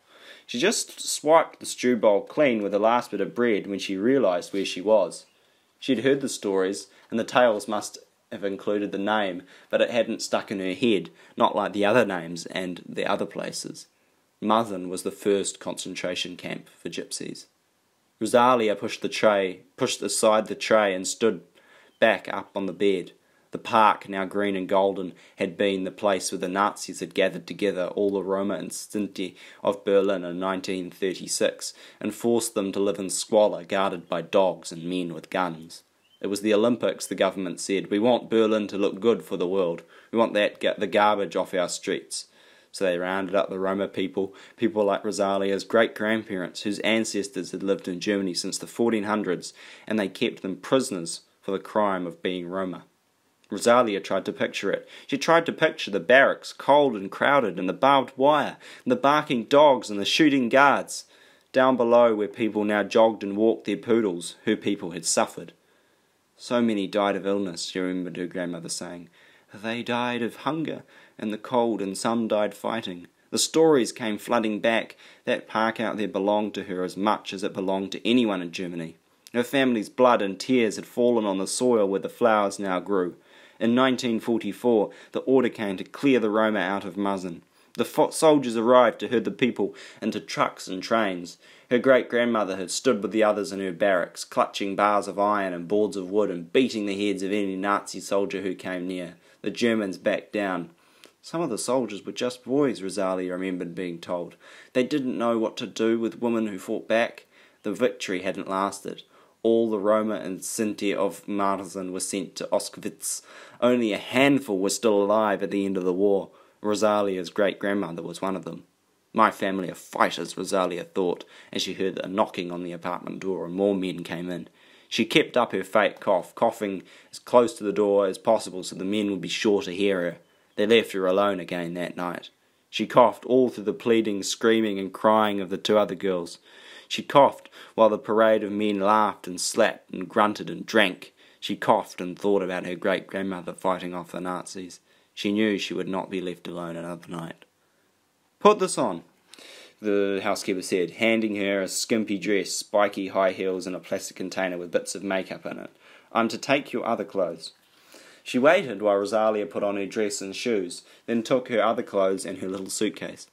She just swiped the stew bowl clean with the last bit of bread when she realised where she was. She'd heard the stories, and the tales must have included the name, but it hadn't stuck in her head, not like the other names and the other places. Marzin was the first concentration camp for gypsies. Rosalia pushed aside the tray and stood back up on the bed. The park, now green and golden, had been the place where the Nazis had gathered together all the Roma and Sinti of Berlin in 1936 and forced them to live in squalor, guarded by dogs and men with guns. It was the Olympics, the government said. "We want Berlin to look good for the world. We want the garbage off our streets." So they rounded up the Roma people like Rosalia's great-grandparents, whose ancestors had lived in Germany since the 1400s, and they kept them prisoners for the crime of being Roma. Rosalia tried to picture it. She tried to picture the barracks, cold and crowded, and the barbed wire, and the barking dogs and the shooting guards. Down below where people now jogged and walked their poodles, her people had suffered. So many died of illness, she remembered her grandmother saying. They died of hunger and the cold, and some died fighting. The stories came flooding back. That park out there belonged to her as much as it belonged to anyone in Germany. Her family's blood and tears had fallen on the soil where the flowers now grew. In 1944, the order came to clear the Roma out of Mazin. The soldiers arrived to herd the people into trucks and trains. Her great-grandmother had stood with the others in her barracks, clutching bars of iron and boards of wood and beating the heads of any Nazi soldier who came near. The Germans backed down. Some of the soldiers were just boys, Rosalia remembered being told. They didn't know what to do with women who fought back. The victory hadn't lasted. All the Roma and Sinti of Marzin were sent to Auschwitz. Only a handful were still alive at the end of the war. Rosalia's great-grandmother was one of them. My family are fighters, Rosalia thought, as she heard a knocking on the apartment door and more men came in. She kept up her fake cough, coughing as close to the door as possible so the men would be sure to hear her. They left her alone again that night. She coughed all through the pleading, screaming and crying of the two other girls. She coughed while the parade of men laughed and slapped and grunted and drank. She coughed and thought about her great-grandmother fighting off the Nazis. She knew she would not be left alone another night. "Put this on," the housekeeper said, handing her a skimpy dress, spiky high heels and a plastic container with bits of makeup in it. "I'm to take your other clothes." She waited while Rosalia put on her dress and shoes, then took her other clothes and her little suitcase.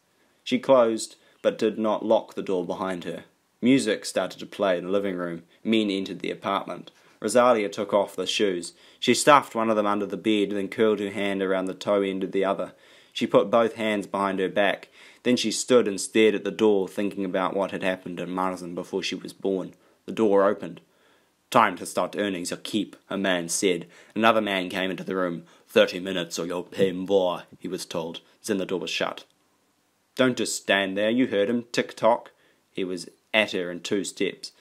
She closed, but did not lock the door behind her. Music started to play in the living room. Men entered the apartment. Rosalia took off the shoes. She stuffed one of them under the bed, then curled her hand around the toe end of the other. She put both hands behind her back. Then she stood and stared at the door, thinking about what had happened in Marzin before she was born. The door opened. "Time to start earning your keep," a man said. Another man came into the room. 30 minutes or you'll pay more, he was told. Then the door was shut. "Don't just stand there, you heard him, tick-tock." He was at her in 2 steps.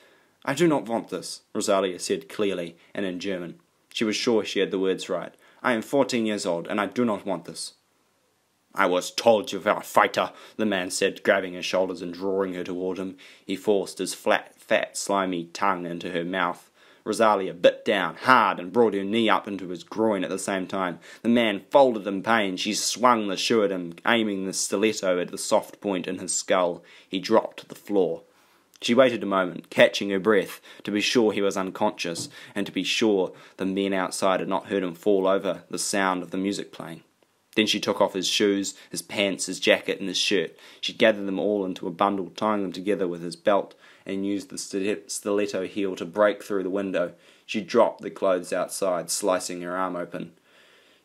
"I do not want this," Rosalia said clearly and in German. She was sure she had the words right. "I am 14 years old and I do not want this." "I was told you were a fighter," the man said, grabbing her shoulders and drawing her toward him. He forced his fat, slimy tongue into her mouth. Rosalia bit down hard and brought her knee up into his groin at the same time. The man folded in pain. She swung the shoe at him, aiming the stiletto at the soft point in his skull. He dropped to the floor. She waited a moment, catching her breath, to be sure he was unconscious, and to be sure the men outside had not heard him fall over the sound of the music playing. Then she took off his shoes, his pants, his jacket, and his shirt. She gathered them all into a bundle, tying them together with his belt, and used the stiletto heel to break through the window. She dropped the clothes outside, slicing her arm open.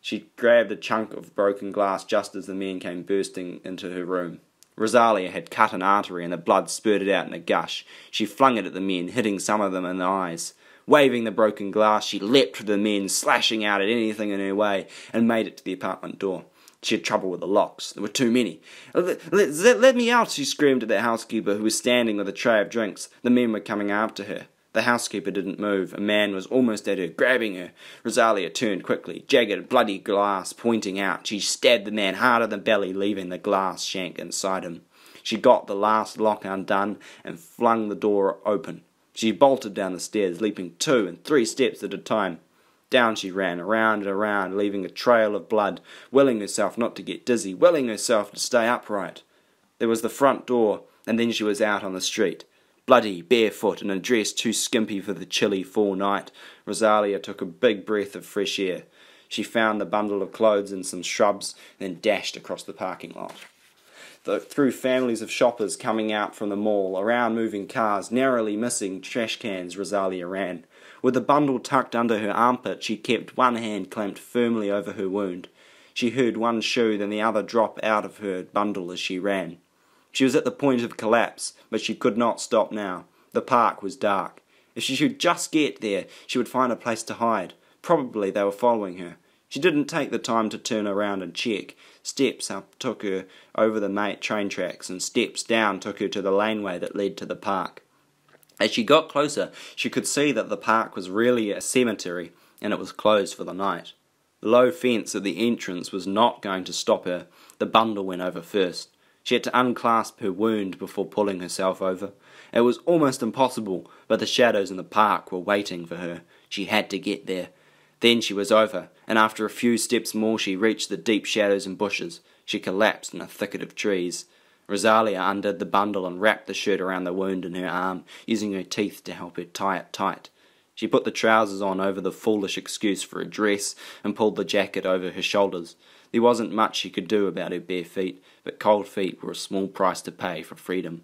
She grabbed a chunk of broken glass just as the men came bursting into her room. Rosalia had cut an artery and the blood spurted out in a gush. She flung it at the men, hitting some of them in the eyes. Waving the broken glass, she leapt to the men, slashing out at anything in her way, and made it to the apartment door. She had trouble with the locks. There were too many. Let me out, she screamed at the housekeeper, who was standing with a tray of drinks. The men were coming after her. The housekeeper didn't move. A man was almost at her, grabbing her. Rosalia turned quickly, jagged, bloody glass pointing out. She stabbed the man hard in the belly, leaving the glass shank inside him. She got the last lock undone and flung the door open. She bolted down the stairs, leaping 2 and 3 steps at a time. Down she ran, around and around, leaving a trail of blood, willing herself not to get dizzy, willing herself to stay upright. There was the front door, and then she was out on the street. Bloody, barefoot, in a dress too skimpy for the chilly fall night, Rosalia took a big breath of fresh air. She found the bundle of clothes in some shrubs, then dashed across the parking lot. Through families of shoppers coming out from the mall, around moving cars, narrowly missing trash cans, Rosalia ran. With the bundle tucked under her armpit, she kept one hand clamped firmly over her wound. She heard one shoe, then the other drop out of her bundle as she ran. She was at the point of collapse, but she could not stop now. The park was dark. If she should just get there, she would find a place to hide. Probably they were following her. She didn't take the time to turn around and check. Steps up took her over the train tracks, and steps down took her to the laneway that led to the park. As she got closer, she could see that the park was really a cemetery, and it was closed for the night. The low fence at the entrance was not going to stop her. The bundle went over first. She had to unclasp her wound before pulling herself over. It was almost impossible, but the shadows in the park were waiting for her. She had to get there. Then she was over, and after a few steps more she reached the deep shadows and bushes. She collapsed in a thicket of trees. Rosalia undid the bundle and wrapped the shirt around the wound in her arm, using her teeth to help her tie it tight. She put the trousers on over the foolish excuse for a dress and pulled the jacket over her shoulders. There wasn't much she could do about her bare feet, but cold feet were a small price to pay for freedom.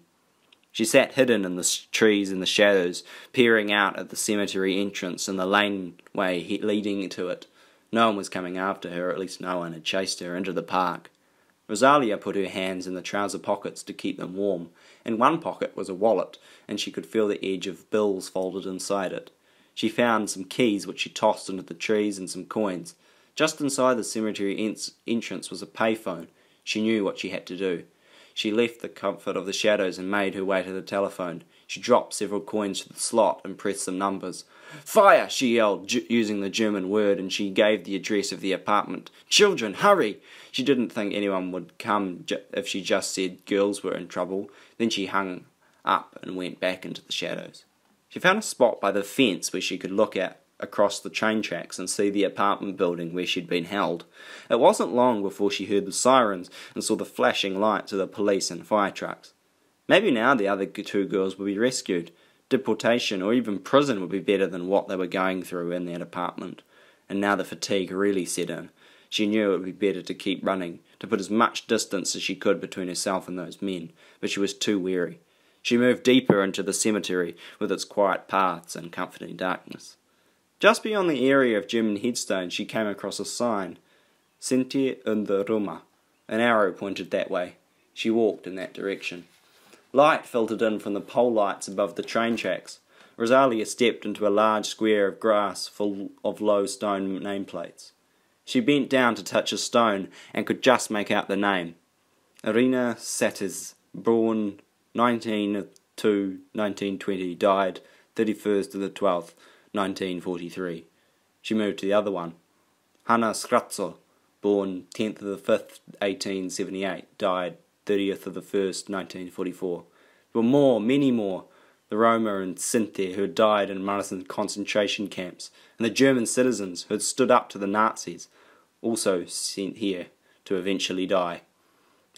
She sat hidden in the trees and the shadows, peering out at the cemetery entrance and the laneway leading to it. No one was coming after her, or at least no one had chased her into the park. Rosalia put her hands in the trouser pockets to keep them warm. In one pocket was a wallet, and she could feel the edge of bills folded inside it. She found some keys which she tossed into the trees and some coins. Just inside the cemetery entrance was a payphone. She knew what she had to do. She left the comfort of the shadows and made her way to the telephone. She dropped several coins to the slot and pressed some numbers. "Fire!" she yelled, using the German word, and she gave the address of the apartment. "Children, hurry!" She didn't think anyone would come if she just said girls were in trouble. Then she hung up and went back into the shadows. She found a spot by the fence where she could look out across the train tracks and see the apartment building where she'd been held. It wasn't long before she heard the sirens and saw the flashing lights of the police and fire trucks. Maybe now the other two girls would be rescued. Deportation or even prison would be better than what they were going through in that apartment. And now the fatigue really set in. She knew it would be better to keep running, to put as much distance as she could between herself and those men, but she was too weary. She moved deeper into the cemetery with its quiet paths and comforting darkness. Just beyond the area of German headstones she came across a sign, Sinti in Roma. An arrow pointed that way. She walked in that direction. Light filtered in from the pole lights above the train tracks. Rosalia stepped into a large square of grass full of low stone nameplates. She bent down to touch a stone and could just make out the name. Irina Satis, born 19/2/1920, died 31st of the 12th, 1943. She moved to the other one. Hanna Skratzo, born 10th of the 5th, 1878, died 30th of the 1st, 1944. There were more, many more. The Roma and Sinti who had died in Marathon concentration camps, and the German citizens who had stood up to the Nazis, also sent here to eventually die.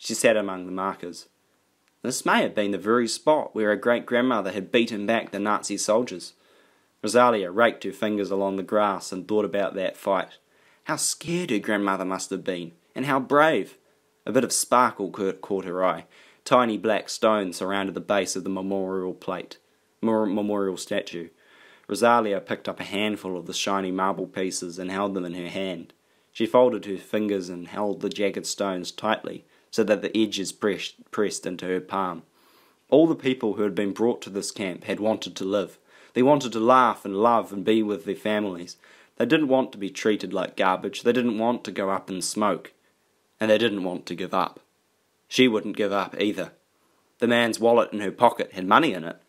She sat among the markers. This may have been the very spot where her great-grandmother had beaten back the Nazi soldiers. Rosalia raked her fingers along the grass and thought about that fight. How scared her grandmother must have been, and how brave. A bit of sparkle caught her eye. Tiny black stones surrounded the base of the memorial statue. Rosalia picked up a handful of the shiny marble pieces and held them in her hand. She folded her fingers and held the jagged stones tightly, so that the edges pressed into her palm. All the people who had been brought to this camp had wanted to live. They wanted to laugh and love and be with their families. They didn't want to be treated like garbage. They didn't want to go up and smoke. And they didn't want to give up. She wouldn't give up either. The man's wallet in her pocket had money in it.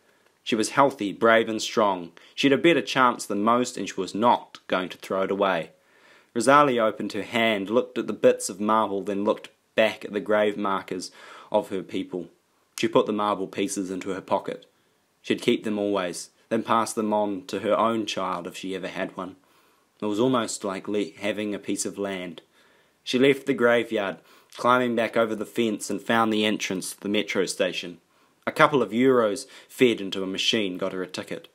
She was healthy, brave and strong. She had a better chance than most, and she was not going to throw it away. Rosalia opened her hand, looked at the bits of marble, then looked back at the grave markers of her people. She put the marble pieces into her pocket. She'd keep them always, then pass them on to her own child if she ever had one. It was almost like having a piece of land. She left the graveyard, climbing back over the fence, and found the entrance to the metro station. A couple of euros fed into a machine got her a ticket.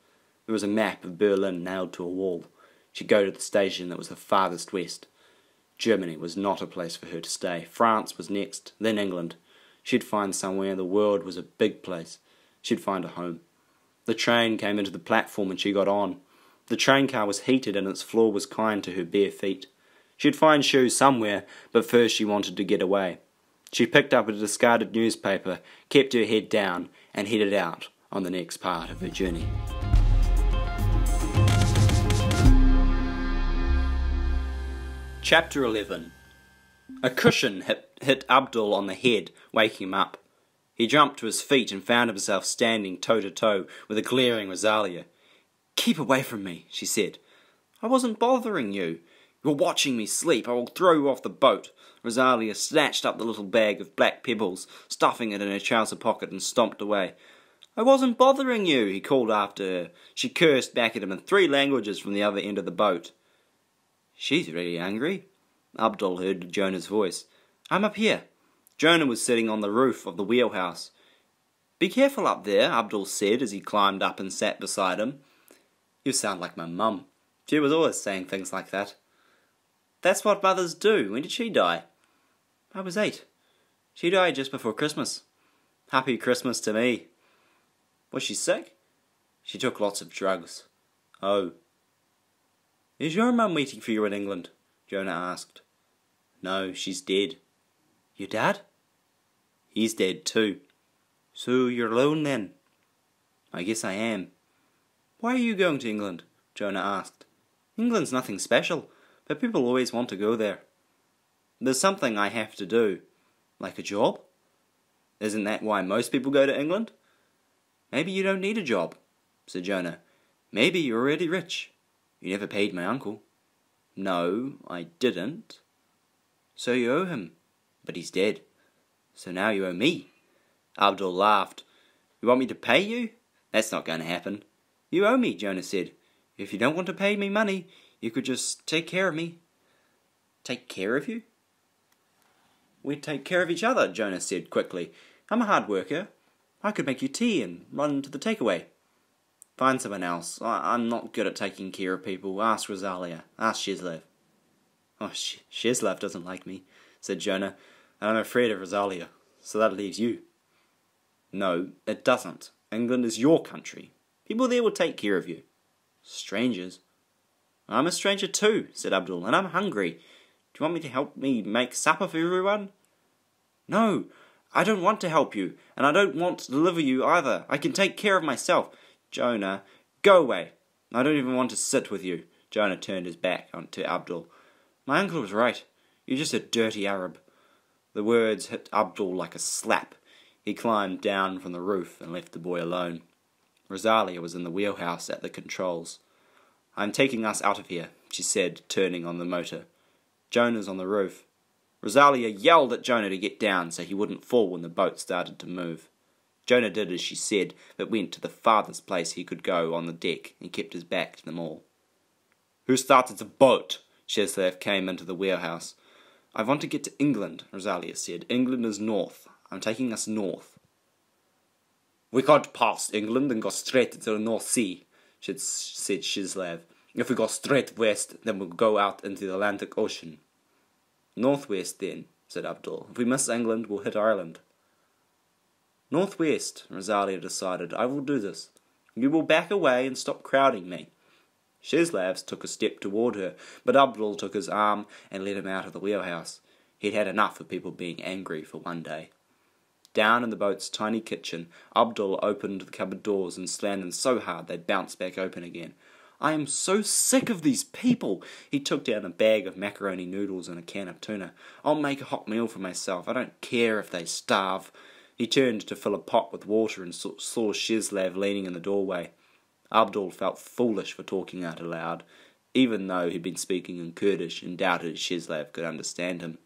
There was a map of Berlin nailed to a wall. She'd go to the station that was the farthest west. Germany was not a place for her to stay. France was next, then England. She'd find somewhere. The world was a big place. She'd find a home. The train came into the platform and she got on. The train car was heated and its floor was kind to her bare feet. She'd find shoes somewhere, but first she wanted to get away. She picked up a discarded newspaper, kept her head down, and headed out on the next part of her journey. Chapter 11. A cushion hit Abdul on the head, waking him up. He jumped to his feet and found himself standing toe-to-toe with a glaring Rosalia. "Keep away from me," she said. "I wasn't bothering you. You were watching me sleep. I will throw you off the boat." Rosalia snatched up the little bag of black pebbles, stuffing it in her trouser pocket, and stomped away. "I wasn't bothering you," he called after her. She cursed back at him in 3 languages from the other end of the boat. "She's really angry." Abdul heard Jonah's voice. "I'm up here." Jonah was sitting on the roof of the wheelhouse. "Be careful up there," Abdul said as he climbed up and sat beside him. "You sound like my mum. She was always saying things like that." "That's what mothers do. When did she die?" "I was 8. She died just before Christmas. Happy Christmas to me." "Was she sick?" "She took lots of drugs." "Oh." "Is your mum waiting for you in England?" Jonah asked. "No, she's dead." "Your dad?" "He's dead too." "So you're alone then?" "I guess I am." "Why are you going to England?" Jonah asked. "England's nothing special, but people always want to go there." "There's something I have to do." "Like a job?" "Isn't that why most people go to England?" "Maybe you don't need a job," said Jonah. "Maybe you're already rich. You never paid my uncle." "No, I didn't." "So you owe him, but he's dead. So now you owe me." Abdul laughed. "You want me to pay you? That's not going to happen." "You owe me," Jonah said. "If you don't want to pay me money, you could just take care of me." "Take care of you?" "We'd take care of each other," Jonah said quickly. "I'm a hard worker. I could make you tea and run to the takeaway." "Find someone else. I'm not good at taking care of people. Ask Rosalia. Ask Shizlev." "Oh, Shizlev doesn't like me," said Jonah, "and I'm afraid of Rosalia. So that leaves you." "No, it doesn't. England is your country. People there will take care of you." "Strangers?" "I'm a stranger too," said Abdul, "and I'm hungry. Do you want me to help me make supper for everyone?" "No, I don't want to help you, and I don't want to deliver you either. I can take care of myself." "Jonah, go away. I don't even want to sit with you." Jonah turned his back to Abdul. "My uncle was right. You're just a dirty Arab." The words hit Abdul like a slap. He climbed down from the roof and left the boy alone. Rosalia was in the wheelhouse at the controls. "I'm taking us out of here," she said, turning on the motor. "Jonah's on the roof." Rosalia yelled at Jonah to get down so he wouldn't fall when the boat started to move. Jonah did as she said, but went to the farthest place he could go on the deck and kept his back to them all. "Who started the boat?" Shizlev came into the wheelhouse. "I want to get to England," Rosalia said. "England is north. I'm taking us north." "We can't pass England and go straight into the North Sea," said Shizlev. "If we go straight west, then we'll go out into the Atlantic Ocean." "Northwest, then," said Abdul. "If we miss England, we'll hit Ireland." "Northwest," Rosalia decided. "I will do this. You will back away and stop crowding me." Shizlev took a step toward her, but Abdul took his arm and led him out of the wheelhouse. He'd had enough of people being angry for one day. Down in the boat's tiny kitchen, Abdul opened the cupboard doors and slammed them so hard they bounced back open again. "I am so sick of these people!" He took down a bag of macaroni noodles and a can of tuna. "I'll make a hot meal for myself. I don't care if they starve." He turned to fill a pot with water and saw Shizlev leaning in the doorway. Abdul felt foolish for talking out aloud, even though he'd been speaking in Kurdish and doubted Shizlev could understand him.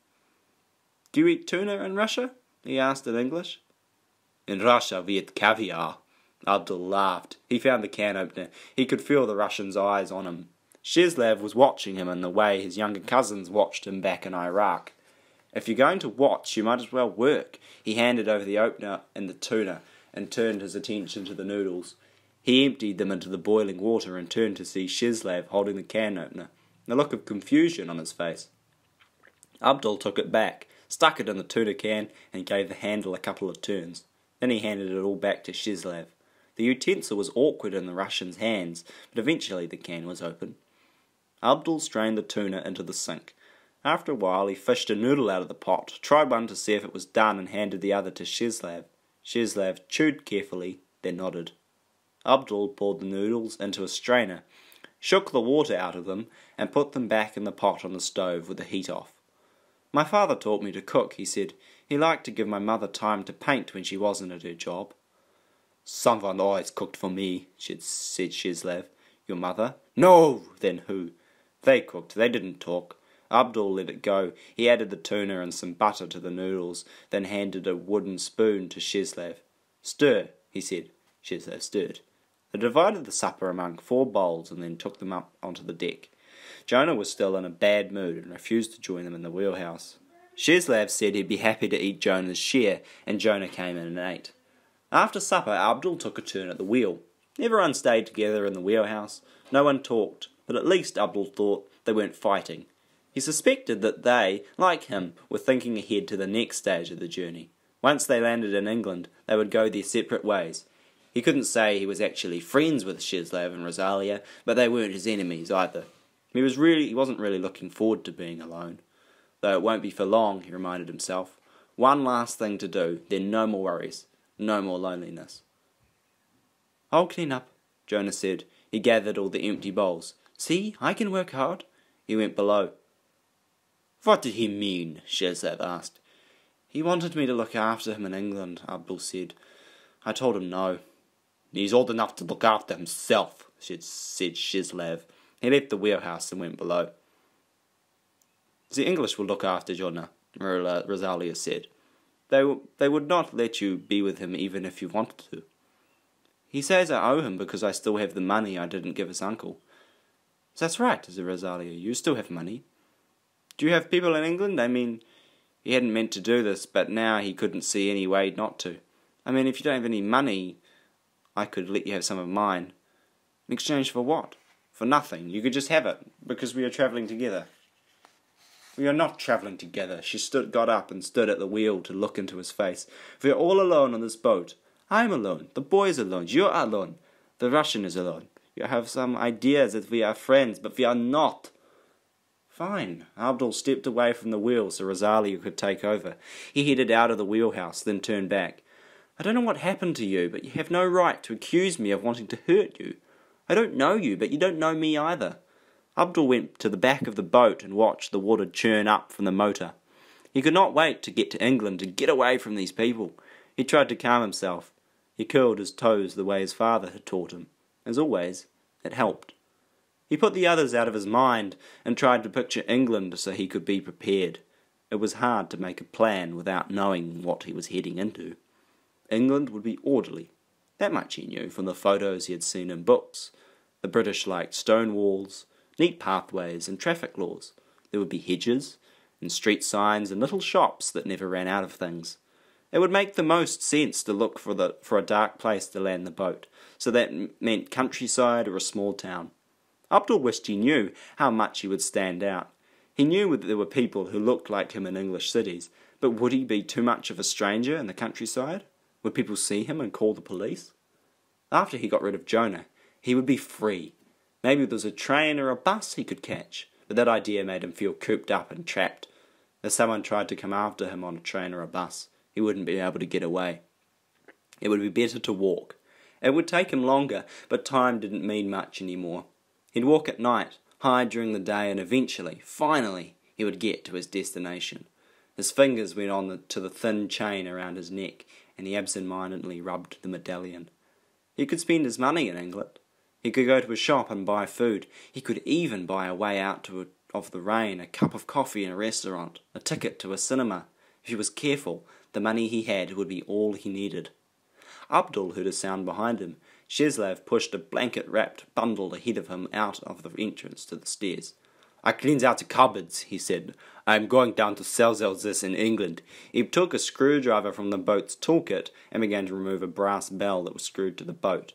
"Do you eat tuna in Russia?" he asked in English. "In Russia we eat caviar." Abdul laughed. He found the can opener. He could feel the Russian's eyes on him. Shizlev was watching him in the way his younger cousins watched him back in Iraq. "If you're going to watch, you might as well work." He handed over the opener and the tuna and turned his attention to the noodles. He emptied them into the boiling water and turned to see Shizlev holding the can opener, a look of confusion on his face. Abdul took it back, stuck it in the tuna can, and gave the handle a couple of turns. Then he handed it all back to Shizlev. The utensil was awkward in the Russian's hands, but eventually the can was open. Abdul strained the tuna into the sink. After a while he fished a noodle out of the pot, tried one to see if it was done, and handed the other to Shizlev. Shizlev chewed carefully, then nodded. Abdul poured the noodles into a strainer, shook the water out of them, and put them back in the pot on the stove with the heat off. "My father taught me to cook," he said. "He liked to give my mother time to paint when she wasn't at her job." "Someone always cooked for me," said Shizlev. "Your mother?" "No!" "Then who?" "They cooked. They didn't talk." Abdul let it go. He added the tuna and some butter to the noodles, then handed a wooden spoon to Shizlev. "Stir," he said. Shizlev stirred. They divided the supper among 4 bowls and then took them up onto the deck. Jonah was still in a bad mood and refused to join them in the wheelhouse. Shezlav said he'd be happy to eat Jonah's share, and Jonah came in and ate. After supper, Abdul took a turn at the wheel. Everyone stayed together in the wheelhouse. No one talked, but at least Abdul thought they weren't fighting. He suspected that they, like him, were thinking ahead to the next stage of the journey. Once they landed in England, they would go their separate ways. He couldn't say he was actually friends with Shezlav and Rosalia, but they weren't his enemies either. He wasn't really looking forward to being alone. Though it won't be for long, he reminded himself. One last thing to do, then no more worries, no more loneliness. "I'll clean up," Jonah said. He gathered all the empty bowls. "See, I can work hard." He went below. "What did he mean?" Shezlav asked. "He wanted me to look after him in England," Abdul said. "I told him no." "He's old enough to look after himself," said Shezlav. He left the wheelhouse and went below. "The English will look after Jonah," Rosalia said. They would not let you be with him even if you wanted to." "He says I owe him because I still have the money I didn't give his uncle." "That's right," said Rosalia. "You still have money." "Do you have people in England? I mean, he hadn't meant to do this, but now he couldn't see any way not to. I mean, if you don't have any money, I could let you have some of mine." "In exchange for what?" "For nothing. You could just have it, because we are travelling together." "We are not travelling together." She got up and stood at the wheel to look into his face. "We are all alone on this boat. I am alone. The boy is alone. You are alone. The Russian is alone. You have some idea that we are friends, but we are not." "Fine." Abdul stepped away from the wheel so Rosalia could take over. He headed out of the wheelhouse, then turned back. "I don't know what happened to you, but you have no right to accuse me of wanting to hurt you. I don't know you, but you don't know me either." Abdul went to the back of the boat and watched the water churn up from the motor. He could not wait to get to England, to get away from these people. He tried to calm himself. He curled his toes the way his father had taught him. As always, it helped. He put the others out of his mind and tried to picture England so he could be prepared. It was hard to make a plan without knowing what he was heading into. England would be orderly. That much he knew from the photos he had seen in books. The British liked stone walls, neat pathways and traffic laws. There would be hedges and street signs and little shops that never ran out of things. It would make the most sense to look for a dark place to land the boat, so that meant countryside or a small town. Abdul wished he knew how much he would stand out. He knew that there were people who looked like him in English cities, but would he be too much of a stranger in the countryside? Would people see him and call the police? After he got rid of Jonah, he would be free. Maybe there was a train or a bus he could catch, but that idea made him feel cooped up and trapped. If someone tried to come after him on a train or a bus, he wouldn't be able to get away. It would be better to walk. It would take him longer, but time didn't mean much anymore. He'd walk at night, hide during the day, and eventually, finally, he would get to his destination. His fingers went on to the thin chain around his neck, and he absent-mindedly rubbed the medallion. He could spend his money in England. He could go to a shop and buy food. He could even buy a way out of the rain, a cup of coffee in a restaurant, a ticket to a cinema. If he was careful, the money he had would be all he needed. Abdul heard a sound behind him. Shezlav pushed a blanket-wrapped bundle ahead of him out of the entrance to the stairs. "I cleaned out the cupboards," he said. "I am going down to sell this in England." He took a screwdriver from the boat's toolkit and began to remove a brass bell that was screwed to the boat.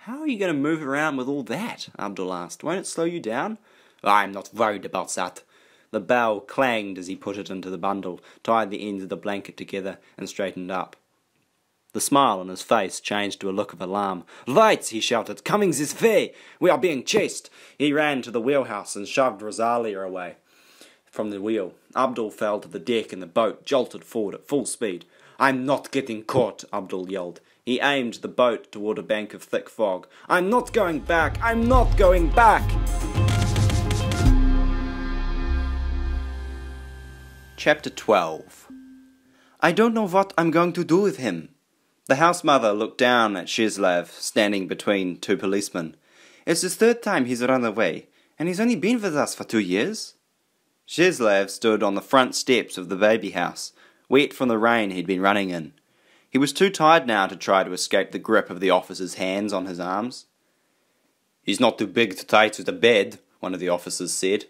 "How are you going to move around with all that?" Abdul asked. "Won't it slow you down?" "I'm not worried about that." The bell clanged as he put it into the bundle, tied the ends of the blanket together, and straightened up. The smile on his face changed to a look of alarm. "Lights!" he shouted. "Coming this way! We are being chased!" He ran to the wheelhouse and shoved Rosalia away from the wheel. Abdul fell to the deck and the boat jolted forward at full speed. "I'm not getting caught!" Abdul yelled. He aimed the boat toward a bank of thick fog. "I'm not going back! I'm not going back!" Chapter 12. "I don't know what I'm going to do with him." The house mother looked down at Shezlav, standing between two policemen. "It's the third time he's run away, and he's only been with us for 2 years." Shezlav stood on the front steps of the baby house, wet from the rain he'd been running in. He was too tired now to try to escape the grip of the officer's hands on his arms. "He's not too big to tie to the bed," one of the officers said.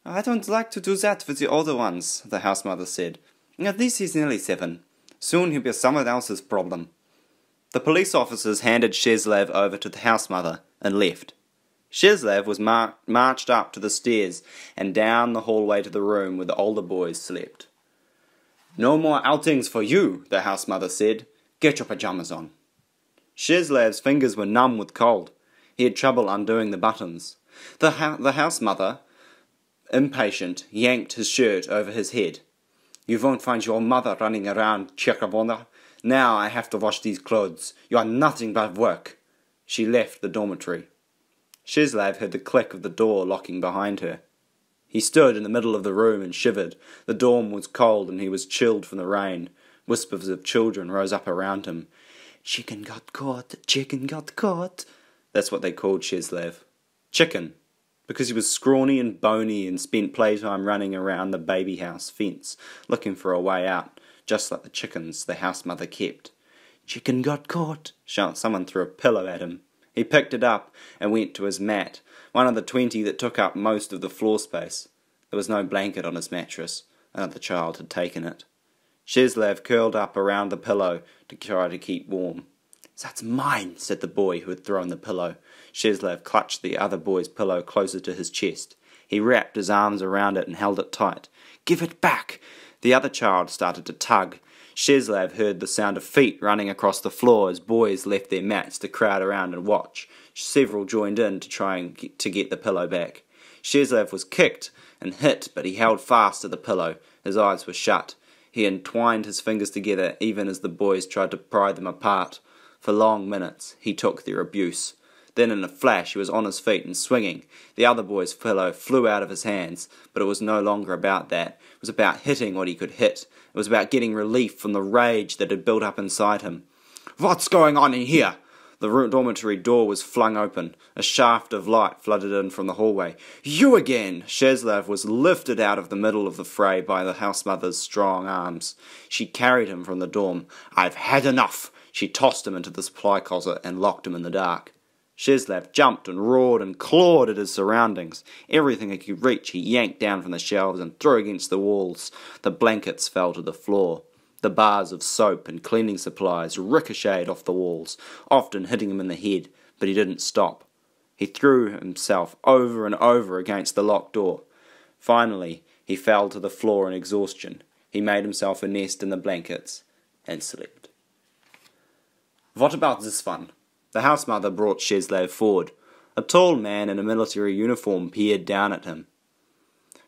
I don't like to do that with the older ones, the house mother said. At least he's nearly 7. Soon he'll be someone else's problem. The police officers handed Shezlev over to the house mother and left. Shezlev was marched up to the stairs and down the hallway to the room where the older boys slept. No more outings for you, the house mother said. Get your pajamas on. Shezlev's fingers were numb with cold. He had trouble undoing the buttons. The house mother, impatient, yanked his shirt over his head. You won't find your mother running around, Parvana. Now I have to wash these clothes. You are nothing but work. She left the dormitory. Shezlev heard the click of the door locking behind her. He stood in the middle of the room and shivered. The dawn was cold and he was chilled from the rain. Whispers of children rose up around him. Chicken got caught, chicken got caught. That's what they called Shezlev. Chicken, because he was scrawny and bony and spent playtime running around the baby house fence, looking for a way out, just like the chickens the house mother kept. Chicken got caught, someone threw a pillow at him. He picked it up and went to his mat, one of the 20 that took up most of the floor space. There was no blanket on his mattress. Another child had taken it. Shezlev curled up around the pillow to try to keep warm. That's mine, said the boy who had thrown the pillow. Shezlev clutched the other boy's pillow closer to his chest. He wrapped his arms around it and held it tight. Give it back! The other child started to tug. Shezlev heard the sound of feet running across the floor as boys left their mats to crowd around and watch. Several joined in to try and get the pillow back. Shezlev was kicked and hit, but he held fast to the pillow. His eyes were shut. He entwined his fingers together even as the boys tried to pry them apart. For long minutes he took their abuse. Then in a flash he was on his feet and swinging. The other boy's pillow flew out of his hands, but it was no longer about that. It was about hitting what he could hit. It was about getting relief from the rage that had built up inside him. What's going on in here? The dormitory door was flung open. A shaft of light flooded in from the hallway. You again! Shezlev was lifted out of the middle of the fray by the house mother's strong arms. She carried him from the dorm. I've had enough! She tossed him into the supply closet and locked him in the dark. Shezlev jumped and roared and clawed at his surroundings. Everything he could reach he yanked down from the shelves and threw against the walls. The blankets fell to the floor. The bars of soap and cleaning supplies ricocheted off the walls, often hitting him in the head, but he didn't stop. He threw himself over and over against the locked door. Finally, he fell to the floor in exhaustion. He made himself a nest in the blankets and slept. What about this one? The house mother brought Shezlev forward. A tall man in a military uniform peered down at him.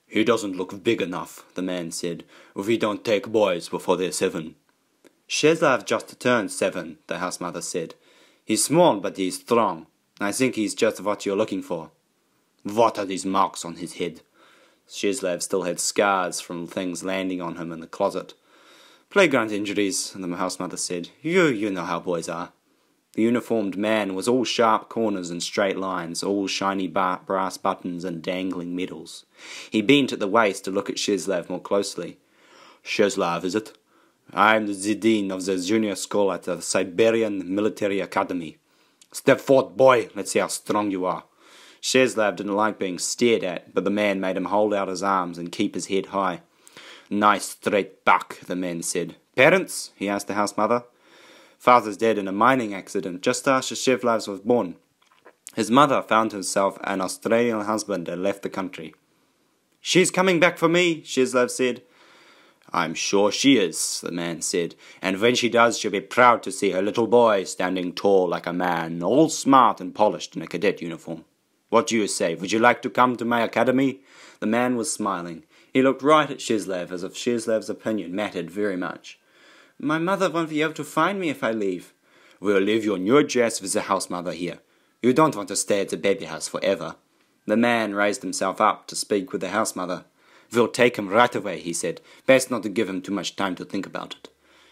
He doesn't look big enough, the man said. We don't take boys before they're 7. Shezlev just turned 7, the house mother said. He's small, but he's strong. I think he's just what you're looking for. What are these marks on his head? Shezlev still had scars from things landing on him in the closet. Playground injuries, the house mother said. You know how boys are. The uniformed man was all sharp corners and straight lines, all shiny brass buttons and dangling medals. He bent at the waist to look at Shezlev more closely. Shezlev, is it? I'm the dean of the junior school at the Siberian Military Academy. Step forward, boy. Let's see how strong you are. Shezlev didn't like being stared at, but the man made him hold out his arms and keep his head high. Nice straight back, the man said. Parents? He asked the house mother. Father's dead in a mining accident just after Shezlev was born. His mother found herself an Australian husband and left the country. She's coming back for me, Shezlev said. I'm sure she is, the man said, and when she does she'll be proud to see her little boy standing tall like a man, all smart and polished in a cadet uniform. What do you say? Would you like to come to my academy? The man was smiling. He looked right at Shezlev as if Shezlev's opinion mattered very much. My mother won't be able to find me if I leave. We'll leave you on your dress with the house mother here. You don't want to stay at the baby house forever. The man raised himself up to speak with the house mother. We'll take him right away, he said. Best not to give him too much time to think about it.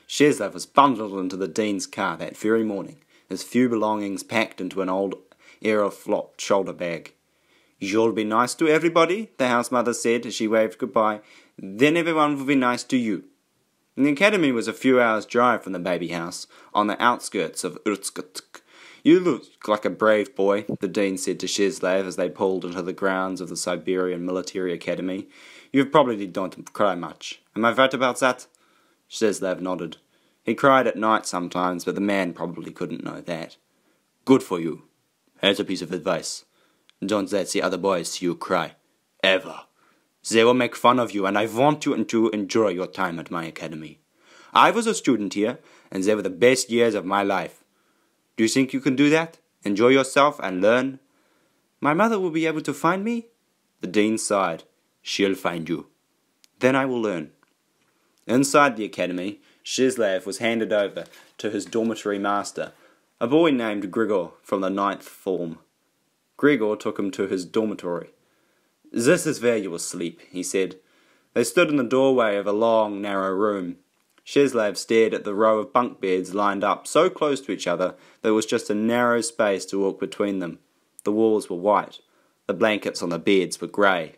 Shezlev was bundled into the dean's car that very morning, his few belongings packed into an old Aeroflot shoulder bag. You'll be nice to everybody, the house mother said as she waved goodbye. Then everyone will be nice to you. The academy was a few hours' drive from the baby house, on the outskirts of Irkutsk. "You look like a brave boy," the dean said to Shezlev as they pulled into the grounds of the Siberian Military Academy. "You probably don't cry much. Am I right about that?" Shezlev nodded. He cried at night sometimes, but the man probably couldn't know that. "Good for you. Here's a piece of advice. Don't let the other boys see you cry. Ever. They will make fun of you, and I want you to enjoy your time at my academy. I was a student here, and they were the best years of my life. Do you think you can do that? Enjoy yourself and learn?" "My mother will be able to find me?" The dean sighed. "She'll find you. Then I will learn." Inside the academy, Shezlev was handed over to his dormitory master, a boy named Grigor from the 9th form. Grigor took him to his dormitory. "This is where you will sleep," he said. They stood in the doorway of a long, narrow room. Shezlev stared at the row of bunk beds lined up so close to each other that it was just a narrow space to walk between them. The walls were white. The blankets on the beds were grey.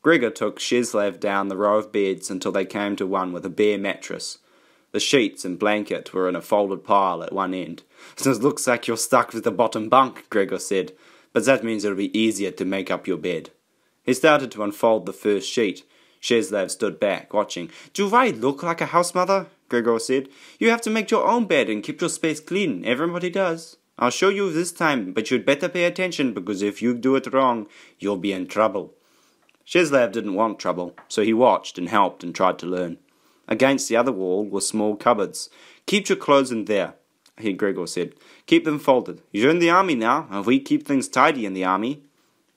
Grigor took Shezlev down the row of beds until they came to one with a bare mattress. The sheets and blanket were in a folded pile at one end. "It looks like you're stuck with the bottom bunk," Grigor said, "but that means it'll be easier to make up your bed." He started to unfold the first sheet. Shezlev stood back, watching. "Do I look like a house mother?" Grigor said. "You have to make your own bed and keep your space clean. Everybody does. I'll show you this time, but you'd better pay attention, because if you do it wrong, you'll be in trouble." Shezlev didn't want trouble, so he watched and helped and tried to learn. Against the other wall were small cupboards. "Keep your clothes in there," Grigor said. "Keep them folded. You're in the army now, and we keep things tidy in the army."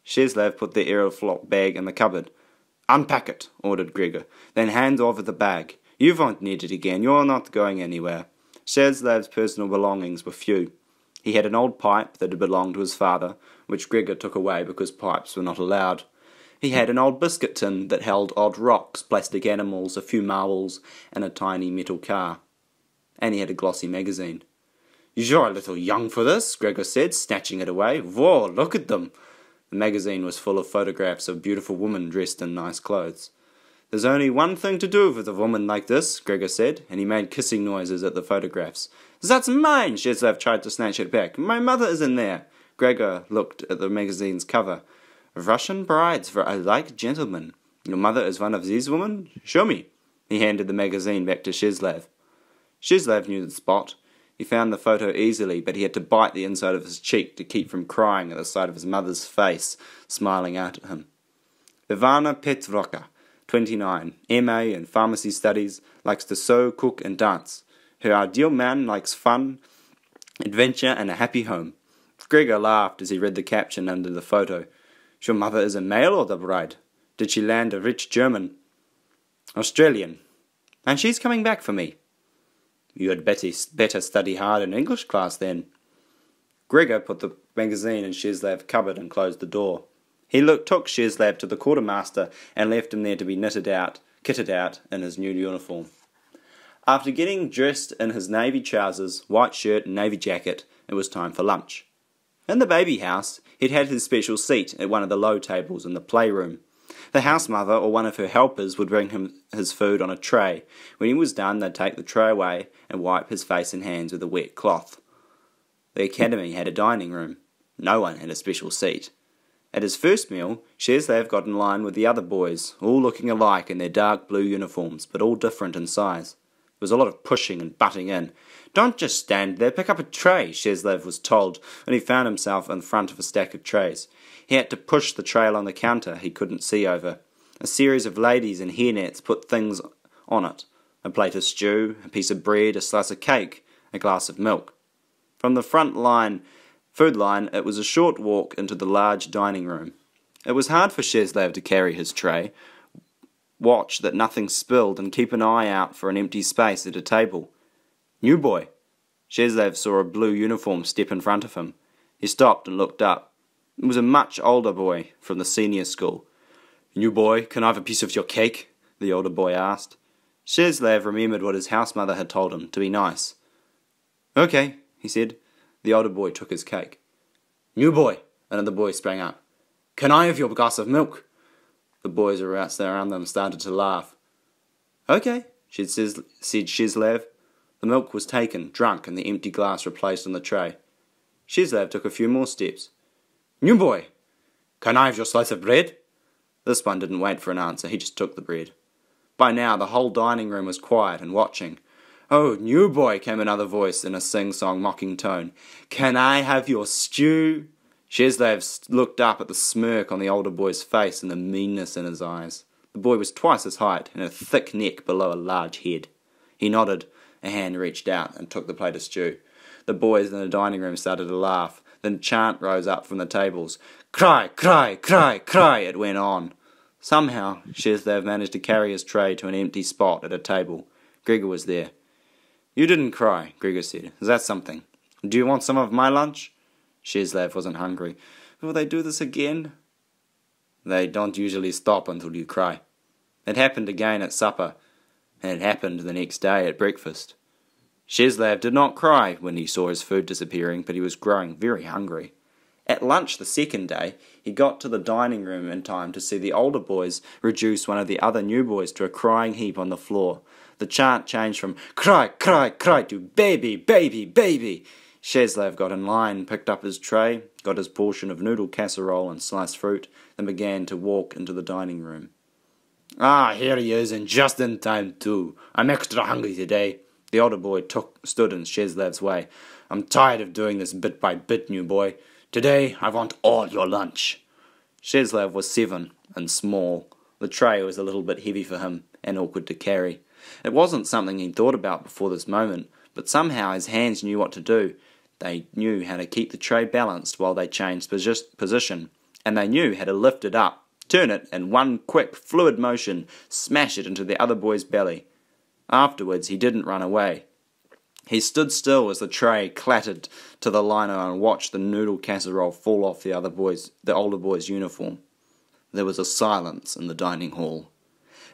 Shezlev put the aeroflot bag in the cupboard. "Unpack it," ordered Grigor. "Then hand over the bag. You won't need it again. You're not going anywhere." Shezlev's personal belongings were few. He had an old pipe that had belonged to his father, which Grigor took away because pipes were not allowed. He had an old biscuit tin that held odd rocks, plastic animals, a few marbles, and a tiny metal car. And he had a glossy magazine. "You're a little young for this," Grigor said, snatching it away. "Whoa, look at them." The magazine was full of photographs of beautiful women dressed in nice clothes. "There's only one thing to do with a woman like this," Grigor said, and he made kissing noises at the photographs. "That's mine!" Shezlev tried to snatch it back. "My mother is in there." Grigor looked at the magazine's cover. "Russian brides for a like gentleman. Your mother is one of these women? Show me." He handed the magazine back to Shezlev. Shezlev knew the spot. He found the photo easily, but he had to bite the inside of his cheek to keep from crying at the sight of his mother's face, smiling out at him. Parvana Petrovka, 29, M.A. in pharmacy studies, likes to sew, cook, and dance. Her ideal man likes fun, adventure, and a happy home. Grigor laughed as he read the caption under the photo. "Your mother is a male order bride. Did she land a rich German?" "Australian. And she's coming back for me." "You had better study hard in English class then." Grigor put the magazine in Shezlev's cupboard and closed the door. He took Shezlev to the quartermaster and left him there to be kitted out in his new uniform. After getting dressed in his navy trousers, white shirt and navy jacket, it was time for lunch. In the baby house, he'd had his special seat at one of the low tables in the playroom. The house mother or one of her helpers would bring him his food on a tray. When he was done, they'd take the tray away and wipe his face and hands with a wet cloth. The academy had a dining room. No one had a special seat. At his first meal, Shezlev got in line with the other boys, all looking alike in their dark blue uniforms, but all different in size. There was a lot of pushing and butting in. "Don't just stand there, pick up a tray," Shezlev was told, and he found himself in front of a stack of trays. He had to push the tray on the counter he couldn't see over. A series of ladies in hairnets put things on it. A plate of stew, a piece of bread, a slice of cake, a glass of milk. From the food line, it was a short walk into the large dining room. It was hard for Shezlev to carry his tray, watch that nothing spilled, and keep an eye out for an empty space at a table. "New boy." Shezlev saw a blue uniform step in front of him. He stopped and looked up. It was a much older boy from the senior school. "New boy, can I have a piece of your cake?" the older boy asked. Shezlev remembered what his house mother had told him, to be nice. "Okay," he said. The older boy took his cake. "New boy," another boy sprang up. "Can I have your glass of milk?" The boys around them started to laugh. "Okay," said Shezlev. The milk was taken, drunk, and the empty glass replaced on the tray. Shizlav took a few more steps. "New boy, can I have your slice of bread?" This one didn't wait for an answer, he just took the bread. By now the whole dining room was quiet and watching. "Oh, new boy," came another voice in a sing-song mocking tone. "Can I have your stew?" Shizlav looked up at the smirk on the older boy's face and the meanness in his eyes. The boy was twice his height and a thick neck below a large head. He nodded. A hand reached out and took the plate of stew. The boys in the dining room started to laugh. Then a chant rose up from the tables. "Cry, cry, cry, cry," it went on. Somehow, Shizlav managed to carry his tray to an empty spot at a table. Gregor was there. "You didn't cry," Gregor said. "Is that something? Do you want some of my lunch?" Shizlav wasn't hungry. "Will they do this again?" "They don't usually stop until you cry." It happened again at supper, and it happened the next day at breakfast. Shizlav did not cry when he saw his food disappearing, but he was growing very hungry. At lunch the second day, he got to the dining room in time to see the older boys reduce one of the other new boys to a crying heap on the floor. The chant changed from "cry, cry, cry" to "baby, baby, baby." Shizlav got in line, picked up his tray, got his portion of noodle casserole and sliced fruit, then began to walk into the dining room. "Ah, here he is, and just in time too. I'm extra hungry today." The older boy stood in Shizlav's way. "I'm tired of doing this bit by bit, new boy. Today I want all your lunch." Shizlav was 7 and small. The tray was a little bit heavy for him and awkward to carry. It wasn't something he'd thought about before this moment, but somehow his hands knew what to do. They knew how to keep the tray balanced while they changed position, and they knew how to lift it up, turn it, and one quick, fluid motion, smash it into the other boy's belly. Afterwards, he didn't run away. He stood still as the tray clattered to the liner and watched the noodle casserole fall off the older boy's uniform. There was a silence in the dining hall.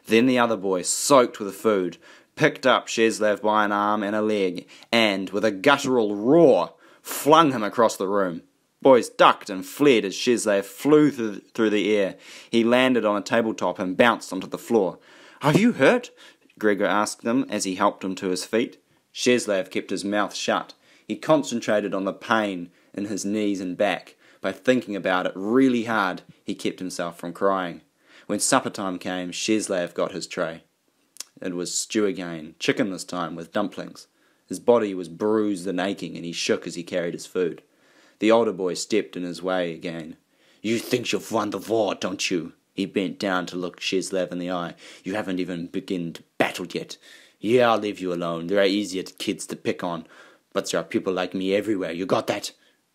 Then the other boy, soaked with food, picked up Shizlav by an arm and a leg, and, with a guttural roar, flung him across the room. Boys ducked and fled as Shizlav flew through the air. He landed on a tabletop and bounced onto the floor. "Are you hurt?" Gregor asked him as he helped him to his feet. Shizlav kept his mouth shut. He concentrated on the pain in his knees and back. By thinking about it really hard, he kept himself from crying. When supper time came, Shizlav got his tray. It was stew again, chicken this time, with dumplings. His body was bruised and aching, and he shook as he carried his food. The older boy stepped in his way again. "You think you've won the war, don't you?" He bent down to look Shizlav in the eye. "You haven't even begun to battle yet. Yeah, I'll leave you alone. There are easier kids to pick on, but there are people like me everywhere. You got that?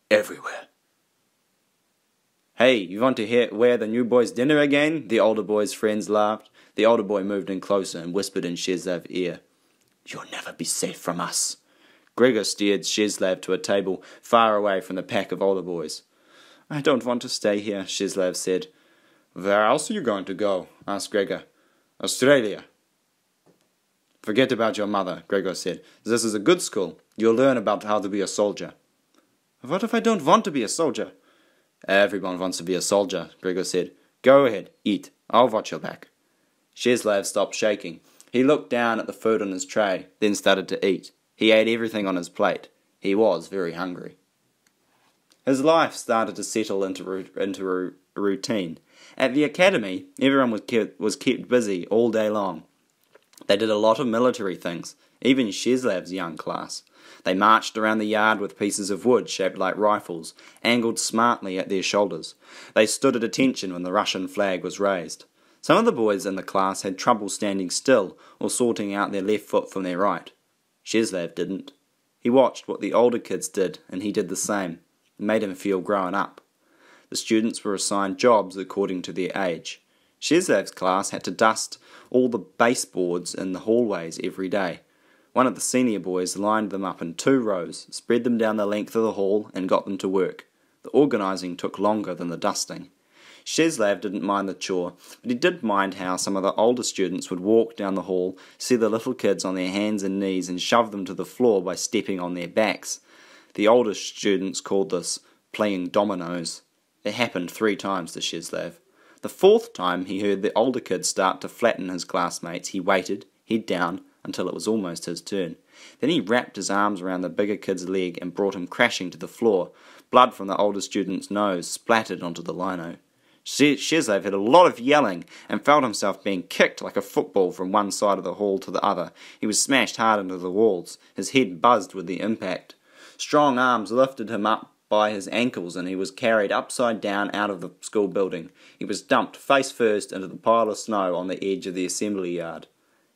Everywhere." "Hey, you want to wear the new boy's dinner again?" The older boy's friends laughed. The older boy moved in closer and whispered in Shizlav's ear. "You'll never be safe from us." Gregor steered Shizlav to a table far away from the pack of older boys. "I don't want to stay here," Shizlav said. "Where else are you going to go?" asked Gregor. "Australia." "Forget about your mother," Gregor said. "This is a good school. You'll learn about how to be a soldier." "What if I don't want to be a soldier?" "Everyone wants to be a soldier," Gregor said. "Go ahead, eat. I'll watch your back." Shizlav stopped shaking. He looked down at the food on his tray, then started to eat. He ate everything on his plate. He was very hungry. His life started to settle into a routine. At the academy, everyone was kept busy all day long. They did a lot of military things, even Shizlav's young class. They marched around the yard with pieces of wood shaped like rifles, angled smartly at their shoulders. They stood at attention when the Russian flag was raised. Some of the boys in the class had trouble standing still or sorting out their left foot from their right. Shizlav didn't. He watched what the older kids did, and he did the same. It made him feel grown up. The students were assigned jobs according to their age. Shizlav's class had to dust all the baseboards in the hallways every day. One of the senior boys lined them up in 2 rows, spread them down the length of the hall, and got them to work. The organising took longer than the dusting. Shizlav didn't mind the chore, but he did mind how some of the older students would walk down the hall, see the little kids on their hands and knees, and shove them to the floor by stepping on their backs. The older students called this playing dominoes. It happened 3 times to Shizlav. The 4th time he heard the older kids start to flatten his classmates, he waited, head down, until it was almost his turn. Then he wrapped his arms around the bigger kid's leg and brought him crashing to the floor. Blood from the older student's nose splattered onto the lino. Shezlev had a lot of yelling and felt himself being kicked like a football from one side of the hall to the other. He was smashed hard into the walls. His head buzzed with the impact. Strong arms lifted him up by his ankles and he was carried upside down out of the school building. He was dumped face first into the pile of snow on the edge of the assembly yard.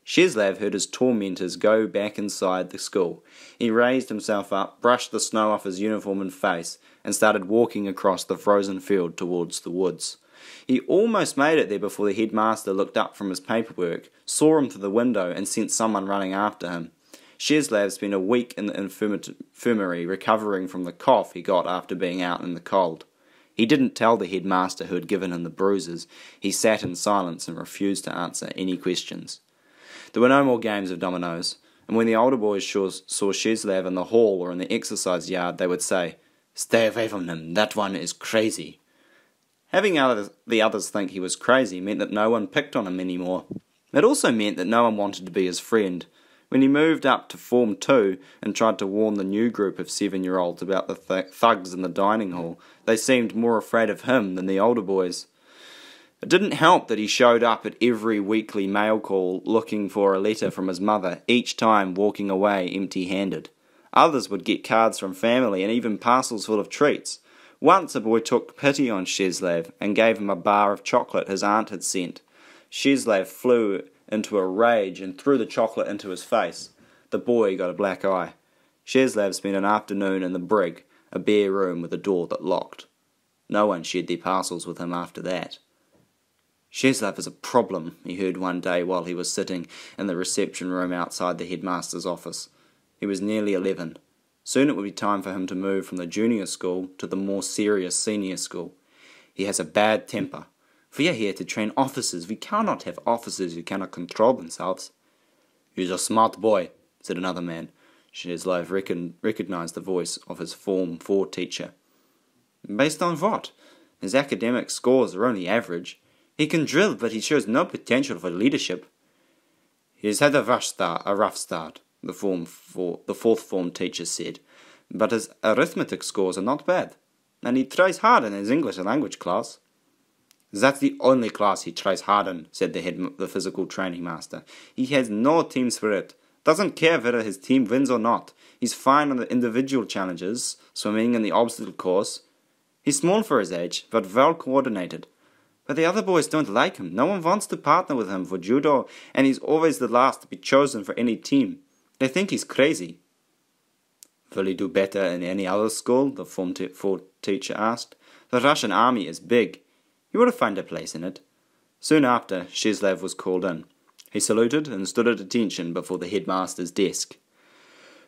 Shezlev heard his tormentors go back inside the school. He raised himself up, brushed the snow off his uniform and face, and started walking across the frozen field towards the woods. He almost made it there before the headmaster looked up from his paperwork, saw him through the window, and sent someone running after him. Shezlev spent a week in the infirmary recovering from the cough he got after being out in the cold. He didn't tell the headmaster who had given him the bruises. He sat in silence and refused to answer any questions. There were no more games of dominoes, and when the older boys saw Shezlev in the hall or in the exercise yard, they would say, "Stay away from him, that one is crazy." Having the others think he was crazy meant that no one picked on him anymore. It also meant that no one wanted to be his friend. When he moved up to Form 2 and tried to warn the new group of 7-year-olds about the thugs in the dining hall, they seemed more afraid of him than the older boys. It didn't help that he showed up at every weekly mail call looking for a letter from his mother, each time walking away empty-handed. Others would get cards from family and even parcels full of treats. Once a boy took pity on Shezlev and gave him a bar of chocolate his aunt had sent. Shezlev flew into a rage and threw the chocolate into his face. The boy got a black eye. Shezlev spent an afternoon in the brig, a bare room with a door that locked. No one shared their parcels with him after that. "Shezlev is a problem," he heard one day while he was sitting in the reception room outside the headmaster's office. He was nearly 11. Soon it would be time for him to move from the junior school to the more serious senior school. "He has a bad temper. We are here to train officers. We cannot have officers who cannot control themselves." "He's a smart boy," said another man. Shezlev recognized the voice of his Form 4 teacher. "Based on what? His academic scores are only average. He can drill, but he shows no potential for leadership." "He's had a rough start, the fourth form teacher said, "but his arithmetic scores are not bad, and he tries hard in his English language class." "That's the only class he tries hard in," said the physical training master. "He has no team spirit, doesn't care whether his team wins or not. He's fine on the individual challenges, swimming and the obstacle course. He's small for his age, but well coordinated. But the other boys don't like him. No one wants to partner with him for judo, and he's always the last to be chosen for any team. They think he's crazy." "Will he do better in any other school?" the Form 4 teacher asked. "The Russian army is big. He would have found a place in it." Soon after, Shezlev was called in. He saluted and stood at attention before the headmaster's desk.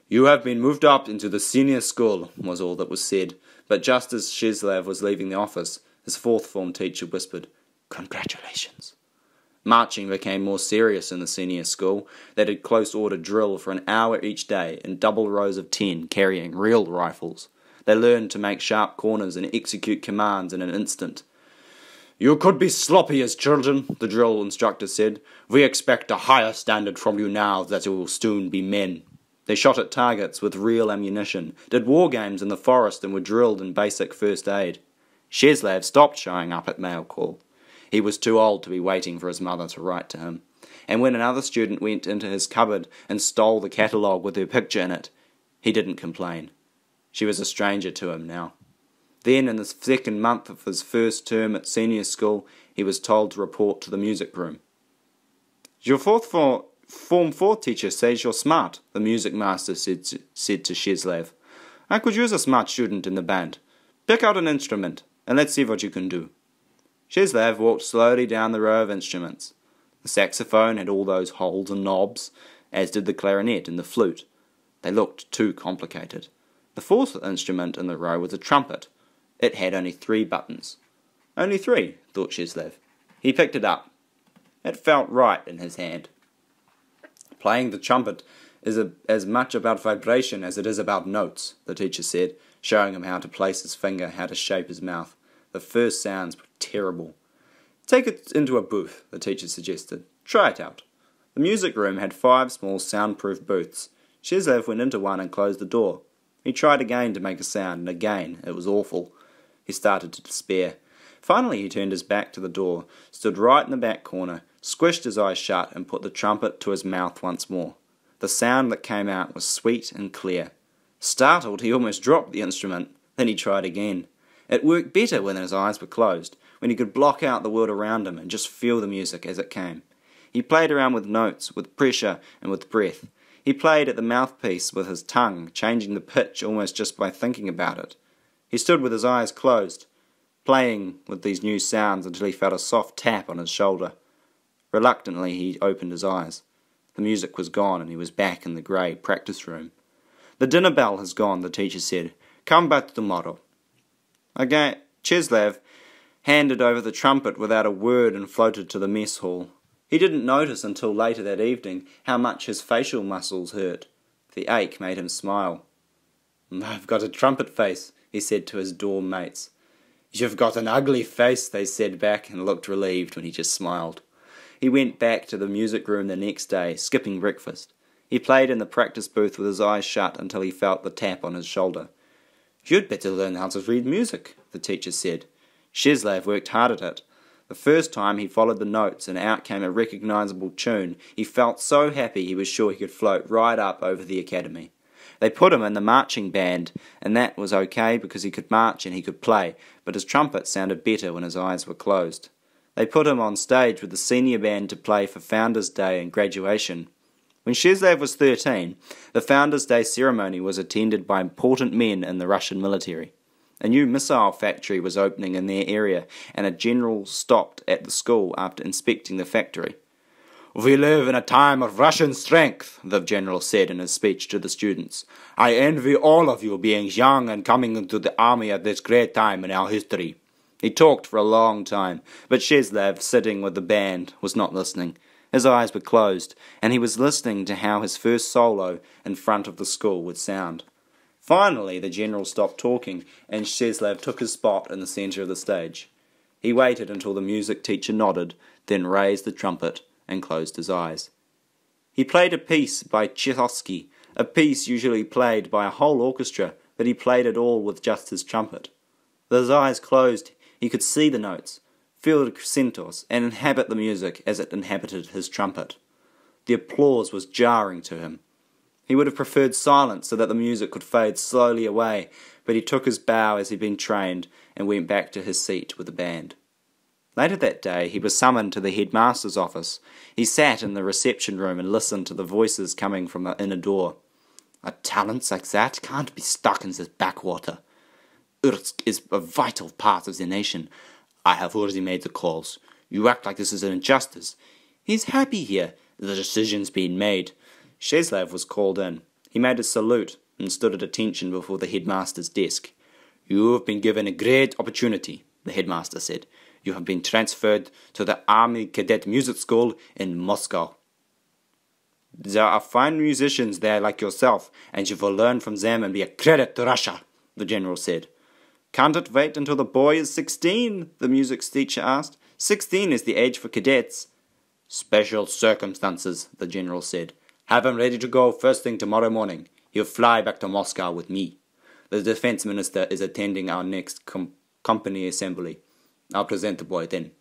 "You have been moved up into the senior school," was all that was said, but just as Shezlev was leaving the office, his fourth form teacher whispered, "Congratulations." Marching became more serious in the senior school. They did close order drill for an hour each day in double rows of 10 carrying real rifles. They learned to make sharp corners and execute commands in an instant. "You could be sloppy as children," the drill instructor said. "We expect a higher standard from you now that you will soon be men." They shot at targets with real ammunition, did war games in the forest and were drilled in basic first aid. Shezlev stopped showing up at mail call. He was too old to be waiting for his mother to write to him. And when another student went into his cupboard and stole the catalogue with her picture in it, he didn't complain. She was a stranger to him now. Then, in the second month of his first term at senior school, he was told to report to the music room. "Your Form 4 teacher says you're smart," the music master said to Shezlev. "I could use a smart student in the band. Pick out an instrument, and let's see what you can do." Shezlev walked slowly down the row of instruments. The saxophone had all those holes and knobs, as did the clarinet and the flute. They looked too complicated. The fourth instrument in the row was a trumpet. It had only 3 buttons. "Only 3, thought Shezlev. He picked it up. It felt right in his hand. "Playing the trumpet is as much about vibration as it is about notes," the teacher said, showing him how to place his finger, how to shape his mouth. The first sounds were terrible. "Take it into a booth," the teacher suggested. "Try it out." The music room had 5 small soundproof booths.
Shizlev went into one and closed the door. He tried again to make a sound, and again it was awful. He started to despair. Finally he turned his back to the door, stood right in the back corner, squished his eyes shut, and put the trumpet to his mouth once more. The sound that came out was sweet and clear. Startled, he almost dropped the instrument. Then he tried again. It worked better when his eyes were closed, when he could block out the world around him and just feel the music as it came. He played around with notes, with pressure, and with breath. He played at the mouthpiece with his tongue, changing the pitch almost just by thinking about it. He stood with his eyes closed, playing with these new sounds until he felt a soft tap on his shoulder. Reluctantly he opened his eyes. The music was gone and he was back in the grey practice room. "The dinner bell has gone," the teacher said. "Come back tomorrow." Again, Chislev handed over the trumpet without a word and floated to the mess hall. He didn't notice until later that evening how much his facial muscles hurt. The ache made him smile. "I've got a trumpet face," he said to his dorm mates. "You've got an ugly face," they said back, and looked relieved when he just smiled. He went back to the music room the next day, skipping breakfast. He played in the practice booth with his eyes shut until he felt the tap on his shoulder. "You'd better learn how to read music," the teacher said. Shizlev worked hard at it. The first time he followed the notes and out came a recognisable tune. He felt so happy he was sure he could float right up over the academy. They put him in the marching band, and that was okay because he could march and he could play, but his trumpet sounded better when his eyes were closed. They put him on stage with the senior band to play for Founders' Day and graduation. When Shizlev was 13, the Founders' Day ceremony was attended by important men in the Russian military. A new missile factory was opening in their area, and a general stopped at the school after inspecting the factory. "We live in a time of Russian strength," the general said in his speech to the students. "I envy all of you being young and coming into the army at this great time in our history." He talked for a long time, but Shizlev, sitting with the band, was not listening. His eyes were closed, and he was listening to how his first solo in front of the school would sound. Finally, the general stopped talking, and Shizlev took his spot in the centre of the stage. He waited until the music teacher nodded, then raised the trumpet and closed his eyes. He played a piece by Tchaikovsky, a piece usually played by a whole orchestra, but he played it all with just his trumpet. With his eyes closed, he could see the notes, feel the crescendos, and inhabit the music as it inhabited his trumpet. The applause was jarring to him. He would have preferred silence so that the music could fade slowly away, but he took his bow as he'd been trained and went back to his seat with the band. Later that day he was summoned to the headmaster's office. He sat in the reception room and listened to the voices coming from the inner door. "A talent like that can't be stuck in this backwater. Irsk is a vital part of the nation. I have already made the calls. You act like this is an injustice. He's happy here. The decision's been made." Shizlev was called in. He made a salute and stood at attention before the headmaster's desk. "You have been given a great opportunity," the headmaster said. "You have been transferred to the Army Cadet Music School in Moscow. There are fine musicians there like yourself, and you will learn from them and be a credit to Russia," the general said. "Can't it wait until the boy is 16? The music teacher asked. 16 is the age for cadets." "Special circumstances," the general said. "Have him ready to go first thing tomorrow morning. He'll fly back to Moscow with me. The defense minister is attending our next company assembly. I'll present the boy then."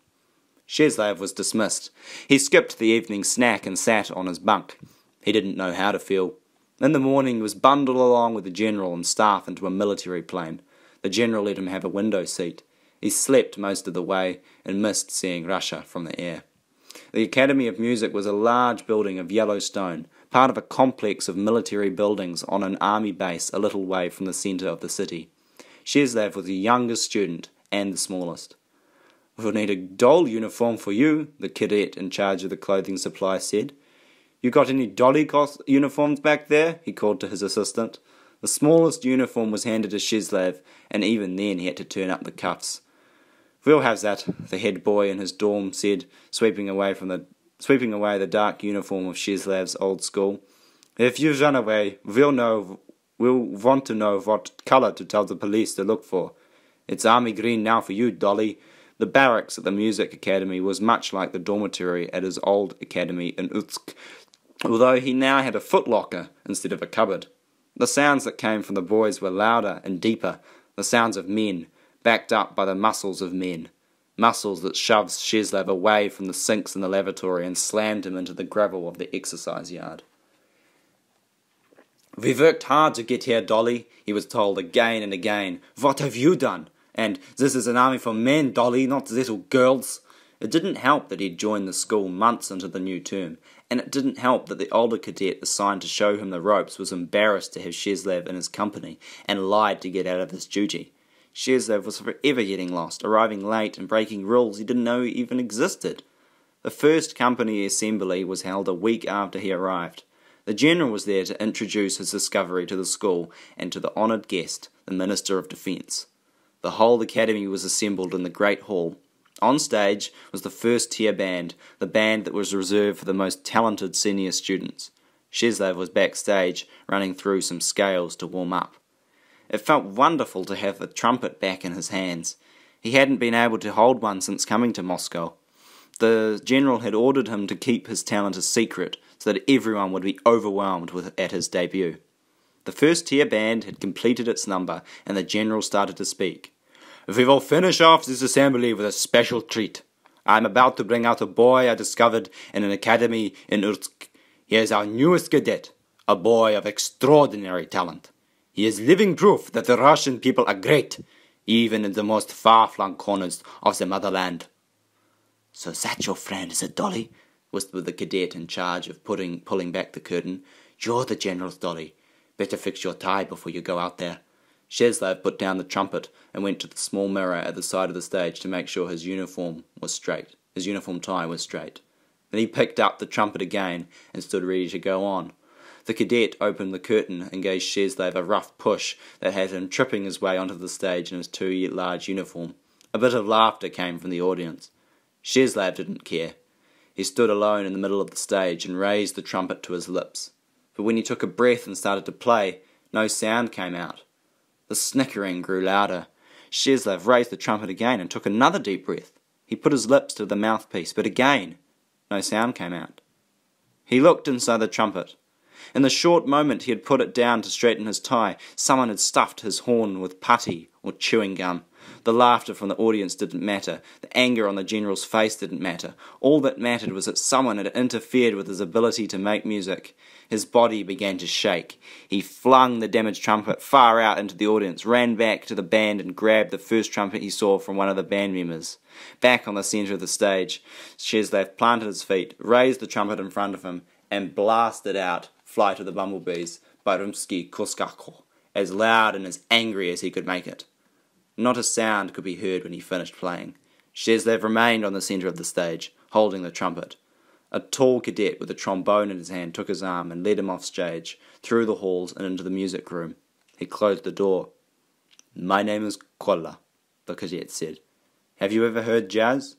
Shizlev was dismissed. He skipped the evening snack and sat on his bunk. He didn't know how to feel. In the morning he was bundled along with the general and staff into a military plane. The general let him have a window seat. He slept most of the way and missed seeing Russia from the air. The Academy of Music was a large building of yellow stone, part of a complex of military buildings on an army base a little way from the centre of the city. Shizlev was the youngest student and the smallest. "We'll need a doll uniform for you," the cadet in charge of the clothing supply said. "You got any dolly uniforms back there?" he called to his assistant. The smallest uniform was handed to Shizlev, and even then he had to turn up the cuffs. "We'll have that," the head boy in his dorm said, sweeping away the dark uniform of Shizlev's old school. "If you run away, we'll want to know what colour to tell the police to look for. It's army green now for you, Dolly." The barracks at the music academy was much like the dormitory at his old academy in Utsk. although he now had a footlocker instead of a cupboard. The sounds that came from the boys were louder and deeper, the sounds of men, backed up by the muscles of men. Muscles that shoved Shezlov away from the sinks in the lavatory and slammed him into the gravel of the exercise yard. "We worked hard to get here, Dolly," he was told again and again. "What have you done?" And "This is an army for men, Dolly, not little girls." It didn't help that he'd joined the school months into the new term, and it didn't help that the older cadet assigned to show him the ropes was embarrassed to have Shezlov in his company and lied to get out of his duty. Shezlov was forever getting lost, arriving late and breaking rules he didn't know even existed. The first company assembly was held a week after he arrived. The general was there to introduce his discovery to the school and to the honoured guest, the Minister of Defence. The whole academy was assembled in the great hall. On stage was the first-tier band, the band that was reserved for the most talented senior students. Shezlov was backstage, running through some scales to warm up. It felt wonderful to have the trumpet back in his hands. He hadn't been able to hold one since coming to Moscow. The general had ordered him to keep his talent a secret, so that everyone would be overwhelmed at his debut. The first-tier band had completed its number, and the general started to speak. "We will finish off this assembly with a special treat. I am about to bring out a boy I discovered in an academy in Ursk. He is our newest cadet, a boy of extraordinary talent. He is living proof that the Russian people are great, even in the most far-flung corners of the motherland." "So that's your friend, is it, Dolly?" whispered the cadet in charge of pulling back the curtain. "You're the general's Dolly. Better fix your tie before you go out there." Shezlov put down the trumpet and went to the small mirror at the side of the stage to make sure his uniform tie was straight. Then he picked up the trumpet again and stood ready to go on. The cadet opened the curtain and gave Shezlov a rough push that had him tripping his way onto the stage in his too large uniform. A bit of laughter came from the audience. Shezlov didn't care. He stood alone in the middle of the stage and raised the trumpet to his lips. But when he took a breath and started to play, no sound came out. The snickering grew louder. Shezlov raised the trumpet again and took another deep breath. He put his lips to the mouthpiece, but again, no sound came out. He looked inside the trumpet. In the short moment he had put it down to straighten his tie, someone had stuffed his horn with putty or chewing gum. The laughter from the audience didn't matter. The anger on the general's face didn't matter. All that mattered was that someone had interfered with his ability to make music. His body began to shake. He flung the damaged trumpet far out into the audience, ran back to the band and grabbed the first trumpet he saw from one of the band members. Back on the centre of the stage, Shezlov planted his feet, raised the trumpet in front of him, and blasted out Flight of the Bumblebees by Rimsky-Korsakov, as loud and as angry as he could make it. Not a sound could be heard when he finished playing. Shezlov remained on the centre of the stage, holding the trumpet. A tall cadet with a trombone in his hand took his arm and led him off stage, through the halls and into the music room. He closed the door. "My name is Kolya," the cadet said. "Have you ever heard jazz?"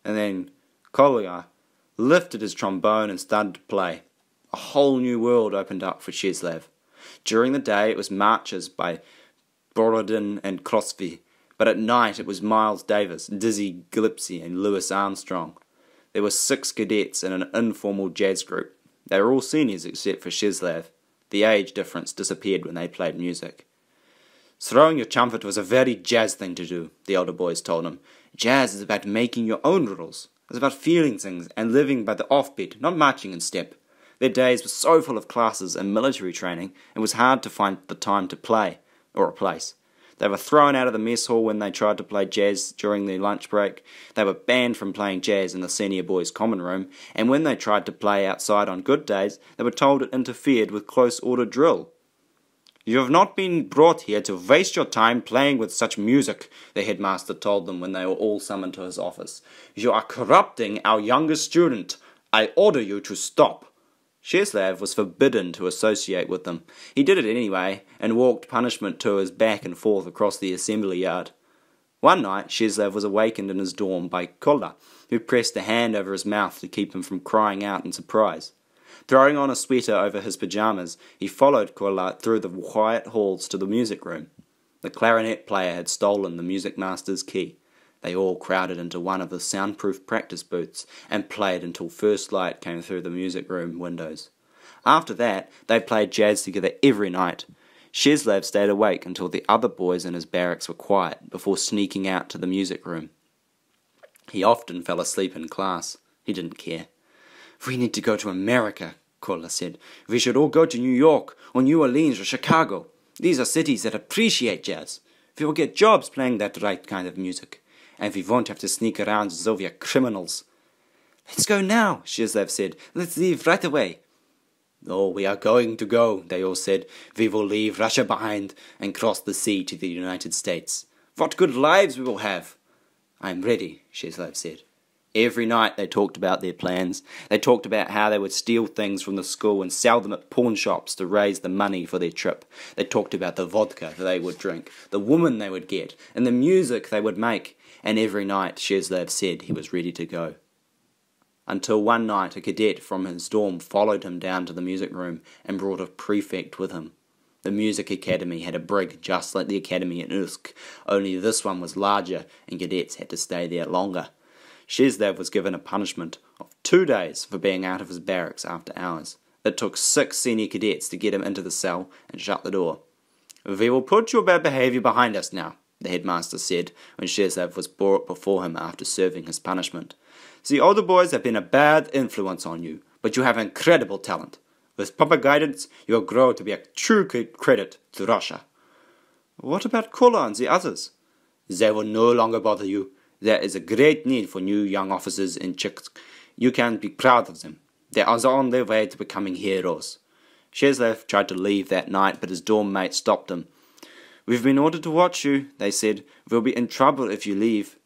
And then Kolya lifted his trombone and started to play. A whole new world opened up for Shezlov. During the day it was marches by Borodin and Krosvy, but at night it was Miles Davis, Dizzy Gillespie and Louis Armstrong. There were 6 cadets in an informal jazz group. They were all seniors except for Shezlov. The age difference disappeared when they played music. "Throwing your trumpet was a very jazz thing to do," the older boys told him. "Jazz is about making your own rules. It's about feeling things and living by the offbeat, not marching in step." Their days were so full of classes and military training, it was hard to find the time to play, or a place. They were thrown out of the mess hall when they tried to play jazz during their lunch break. They were banned from playing jazz in the senior boys' common room, and when they tried to play outside on good days, they were told it interfered with close-order drill. "You have not been brought here to waste your time playing with such music," the headmaster told them when they were all summoned to his office. "You are corrupting our youngest student. I order you to stop." Shezlov was forbidden to associate with them. He did it anyway, and walked punishment tours back and forth across the assembly yard. One night, Shezlov was awakened in his dorm by Kolya, who pressed a hand over his mouth to keep him from crying out in surprise. Throwing on a sweater over his pyjamas, he followed Kolya through the quiet halls to the music room. The clarinet player had stolen the music master's key. They all crowded into one of the soundproof practice booths and played until first light came through the music room windows. After that, they played jazz together every night. Shezlev stayed awake until the other boys in his barracks were quiet before sneaking out to the music room. He often fell asleep in class. He didn't care. "We need to go to America," Kola said. "We should all go to New York or New Orleans or Chicago. These are cities that appreciate jazz. We will get jobs playing that right kind of music, and we won't have to sneak around Soviet criminals." "Let's go now," Shezlev said. "Let's leave right away." "Oh, we are going to go," they all said. "We will leave Russia behind and cross the sea to the United States. What good lives we will have!" "I'm ready," Shezlev said. Every night they talked about their plans. They talked about how they would steal things from the school and sell them at pawn shops to raise the money for their trip. They talked about the vodka they would drink, the woman they would get, and the music they would make. And every night Shezlev said he was ready to go. Until one night a cadet from his dorm followed him down to the music room and brought a prefect with him. The music academy had a brig just like the academy in Ursk, only this one was larger and cadets had to stay there longer. Shezlev was given a punishment of 2 days for being out of his barracks after hours. It took 6 senior cadets to get him into the cell and shut the door. "We will put your bad behaviour behind us now," the headmaster said when Shezlev was brought before him after serving his punishment. "The older boys have been a bad influence on you, but you have incredible talent. With proper guidance, you will grow to be a true credit to Russia." "What about Kola and the others?" "They will no longer bother you. There is a great need for new young officers in Chiksk. You can be proud of them. They are on their way to becoming heroes." Shezlev tried to leave that night, but his dorm mate stopped him. "We've been ordered to watch you," they said. "We'll be in trouble if you leave."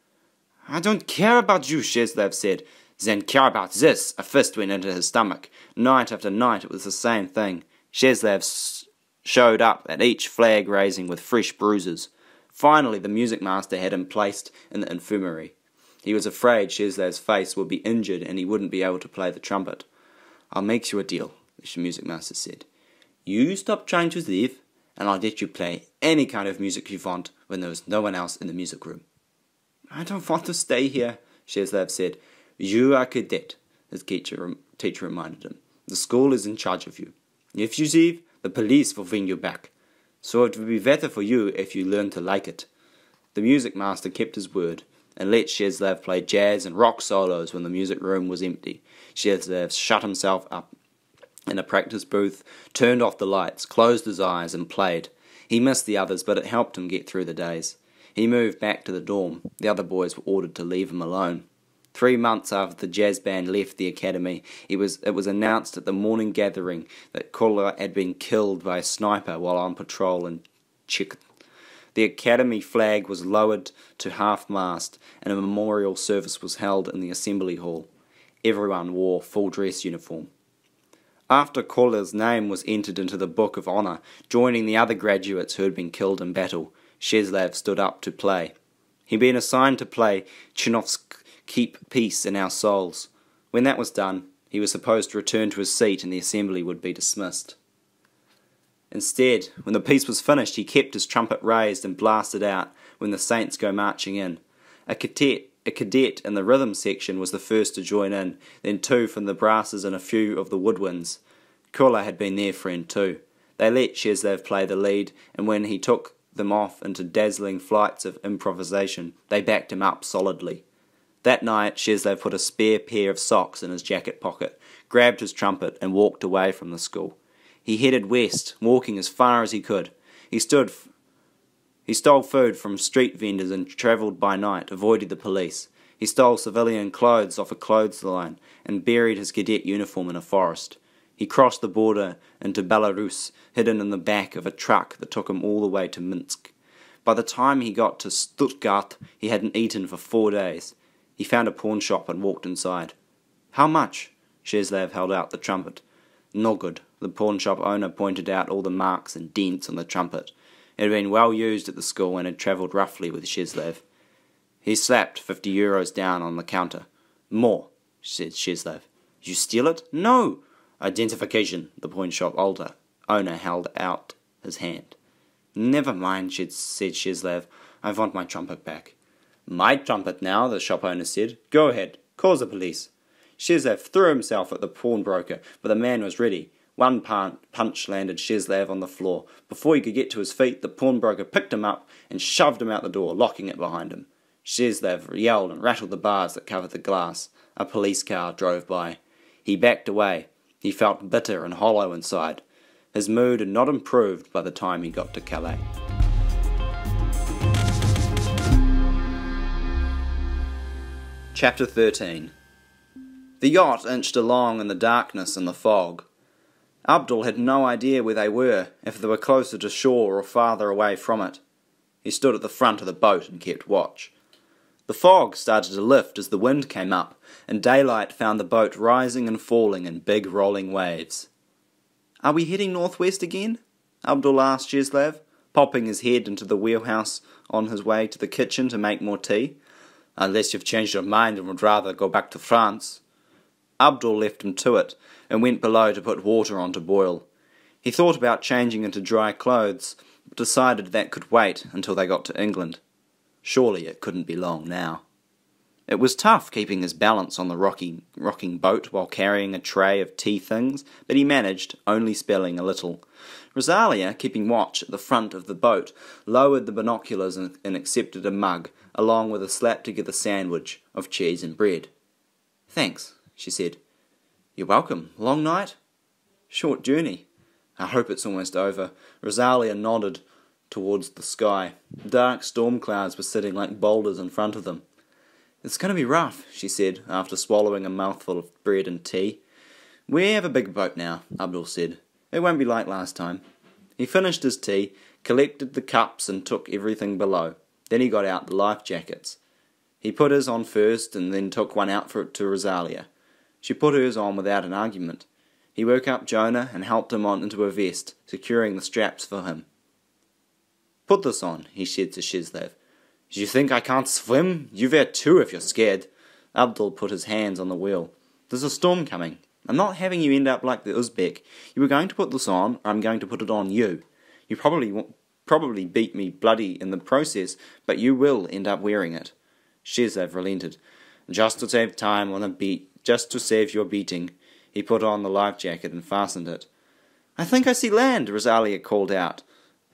"I don't care about you," Shezlev said. "Then care about this." A fist went into his stomach. Night after night it was the same thing. Shezlev showed up at each flag raising with fresh bruises. Finally, the music master had him placed in the infirmary. He was afraid Shezlev's face would be injured and he wouldn't be able to play the trumpet. "I'll make you a deal," the music master said. "You stop trying to leave, and I'll let you play any kind of music you want when there is no one else in the music room." "I don't want to stay here," Shezlev said. "You are a cadet," his teacher reminded him. "The school is in charge of you. If you leave, the police will bring you back. So it would be better for you if you learn to like it." The music master kept his word and let Shezlev play jazz and rock solos when the music room was empty. Shezlev shut himself up in a practice booth, turned off the lights, closed his eyes and played. He missed the others, but it helped him get through the days. He moved back to the dorm. The other boys were ordered to leave him alone. 3 months after the jazz band left the academy, it was announced at the morning gathering that Kola had been killed by a sniper while on patrol in Chikh. The academy flag was lowered to half-mast and a memorial service was held in the assembly hall. Everyone wore full-dress uniform. After Kola's name was entered into the Book of Honour, joining the other graduates who had been killed in battle, Shezlev stood up to play. He'd been assigned to play Chinovsk, Keep Peace in Our Souls. When that was done, he was supposed to return to his seat and the assembly would be dismissed. Instead, when the piece was finished, he kept his trumpet raised and blasted out when the saints go marching in. A cadet in the rhythm section was the first to join in, then 2 from the brasses and a few of the woodwinds. Kola had been their friend too. They let Shezlev play the lead, and when he took them off into dazzling flights of improvisation, they backed him up solidly. That night, Shezlev put a spare pair of socks in his jacket pocket, grabbed his trumpet and walked away from the school. He headed west, walking as far as he could. He stole food from street vendors and travelled by night, avoiding the police. He stole civilian clothes off a clothesline and buried his cadet uniform in a forest. He crossed the border into Belarus, hidden in the back of a truck that took him all the way to Minsk. By the time he got to Stuttgart, he hadn't eaten for 4 days. He found a pawn shop and walked inside. "How much?" Shezlev held out the trumpet. "No good." The pawn shop owner pointed out all the marks and dents on the trumpet. It had been well used at the school and had travelled roughly with Shezlev. He slapped 50 euros down on the counter. "More," said Shezlev. "You steal it?" "No." "Identification." The pawn shop owner held out his hand. "Never mind," said Shezlev. "I want my trumpet back." My trumpet now, the shop owner said. Go ahead, call the police. Shizlev threw himself at the pawnbroker, but the man was ready. One punch landed Shizlev on the floor. Before he could get to his feet, the pawnbroker picked him up and shoved him out the door, locking it behind him. Shizlev yelled and rattled the bars that covered the glass. A police car drove by. He backed away. He felt bitter and hollow inside. His mood had not improved by the time he got to Calais. Chapter 13. The yacht inched along in the darkness and the fog. Abdul had no idea where they were, if they were closer to shore or farther away from it. He stood at the front of the boat and kept watch. The fog started to lift as the wind came up, and daylight found the boat rising and falling in big rolling waves. "Are we heading northwest again?" Abdul asked Shizlev, popping his head into the wheelhouse on his way to the kitchen to make more tea. "Unless you've changed your mind and would rather go back to France." Abdul left him to it, and went below to put water on to boil. He thought about changing into dry clothes, but decided that could wait until they got to England. Surely it couldn't be long now. It was tough keeping his balance on the rocking boat while carrying a tray of tea things, but he managed, only spilling a little. Rosalia, keeping watch at the front of the boat, lowered the binoculars and accepted a mug, along with a slap-together sandwich of cheese and bread. "Thanks," she said. "You're welcome. Long night?" "Short journey." "I hope it's almost over." Rosalia nodded towards the sky. Dark storm clouds were sitting like boulders in front of them. "It's going to be rough," she said, after swallowing a mouthful of bread and tea. "We have a big boat now," Abdul said. "It won't be like last time." He finished his tea, collected the cups and took everything below. Then he got out the life jackets. He put his on first and then took one out to Rosalia. She put hers on without an argument. He woke up Jonah and helped him on into a vest, securing the straps for him. "Put this on," he said to Shizlev. "Do you think I can't swim? You wear too if you're scared." Abdul put his hands on the wheel. "There's a storm coming. I'm not having you end up like the Uzbek. You were going to put this on, or I'm going to put it on you. You probably beat me bloody in the process, but you will end up wearing it." Shizlev relented. "Just to save time on a beat, just to save your beating." He put on the life jacket and fastened it. "I think I see land," Rosalia called out.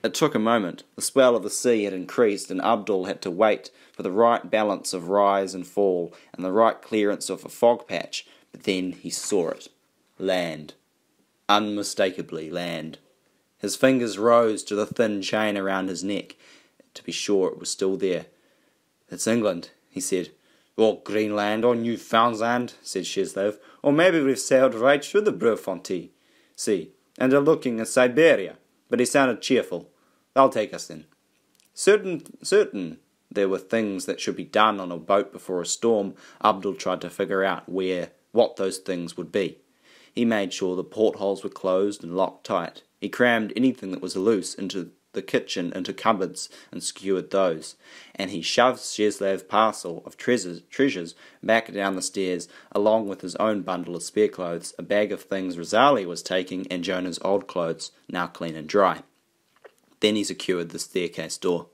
It took a moment. The swell of the sea had increased, and Abdul had to wait for the right balance of rise and fall, and the right clearance of a fog patch, but then he saw it. Land. Unmistakably land. His fingers rose to the thin chain around his neck, to be sure it was still there. "It's England," he said. "Or Greenland, or Newfoundland," said Shizlev. "Or maybe we've sailed right through the Brefonti. See, and are looking at Siberia." But he sounded cheerful. "They'll take us then." Certain there were things that should be done on a boat before a storm. Abdul tried to figure out what those things would be. He made sure the portholes were closed and locked tight. He crammed anything that was loose into the kitchen into cupboards and secured those, and he shoved Shizlev's parcel of treasures back down the stairs, along with his own bundle of spare clothes, a bag of things Rosalia was taking, and Jonah's old clothes, now clean and dry. Then he secured the staircase door.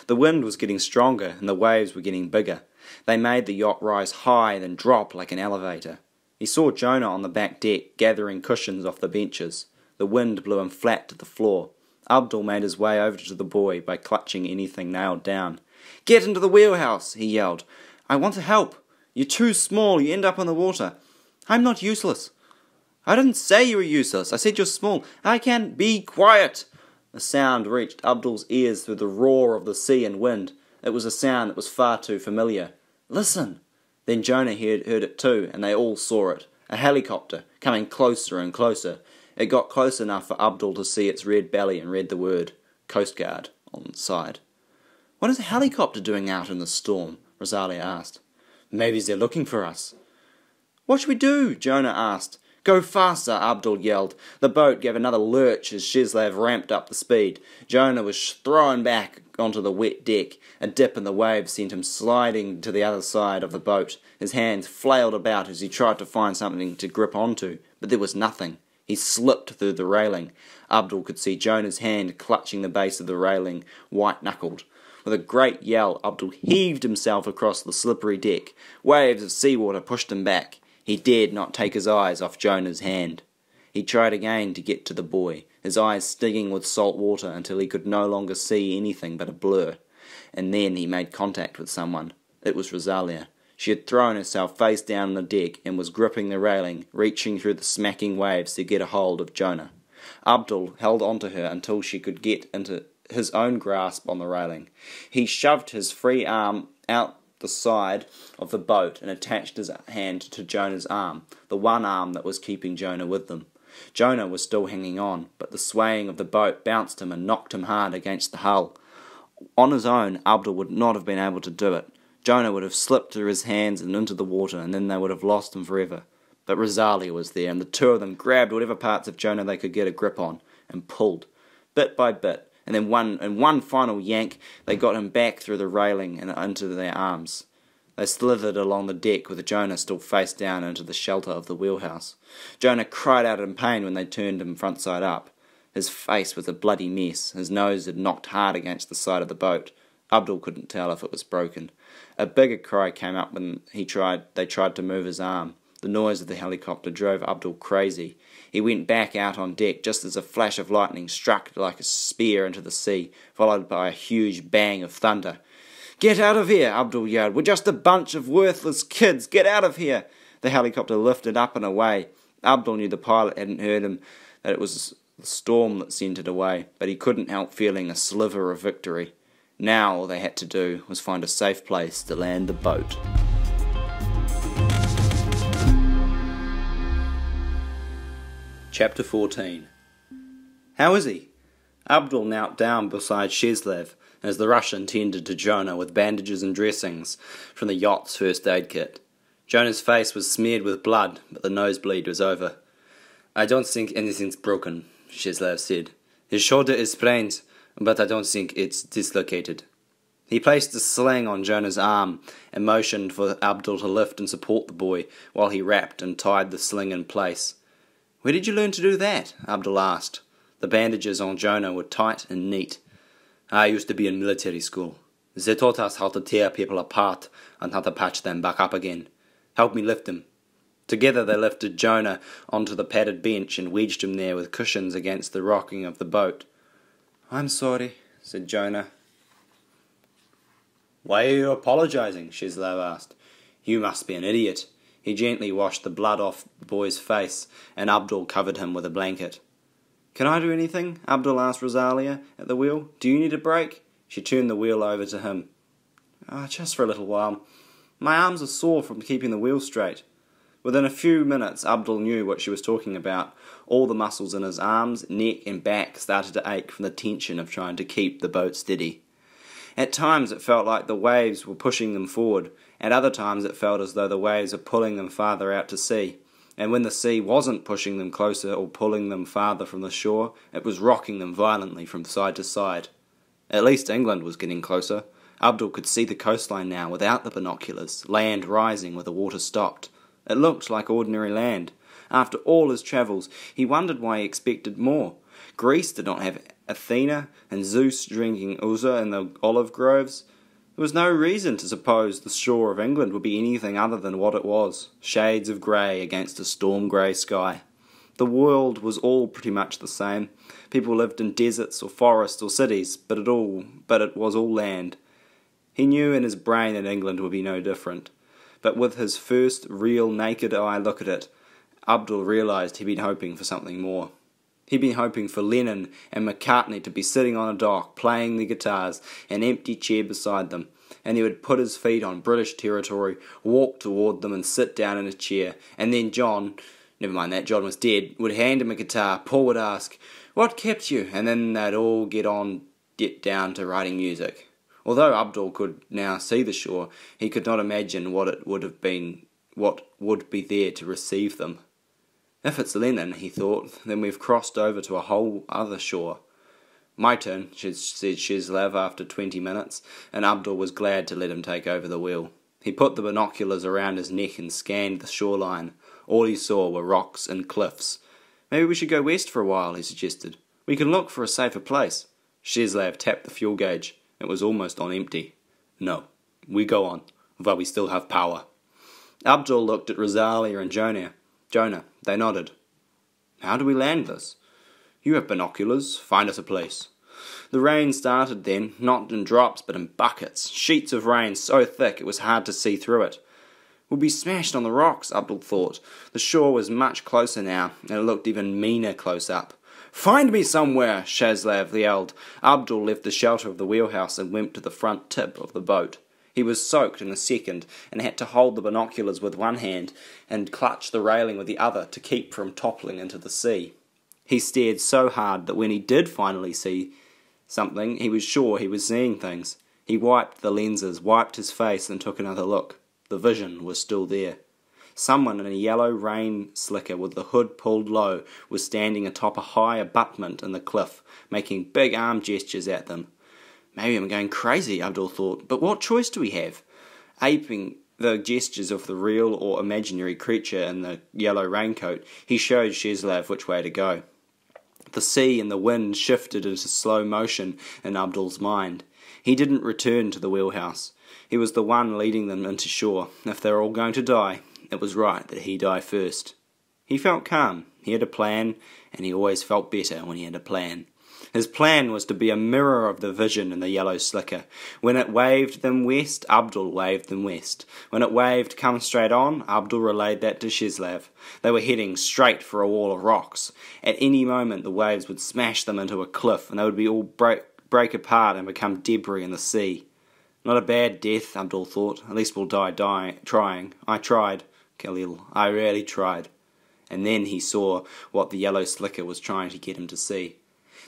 The wind was getting stronger, and the waves were getting bigger. They made the yacht rise high, then drop like an elevator. He saw Jonah on the back deck, gathering cushions off the benches. The wind blew him flat to the floor. Abdul made his way over to the boy by clutching anything nailed down. "Get into the wheelhouse," he yelled. "I want to help. You're too small, you end up on the water." "I'm not useless." "I didn't say you were useless. I said you're small." "I can't be quiet." A sound reached Abdul's ears through the roar of the sea and wind. It was a sound that was far too familiar. "Listen." Then Jonah heard it too, and they all saw it. A helicopter, coming closer and closer. It got close enough for Abdul to see its red belly and read the word Coast Guard on the side. "What is a helicopter doing out in the storm?" Rosalia asked. "Maybe they're looking for us." "What should we do?" Jonah asked. "Go faster," Abdul yelled. The boat gave another lurch as Shizlev ramped up the speed. Jonah was thrown back onto the wet deck. A dip in the waves sent him sliding to the other side of the boat. His hands flailed about as he tried to find something to grip onto, but there was nothing. He slipped through the railing. Abdul could see Jonah's hand clutching the base of the railing, white-knuckled. With a great yell, Abdul heaved himself across the slippery deck. Waves of seawater pushed him back. He dared not take his eyes off Jonah's hand. He tried again to get to the boy, his eyes stinging with salt water until he could no longer see anything but a blur. And then he made contact with someone. It was Rosalia. She had thrown herself face down on the deck and was gripping the railing, reaching through the smacking waves to get a hold of Jonah. Abdul held onto her until she could get into his own grasp on the railing. He shoved his free arm out the side of the boat and attached his hand to Jonah's arm, the one arm that was keeping Jonah with them. Jonah was still hanging on, but the swaying of the boat bounced him and knocked him hard against the hull. On his own, Abdul would not have been able to do it. Jonah would have slipped through his hands and into the water, and then they would have lost him forever. But Rosalia was there, and the two of them grabbed whatever parts of Jonah they could get a grip on, and pulled, bit by bit, and then in one final yank, they got him back through the railing and into their arms. They slithered along the deck with Jonah still face down into the shelter of the wheelhouse. Jonah cried out in pain when they turned him front side up. His face was a bloody mess. His nose had knocked hard against the side of the boat. Abdul couldn't tell if it was broken. A bigger cry came up when they tried to move his arm. The noise of the helicopter drove Abdul crazy. He went back out on deck just as a flash of lightning struck like a spear into the sea, followed by a huge bang of thunder. "Get out of here!" Abdul yelled. "We're just a bunch of worthless kids! Get out of here!" The helicopter lifted up and away. Abdul knew the pilot hadn't heard him, that it was the storm that sent it away, but he couldn't help feeling a sliver of victory. Now all they had to do was find a safe place to land the boat. Chapter 14. How is he? Abdul knelt down beside Shezlev as the Russian tended to Jonah with bandages and dressings from the yacht's first aid kit. Jonah's face was smeared with blood, but the nosebleed was over. "I don't think anything's broken," Shezlev said. "His shoulder is sprained, but I don't think it's dislocated." He placed a sling on Jonah's arm and motioned for Abdul to lift and support the boy while he wrapped and tied the sling in place. "Where did you learn to do that?" Abdul asked. The bandages on Jonah were tight and neat. "I used to be in military school. They taught us how to tear people apart and how to patch them back up again. Help me lift him." Together they lifted Jonah onto the padded bench and wedged him there with cushions against the rocking of the boat. "I'm sorry," said Jonah. "Why are you apologizing?" Shezlev asked. "You must be an idiot." He gently washed the blood off the boy's face, and Abdul covered him with a blanket. "Can I do anything?" Abdul asked Rosalia at the wheel. "Do you need a break?" She turned the wheel over to him. Just for a little while. My arms are sore from keeping the wheel straight." Within a few minutes, Abdul knew what she was talking about. All the muscles in his arms, neck and back started to ache from the tension of trying to keep the boat steady. At times it felt like the waves were pushing them forward. At other times it felt as though the waves were pulling them farther out to sea. And when the sea wasn't pushing them closer or pulling them farther from the shore, it was rocking them violently from side to side. At least England was getting closer. Abdul could see the coastline now without the binoculars, land rising where the water stopped. It looked like ordinary land. After all his travels, he wondered why he expected more. Greece did not have Athena and Zeus drinking Uza in the olive groves. There was no reason to suppose the shore of England would be anything other than what it was, shades of grey against a storm-grey sky. The world was all pretty much the same. People lived in deserts or forests or cities, but it was all land. He knew in his brain that England would be no different. But with his first real naked eye look at it, Abdul realised he'd been hoping for something more. He'd been hoping for Lennon and McCartney to be sitting on a dock, playing the guitars, an empty chair beside them, and he would put his feet on British territory, walk toward them and sit down in a chair, and then John was dead, would hand him a guitar. Paul would ask, "What kept you?" And then they'd all get down to writing music. Although Abdul could now see the shore, he could not imagine what would be there to receive them. "If it's Lennon," he thought, "then we've crossed over to a whole other shore." "My turn," said Shezlev after 20 minutes, and Abdul was glad to let him take over the wheel. He put the binoculars around his neck and scanned the shoreline. All he saw were rocks and cliffs. "Maybe we should go west for a while," he suggested. "We can look for a safer place." Shezlev tapped the fuel gauge. It was almost on empty. "No, we go on, while we still have power." Abdul looked at Rosalia and Jonah. They nodded. "How do we land this?" "You have binoculars. Find us a place." The rain started then, not in drops but in buckets, sheets of rain so thick it was hard to see through it. "We'll be smashed on the rocks," Abdul thought. The shore was much closer now, and it looked even meaner close up. "Find me somewhere," Shazlav yelled. Abdul left the shelter of the wheelhouse and went to the front tip of the boat. He was soaked in a second, and had to hold the binoculars with one hand and clutch the railing with the other to keep from toppling into the sea. He stared so hard that when he did finally see something, he was sure he was seeing things. He wiped the lenses, wiped his face, and took another look. The vision was still there. Someone in a yellow rain slicker with the hood pulled low was standing atop a high abutment in the cliff, making big arm gestures at them. "Maybe I'm going crazy," Abdul thought, "but what choice do we have?" Aping the gestures of the real or imaginary creature in the yellow raincoat, he showed Shazlav which way to go. The sea and the wind shifted into slow motion in Abdul's mind. He didn't return to the wheelhouse. He was the one leading them into shore. If they were all going to die, it was right that he die first. He felt calm. He had a plan, and he always felt better when he had a plan. His plan was to be a mirror of the vision in the yellow slicker. When it waved them west, Abdul waved them west. When it waved come straight on, Abdul relayed that to Shazlav. They were heading straight for a wall of rocks. At any moment the waves would smash them into a cliff, and they would be all break apart and become debris in the sea. Not a bad death, Abdul thought. At least we'll die trying. I tried, Khalil. I really tried. And then he saw what the yellow slicker was trying to get him to see.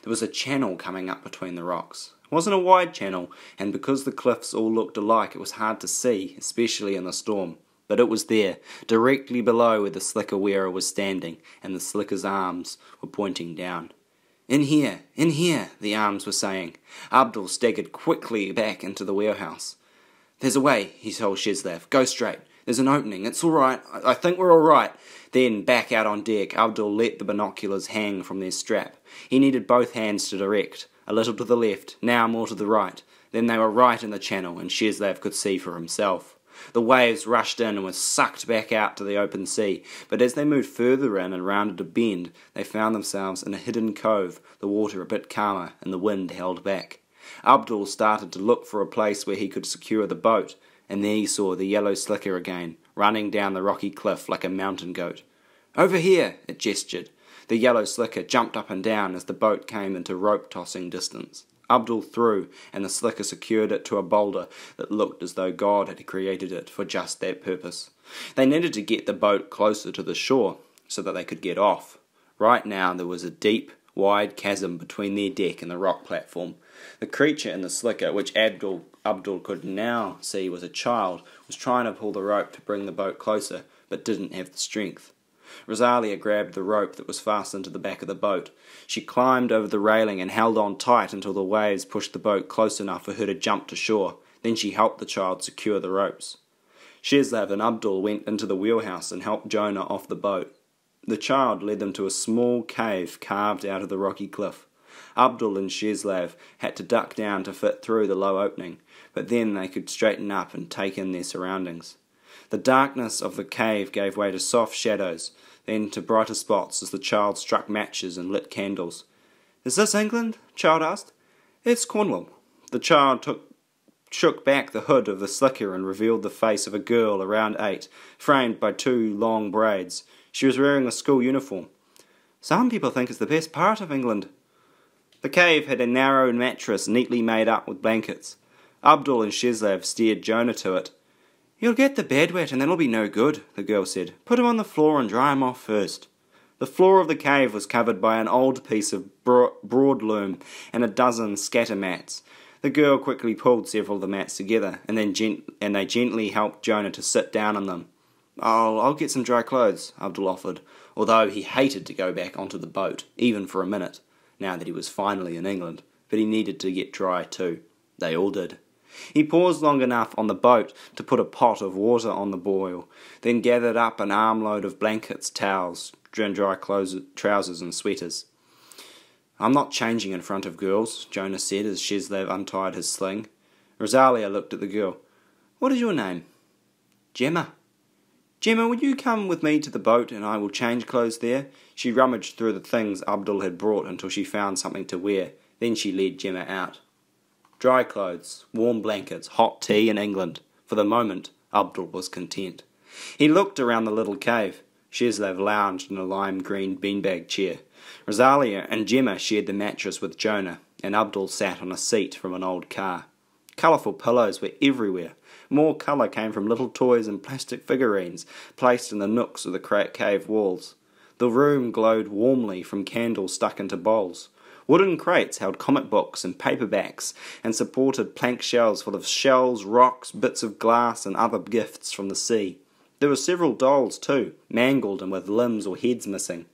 There was a channel coming up between the rocks. It wasn't a wide channel, and because the cliffs all looked alike, it was hard to see, especially in the storm. But it was there, directly below where the slicker wearer was standing, and the slicker's arms were pointing down. In here, the arms were saying. Abdul staggered quickly back into the wheelhouse. "There's a way," he told Shazlav. "Go straight. There's an opening. It's all right. I think we're all right." Then, back out on deck, Abdul let the binoculars hang from their strap. He needed both hands to direct, a little to the left, now more to the right. Then they were right in the channel, and Shazlav could see for himself. The waves rushed in and were sucked back out to the open sea, but as they moved further in and rounded a bend, they found themselves in a hidden cove, the water a bit calmer and the wind held back. Abdul started to look for a place where he could secure the boat, and there he saw the yellow slicker again, running down the rocky cliff like a mountain goat. "Over here," it gestured. The yellow slicker jumped up and down as the boat came into rope-tossing distance. Abdul threw, and the slicker secured it to a boulder that looked as though God had created it for just that purpose. They needed to get the boat closer to the shore so that they could get off. Right now there was a deep, wide chasm between their deck and the rock platform. The creature in the slicker, which Abdul could now see was a child, was trying to pull the rope to bring the boat closer, but didn't have the strength. Rosalia grabbed the rope that was fastened to the back of the boat. She climbed over the railing and held on tight until the waves pushed the boat close enough for her to jump to shore. Then she helped the child secure the ropes. Shazlav and Abdul went into the wheelhouse and helped Jonah off the boat. The child led them to a small cave carved out of the rocky cliff. Abdul and Shazlav had to duck down to fit through the low opening, but then they could straighten up and take in their surroundings. The darkness of the cave gave way to soft shadows, then to brighter spots as the child struck matches and lit candles. "Is this England?" the child asked. "It's Cornwall." The child shook back the hood of the slicker and revealed the face of a girl around 8, framed by 2 long braids. She was wearing a school uniform. "Some people think it's the best part of England." The cave had a narrow mattress neatly made up with blankets. Abdul and Shazlav steered Jonah to it. "You'll get the bed wet and that'll be no good," the girl said. "Put him on the floor and dry him off first." The floor of the cave was covered by an old piece of broadloom and a dozen scatter mats. The girl quickly pulled several of the mats together, and they gently helped Jonah to sit down on them. I'll get some dry clothes," Abdul offered, although he hated to go back onto the boat, even for a minute, now that he was finally in England, but he needed to get dry too. They all did. He paused long enough on the boat to put a pot of water on the boil, then gathered up an armload of blankets, towels, dry clothes, trousers and sweaters. I'm not changing in front of girls, Jonah said as Shezlev untied his sling. Rosalia looked at the girl. What is your name? Gemma. Gemma, will you come with me to the boat and I will change clothes there? She rummaged through the things Abdul had brought until she found something to wear. Then she led Gemma out. Dry clothes, warm blankets, hot tea in England. For the moment, Abdul was content. He looked around the little cave. Shezlev lounged in a lime-green beanbag chair. Rosalia and Gemma shared the mattress with Jonah, and Abdul sat on a seat from an old car. Colourful pillows were everywhere. More colour came from little toys and plastic figurines placed in the nooks of the cave walls. The room glowed warmly from candles stuck into bowls. Wooden crates held comic books and paperbacks and supported plank shelves full of shells, rocks, bits of glass and other gifts from the sea. There were several dolls too, mangled and with limbs or heads missing.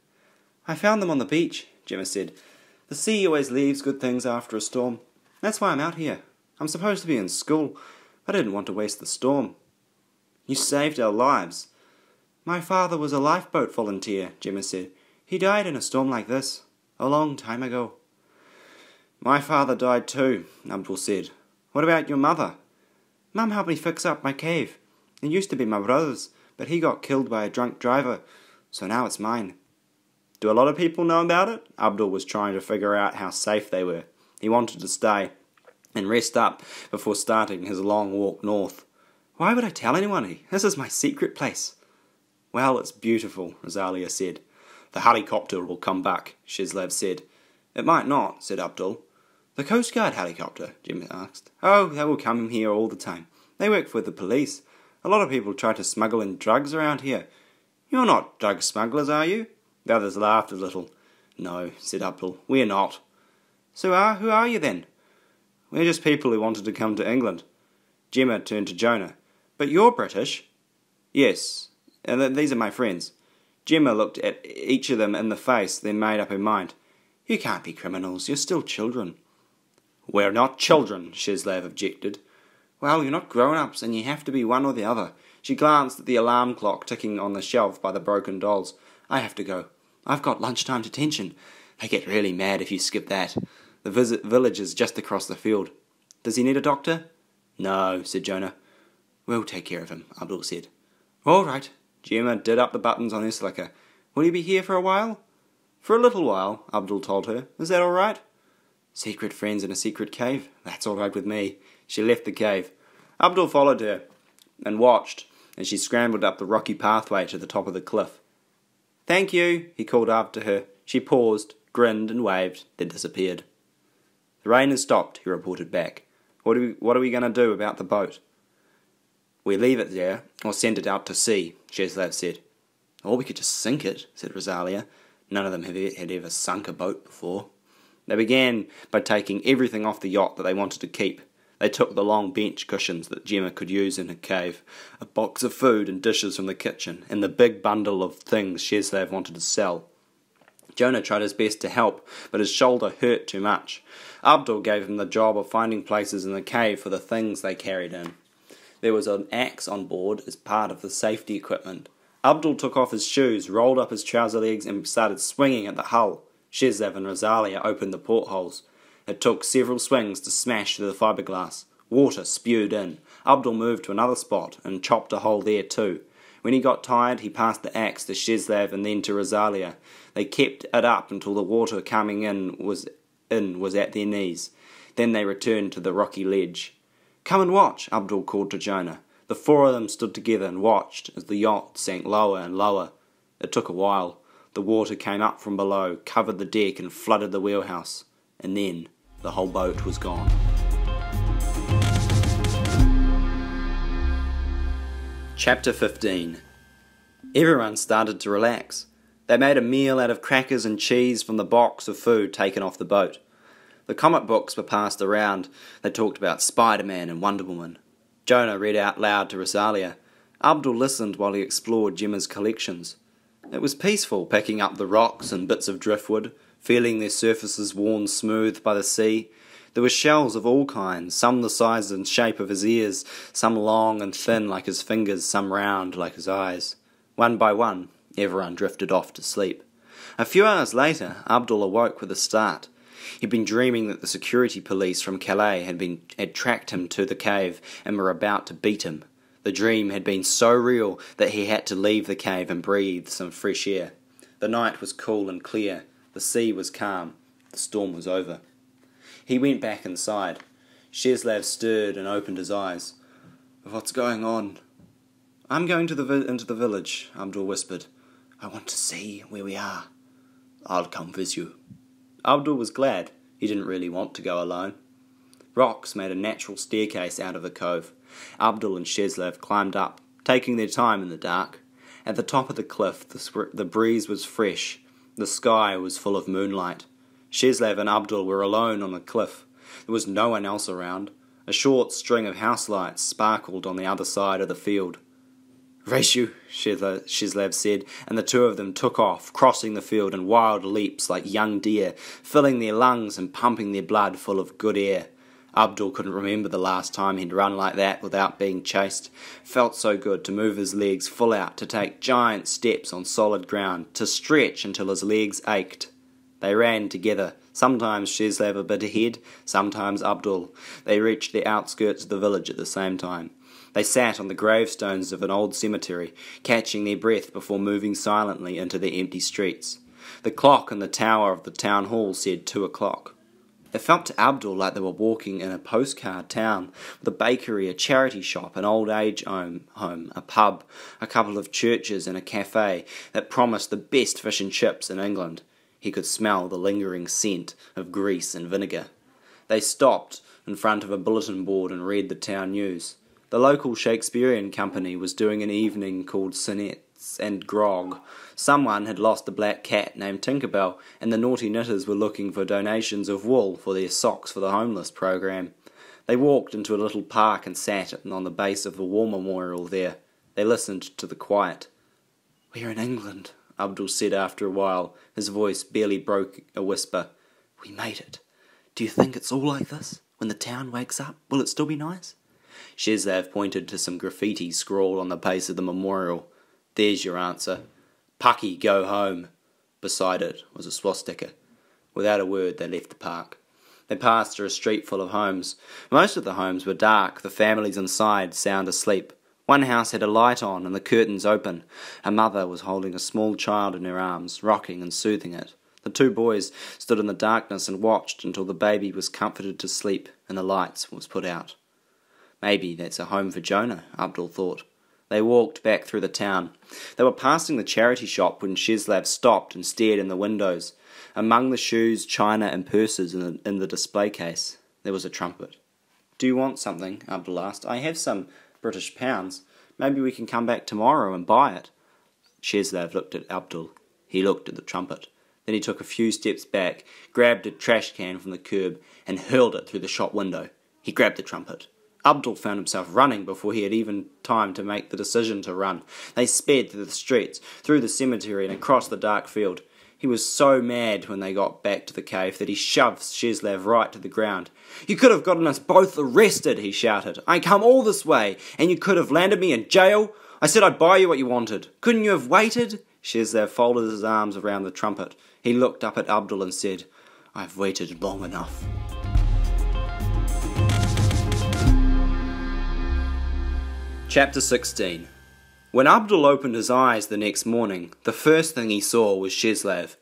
I found them on the beach, Gemma said. The sea always leaves good things after a storm. That's why I'm out here. I'm supposed to be in school. I didn't want to waste the storm. You saved our lives. My father was a lifeboat volunteer, Gemma said. He died in a storm like this, a long time ago. My father died too, Abdul said. What about your mother? Mum helped me fix up my cave. It used to be my brother's, but he got killed by a drunk driver, so now it's mine. Do a lot of people know about it? Abdul was trying to figure out how safe they were. He wanted to stay and rest up before starting his long walk north. Why would I tell anyone? This is my secret place. Well, it's beautiful, Rosalia said. The helicopter will come back, Shezlev said. It might not, said Abdul. The Coast Guard helicopter, Jim asked. Oh, they will come here all the time. They work for the police. A lot of people try to smuggle in drugs around here. You're not drug smugglers, are you? The others laughed a little. No, said Abdul, we're not. So who are you then? We're just people who wanted to come to England. Gemma turned to Jonah. But you're British? Yes, and these are my friends. Gemma looked at each of them in the face, then made up her mind. You can't be criminals, you're still children. We're not children, Shezlev objected. Well, you're not grown-ups, and you have to be one or the other. She glanced at the alarm clock ticking on the shelf by the broken dolls. I have to go. I've got lunchtime detention. They get really mad if you skip that. The village is just across the field. Does he need a doctor? No, said Jonah. We'll take care of him, Abdul said. All right. Gemma did up the buttons on her slicker. Will you be here for a while? For a little while, Abdul told her. Is that all right? Secret friends in a secret cave. That's all right with me. She left the cave. Abdul followed her and watched as she scrambled up the rocky pathway to the top of the cliff. Thank you, he called after her. She paused, grinned and waved, then disappeared. The rain has stopped, he reported back. What are we going to do about the boat? We leave it there, or send it out to sea, Shezlev said. Or we could just sink it, said Rosalia. None of them had ever sunk a boat before. They began by taking everything off the yacht that they wanted to keep. They took the long bench cushions that Gemma could use in her cave, a box of food and dishes from the kitchen, and the big bundle of things Shezlev wanted to sell. Jonah tried his best to help, but his shoulder hurt too much. Abdul gave him the job of finding places in the cave for the things they carried in. There was an axe on board as part of the safety equipment. Abdul took off his shoes, rolled up his trouser legs, and started swinging at the hull. Shezlev and Rosalia opened the portholes. It took several swings to smash through the fiberglass. Water spewed in. Abdul moved to another spot and chopped a hole there too. When he got tired, he passed the axe to Shezlev and then to Rosalia. They kept it up until the water coming in was at their knees. Then they returned to the rocky ledge. Come and watch, Abdul called to Jonah. The four of them stood together and watched as the yacht sank lower and lower. It took a while. The water came up from below, covered the deck and flooded the wheelhouse. And then the whole boat was gone. Chapter 15. Everyone started to relax. They made a meal out of crackers and cheese from the box of food taken off the boat. The comic books were passed around. They talked about Spider-Man and Wonder Woman. Jonah read out loud to Rosalia. Abdul listened while he explored Gemma's collections. It was peaceful, picking up the rocks and bits of driftwood, feeling their surfaces worn smooth by the sea. There were shells of all kinds, some the size and shape of his ears, some long and thin like his fingers, some round like his eyes. One by one, everyone drifted off to sleep. A few hours later, Abdul awoke with a start. He'd been dreaming that the security police from Calais had tracked him to the cave and were about to beat him. The dream had been so real that he had to leave the cave and breathe some fresh air. The night was cool and clear. The sea was calm. The storm was over. He went back inside. Sheslav stirred and opened his eyes. "What's going on?" "I'm going into the village," Abdul whispered. "I want to see where we are." "I'll come with you." Abdul was glad. He didn't really want to go alone. Rocks made a natural staircase out of the cove. Abdul and Sheslav climbed up, taking their time in the dark. At the top of the cliff, the breeze was fresh. The sky was full of moonlight. Sheslav and Abdul were alone on the cliff. There was no one else around. A short string of house lights sparkled on the other side of the field. "Race you," Sheslav said, and the two of them took off, crossing the field in wild leaps like young deer, filling their lungs and pumping their blood full of good air. Abdul couldn't remember the last time he'd run like that without being chased. Felt so good to move his legs full out, to take giant steps on solid ground, to stretch until his legs ached. They ran together, sometimes Sheslav a bit ahead, sometimes Abdul. They reached the outskirts of the village at the same time. They sat on the gravestones of an old cemetery, catching their breath before moving silently into the empty streets. The clock in the tower of the town hall said 2 o'clock. It felt to Abdul like they were walking in a postcard town, with a bakery, a charity shop, an old age home, a pub, a couple of churches and a cafe that promised the best fish and chips in England. He could smell the lingering scent of grease and vinegar. They stopped in front of a bulletin board and read the town news. The local Shakespearean company was doing an evening called Sonnets and Grog. Someone had lost a black cat named Tinkerbell, and the naughty knitters were looking for donations of wool for their Socks for the Homeless program. They walked into a little park and sat on the base of the war memorial there. They listened to the quiet. "We're in England," Abdul said after a while. His voice barely broke a whisper. "We made it. Do you think it's all like this? When the town wakes up, will it still be nice?" Sheslav pointed to some graffiti scrawled on the base of the memorial. "There's your answer. Pucky, go home." Beside it was a swastika. Without a word, they left the park. They passed through a street full of homes. Most of the homes were dark, the families inside sound asleep. One house had a light on and the curtains open. A mother was holding a small child in her arms, rocking and soothing it. The two boys stood in the darkness and watched until the baby was comforted to sleep and the lights was put out. Maybe that's a home for Jonah, Abdul thought. They walked back through the town. They were passing the charity shop when Sheslav stopped and stared in the windows. Among the shoes, china and purses in the display case, there was a trumpet. "Do you want something?" Abdul asked. "I have some British pounds. Maybe we can come back tomorrow and buy it." Sheslav looked at Abdul. He looked at the trumpet. Then he took a few steps back, grabbed a trash can from the curb and hurled it through the shop window. He grabbed the trumpet. Abdul found himself running before he had even time to make the decision to run. They sped through the streets, through the cemetery and across the dark field. He was so mad when they got back to the cave that he shoved Sheslav right to the ground. "You could have gotten us both arrested," he shouted. "I come all this way, and you could have landed me in jail. I said I'd buy you what you wanted. Couldn't you have waited?" Sheslav folded his arms around the trumpet. He looked up at Abdul and said, "I've waited long enough." Chapter 16. When Abdul opened his eyes the next morning, the first thing he saw was Sheslav.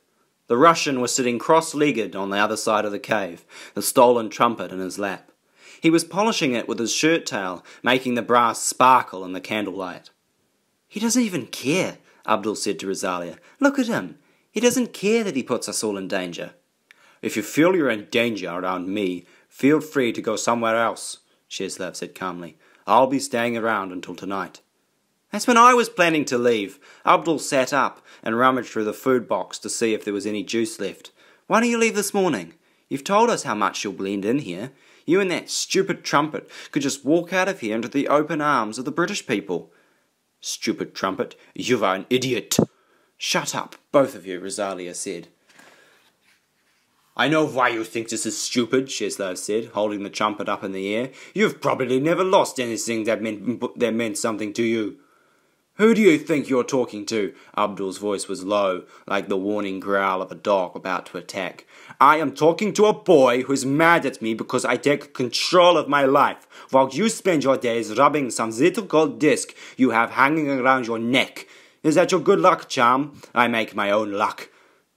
The Russian was sitting cross-legged on the other side of the cave, the stolen trumpet in his lap. He was polishing it with his shirt tail, making the brass sparkle in the candlelight. "He doesn't even care," Abdul said to Rosalia. "Look at him. He doesn't care that he puts us all in danger." "If you feel you're in danger around me, feel free to go somewhere else," Sheslav said calmly. "I'll be staying around until tonight." "That's when I was planning to leave." Abdul sat up and rummaged through the food box to see if there was any juice left. "Why don't you leave this morning? You've told us how much you'll blend in here. You and that stupid trumpet could just walk out of here into the open arms of the British people." "Stupid trumpet, you are an idiot." "Shut up, both of you," Rosalia said. "I know why you think this is stupid," Sheslav said, holding the trumpet up in the air. "You've probably never lost anything that meant something to you." Who do you think you're talking to? Abdul's voice was low, like the warning growl of a dog about to attack. I am talking to a boy who's mad at me because I take control of my life, while you spend your days rubbing some little gold disc you have hanging around your neck. Is that your good luck charm? I make my own luck.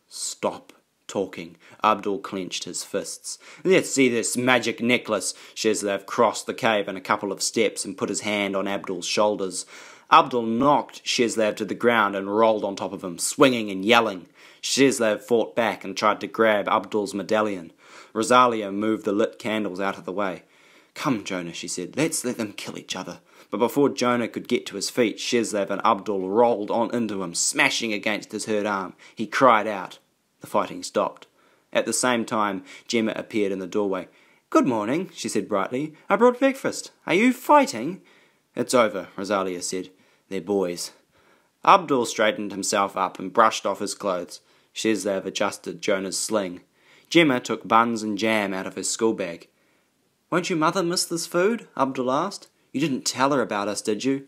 Stop talking. Abdul clenched his fists. Let's see this magic necklace. Shizlev crossed the cave and a couple of steps and put his hand on Abdul's shoulders. Abdul knocked Shizlev to the ground and rolled on top of him, swinging and yelling. Shizlev fought back and tried to grab Abdul's medallion. Rosalia moved the lit candles out of the way. Come, Jonah, she said, let's let them kill each other. But before Jonah could get to his feet, Shizlev and Abdul rolled on into him, smashing against his hurt arm. He cried out. The fighting stopped. At the same time, Gemma appeared in the doorway. Good morning, she said brightly. I brought breakfast. Are you fighting? It's over, Rosalia said. They're boys. Abdul straightened himself up and brushed off his clothes. Shizlev adjusted Jonah's sling. Gemma took buns and jam out of his school bag. Won't your mother miss this food? Abdul asked. You didn't tell her about us, did you?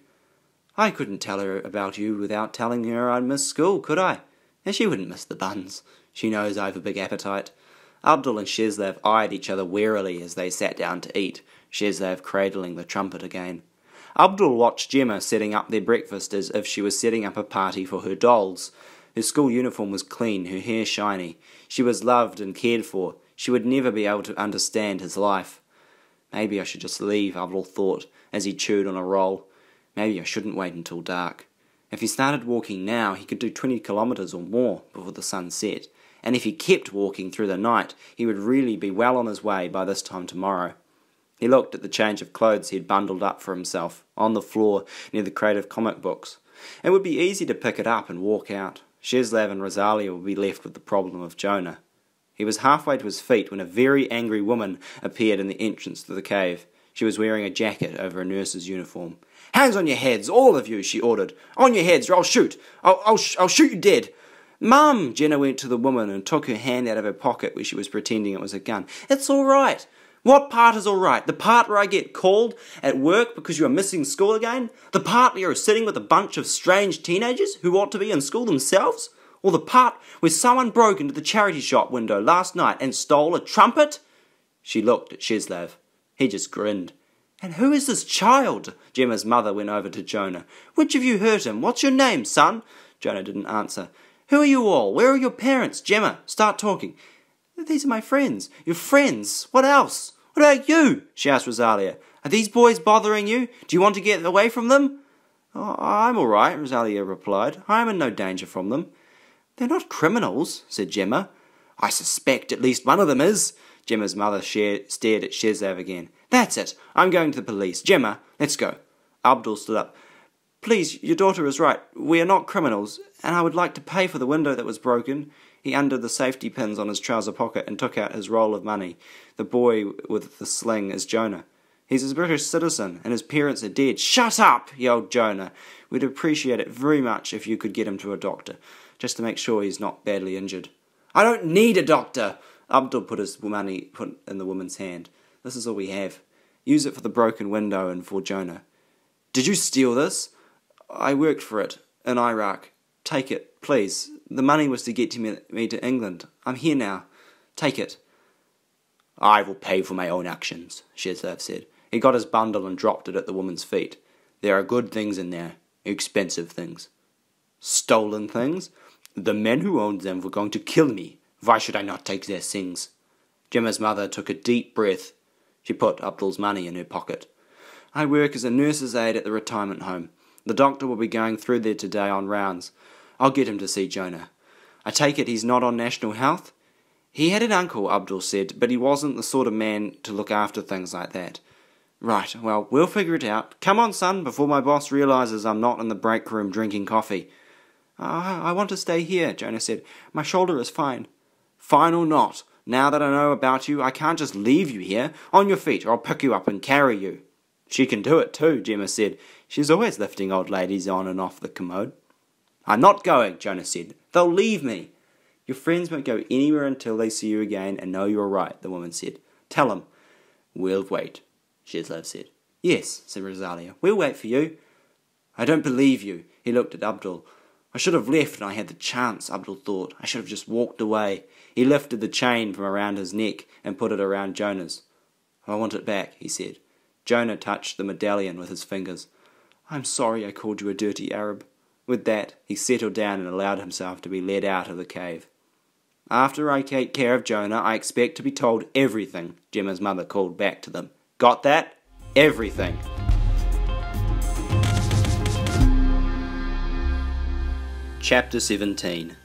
I couldn't tell her about you without telling her I'd miss school, could I? And she wouldn't miss the buns. She knows I have a big appetite. Abdul and Shizlev eyed each other warily as they sat down to eat, Shizlev cradling the trumpet again. Abdul watched Gemma setting up their breakfast as if she was setting up a party for her dolls. Her school uniform was clean, her hair shiny. She was loved and cared for. She would never be able to understand his life. Maybe I should just leave, Abdul thought, as he chewed on a roll. Maybe I shouldn't wait until dark. If he started walking now, he could do 20 kilometres or more before the sun set. And if he kept walking through the night, he would really be well on his way by this time tomorrow. He looked at the change of clothes he had bundled up for himself, on the floor near the crate of comic books. It would be easy to pick it up and walk out. Shizlev and Rosalia would be left with the problem of Jonah. He was halfway to his feet when a very angry woman appeared in the entrance to the cave. She was wearing a jacket over a nurse's uniform. Hands on your heads, all of you, she ordered. On your heads or I'll shoot. I'll shoot you dead. Mum! Jenna went to the woman and took her hand out of her pocket where she was pretending it was a gun. It's all right. What part is all right? The part where I get called at work because you are missing school again? The part where you're sitting with a bunch of strange teenagers who ought to be in school themselves? Or the part where someone broke into the charity shop window last night and stole a trumpet? She looked at Shizlev. He just grinned. And who is this child? Gemma's mother went over to Jonah. Which of you hurt him? What's your name, son? Jonah didn't answer. Who are you all? Where are your parents? Gemma, start talking. These are my friends. Your friends? What else? What about you? She asked Rosalia. Are these boys bothering you? Do you want to get away from them? Oh, I'm all right, Rosalia replied. I am in no danger from them. They're not criminals, said Gemma. I suspect at least one of them is. Gemma's mother stared at Shizlev again. That's it. I'm going to the police. Gemma, let's go. Abdul stood up. Please, your daughter is right. We are not criminals, and I would like to pay for the window that was broken. He undid the safety pins on his trouser pocket and took out his roll of money. The boy with the sling is Jonah. He's a British citizen, and his parents are dead. Shut up, yelled Jonah. We'd appreciate it very much if you could get him to a doctor, just to make sure he's not badly injured. I don't need a doctor. Abdul put his money in the woman's hand. This is all we have. Use it for the broken window and for Jonah. Did you steal this? I worked for it in Iraq. Take it, please. The money was to get me to England. I'm here now. Take it. I will pay for my own actions, Shizlev said. He got his bundle and dropped it at the woman's feet. There are good things in there. Expensive things. Stolen things? The men who owned them were going to kill me. Why should I not take their things? Gemma's mother took a deep breath. She put Abdul's money in her pocket. I work as a nurse's aide at the retirement home. The doctor will be going through there today on rounds. I'll get him to see Jonah. I take it he's not on national health? He had an uncle, Abdul said, but he wasn't the sort of man to look after things like that. Right, well, we'll figure it out. Come on, son, before my boss realises I'm not in the break room drinking coffee. I want to stay here, Jonah said. My shoulder is fine. Fine or not, now that I know about you, I can't just leave you here. On your feet, or I'll pick you up and carry you. She can do it too, Gemma said. She's always lifting old ladies on and off the commode. I'm not going, Jonah said. They'll leave me. Your friends won't go anywhere until they see you again and know you're right, the woman said. Tell them. We'll wait, Shizlev said. Yes, said Rosalia. We'll wait for you. "I don't believe you." He looked at Abdul. "I should have left when I had the chance," Abdul thought. "I should have just walked away." He lifted the chain from around his neck and put it around Jonah's. "I want it back," he said. Jonah touched the medallion with his fingers. "I'm sorry I called you a dirty Arab." With that, he settled down and allowed himself to be led out of the cave. "After I take care of Jonah, I expect to be told everything," Gemma's mother called back to them. "Got that? Everything." Chapter 17.